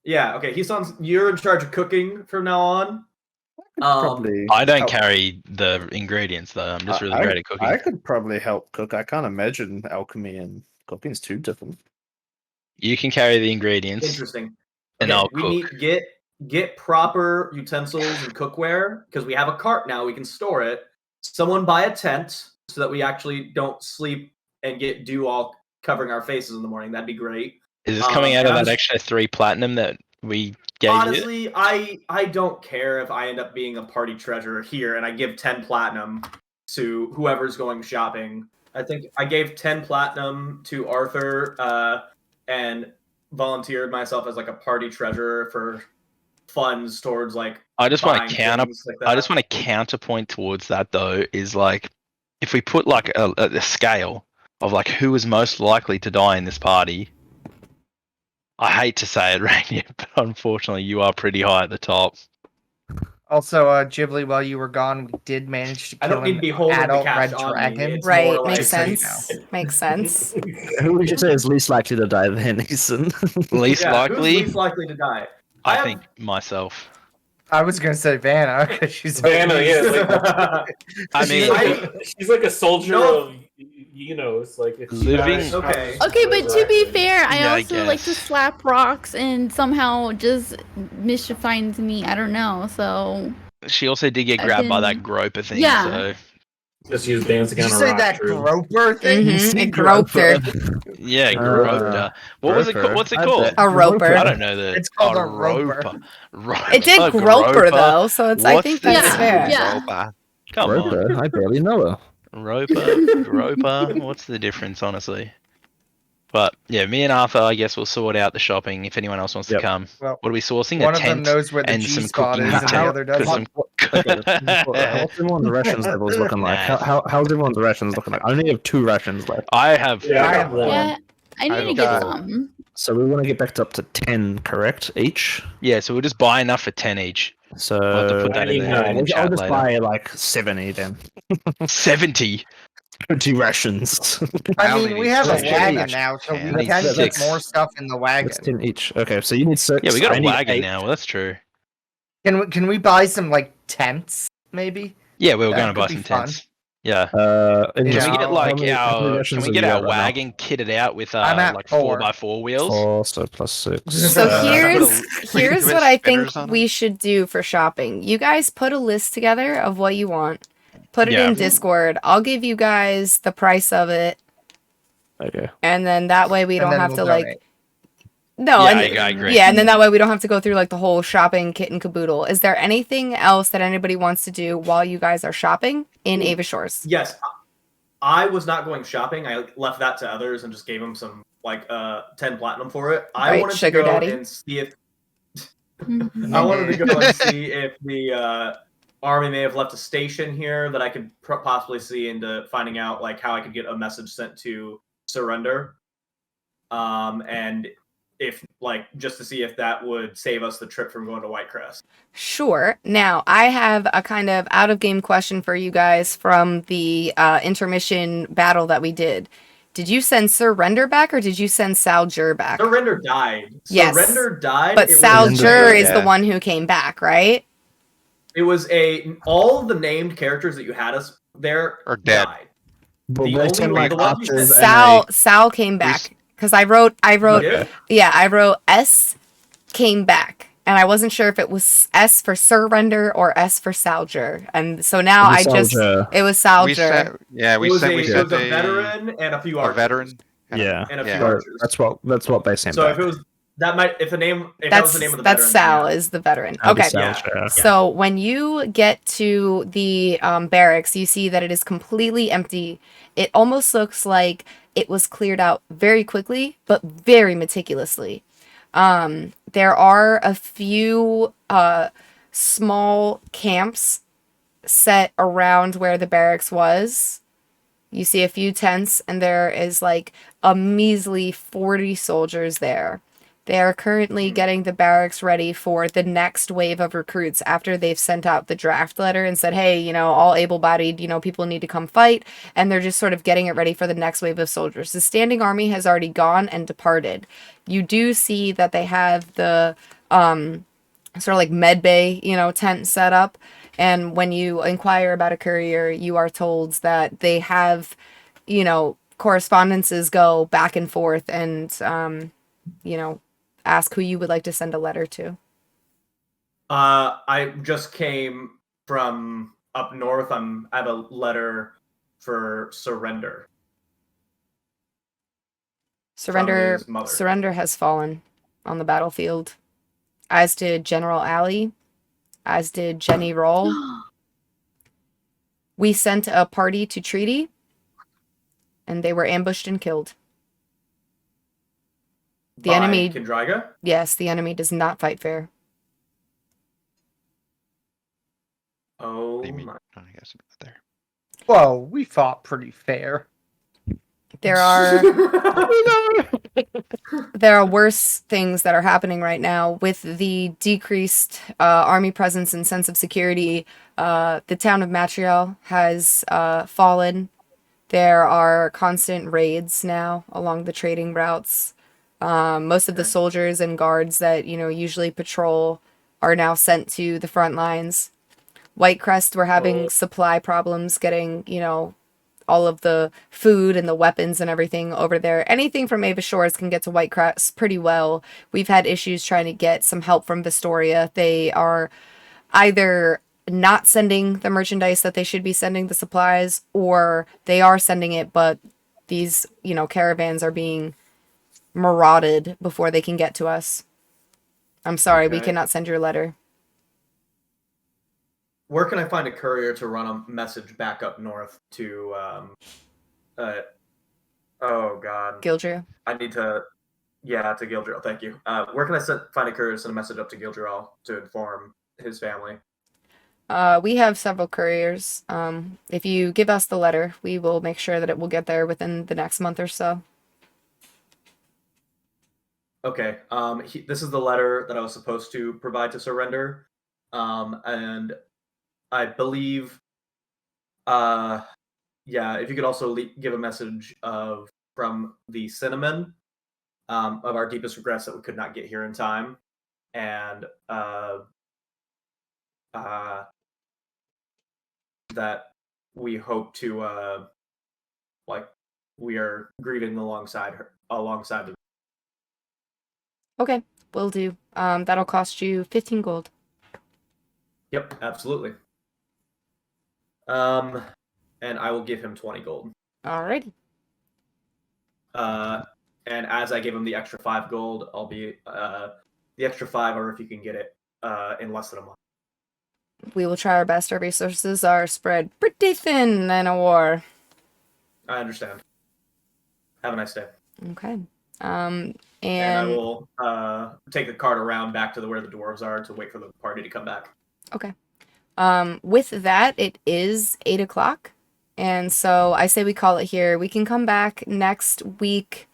Yeah. Okay, Hisan, you're in charge of cooking from now on. Probably I don't help- carry the ingredients though. I'm just really great at cooking. I could probably help cook. I can't imagine alchemy and cooking is too different. You can carry the ingredients, Interesting. and Okay, I'll we cook. need get proper utensils and cookware because we have a cart now. We can store it. Someone buy a tent so that we actually don't sleep and get dew all covering our faces in the morning. That'd be great. Is this coming out of and that extra 3 platinum that we gave you? Honestly, I don't care if I end up being a party treasurer here and I give 10 platinum to whoever's going shopping. I think I gave 10 platinum to Arthur and volunteered myself as a party treasurer for funds towards like. I just want buying to counter. things like I just that. want to counterpoint towards that though. Is like, if we put like a scale of like who is most likely to die in this party. I hate to say it, Rainier, but unfortunately, you are pretty high at the top. Also, Ghibli, while you were gone, we did manage to I kill don't need to an be holding the adult cash red on me. dragon. It's Right, more makes like- sense. Makes sense. Who would you say is least likely to die then, Ethan? Least Yeah, likely, who's least likely to die? I have- think myself. I was gonna say Vanna because she's Vanna, obese. yeah, I mean, she's like a soldier No. of it's like if she Living- dies, Okay. Okay, but to be fair, I Yeah, I also like to guess. slap rocks and somehow just mischief finds me. I don't know, so She also did get I've grabbed by been- that groper thing. Yeah. So just use dancing Did on you a say rock. that True. groper thing? It groped her. yeah, groped her. What was it called? What's it called? A roper. I don't know the. It's called a roper. It did A grope her groper? though, so it's. I What's think the that's Yeah, fair. yeah. Roper. Come on, Roper? I barely know her. roper, groper. What's the difference, honestly? But yeah, me and Arthur, I guess we'll sort out the shopping. If anyone else wants to Yep. come, Well, what are we sourcing? One A of them tent knows where the and G some spot cooking is, and the tape, other 'cause doesn't. What's everyone's rations levels looking like? Nice. How's everyone's rations looking like? I only have 2 rations left. I have. Yeah, I I got have one. yeah, I need to I've get got- some. So we want to get back up to 10, correct? Each. Yeah, so we'll just buy enough for 10 each. So We'll have to put that in the, I'll I'll chat just later. buy like 70 then. 70. 20 rations. I I only mean, we need have a 6. wagon now, so Yeah, we I need can get 6. more stuff in the wagon. That's 10 each. Okay, so you need 6. Yeah, we got I a need wagon 8. now. Well, that's true. Can we buy some like tents, maybe? Yeah, we were That going to buy could some be fun. tents. Yeah. Can Yeah. Can we get like how many our? rations Can we have get you our got right now? wagon kitted out with I'm at like 4. 4x4 wheels? 4, so plus 6. So here's we here's put what I spinners think on we 'em? should do for shopping. You guys put a list together of what you want. Put it Yeah. in Discord. I'll give you guys the price of it, Okay. and then that way we And don't then have we'll to like. donate. No, Yeah, and I agree. yeah, and then that way we don't have to go through like the whole shopping kit and caboodle. Is there anything else that anybody wants to do while you guys are shopping in Ava Shores? Yes, I was not going shopping. I left that to others and just gave them some like 10 platinum for it. I Right, wanted sugar to go daddy. and see if Mhm. I wanted to go and see if the army may have left a station here that I could possibly see into finding out like how I could get a message sent to surrender. And if like just to see if that would save us the trip from going to Whitecrest. Sure. Now, I have a kind of out of game question for you guys from the intermission battle that we did. Did you send Surrender back or did you send Saljur back? Surrender died. Yes. Surrender died. But It was- Saljur is the Yeah. one who came back, right? It was all of the named characters that you had us there Are dead. died. But The they only send way- like the one you archers said- and Sal came back because I wrote Yeah. I wrote S came back. And I wasn't sure if it was S for Surrender or S for Saljur. And so now It was Saljur. it was We Saljur. sent, yeah, we it was sent, a, we it sent was a veteran and a few a archers. veteran. Yeah. And a few Yeah. So archers. that's what they sent So back. if it was that might if the name if that was That's the name of the that's veteran, Sal yeah. is the veteran. That'd be Okay. Saljur. So when you get to the barracks, you see that it is completely empty. It almost looks like it was cleared out very quickly, but very meticulously. There are a few small camps set around where the barracks was. You see a few tents, and there is like a measly 40 soldiers there. They are currently getting the barracks ready for the next wave of recruits after they've sent out the draft letter and said, hey, all able-bodied, people need to come fight. And they're just sort of getting it ready for the next wave of soldiers. The standing army has already gone and departed. You do see that they have the sort of like med bay, tent set up. And when you inquire about a courier, you are told that they have, correspondences go back and forth and, ask who you would like to send a letter to. I just came from up north. I have a letter for surrender. Surrender his mother. Surrender has fallen on the battlefield, as did General Ali, as did Jenny Roll. We sent a party to treaty, and they were ambushed and killed. The By enemy, Kindraga? yes, the enemy does not fight fair. Oh What do you mean? my. Oh, I guess I'm not there. Whoa, we fought pretty fair. There are there are worse things that are happening right now with the decreased army presence and sense of security. The town of Montreal has fallen. There are constant raids now along the trading routes. Most of the soldiers and guards that usually patrol are now sent to the front lines. Whitecrest, we're having supply problems getting all of the food and the weapons and everything over there. Anything from Ava Shores can get to Whitecrest pretty well. We've had issues trying to get some help from Vistoria. They are either not sending the merchandise that they should be sending, the supplies, or they are sending it, but these, caravans are being marauded before they can get to us. I'm sorry, we Okay. cannot send your letter. Where can I find a courier to run a message back up north to oh god. Gildrew. I need to to Gildrew. Thank you. Where can I find a courier to send a message up to Gildrew to inform his family? We have several couriers. If you give us the letter, we will make sure that it will get there within the next month or so. Okay. This is the letter that I was supposed to provide to surrender. And I believe, if you could also give a message from the Cinnamon, of our deepest regrets that we could not get here in time, and that we hope to, we are grieving alongside her, alongside the. Okay, will do. That'll cost you 15 gold. Yep, absolutely. And I will give him 20 gold. Alrighty. And as I give him the extra 5 gold, I'll be the extra 5, or if you can get it in less than a month. We will try our best. Our resources are spread pretty thin in a war. I understand. Have a nice day. Okay. And I will take the cart around back to where the dwarves are to wait for the party to come back. Okay. With that, it is 8 o'clock. And so I say we call it here. We can come back next week,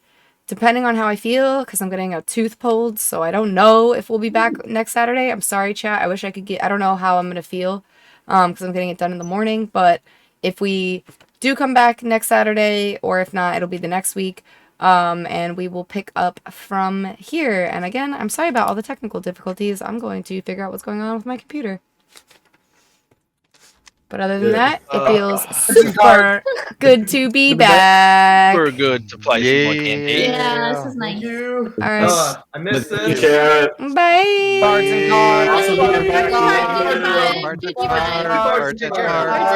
depending on how I feel, because I'm getting a tooth pulled. So I don't know if we'll be back next Saturday. I'm sorry, chat. I wish I could I don't know how I'm going to feel, because I'm getting it done in the morning. But if we do come back next Saturday, or if not, it'll be the next week. And we will pick up from here. And again, I'm sorry about all the technical difficulties. I'm going to figure out what's going on with my computer. But other than that, it feels super good to be back. We're good to play some more D&D. Yeah, this is nice. Thank you. All right. I missed You this. can. Bye. Bards and cards. Awesome. Bye. Bards and cards. Bards and cards.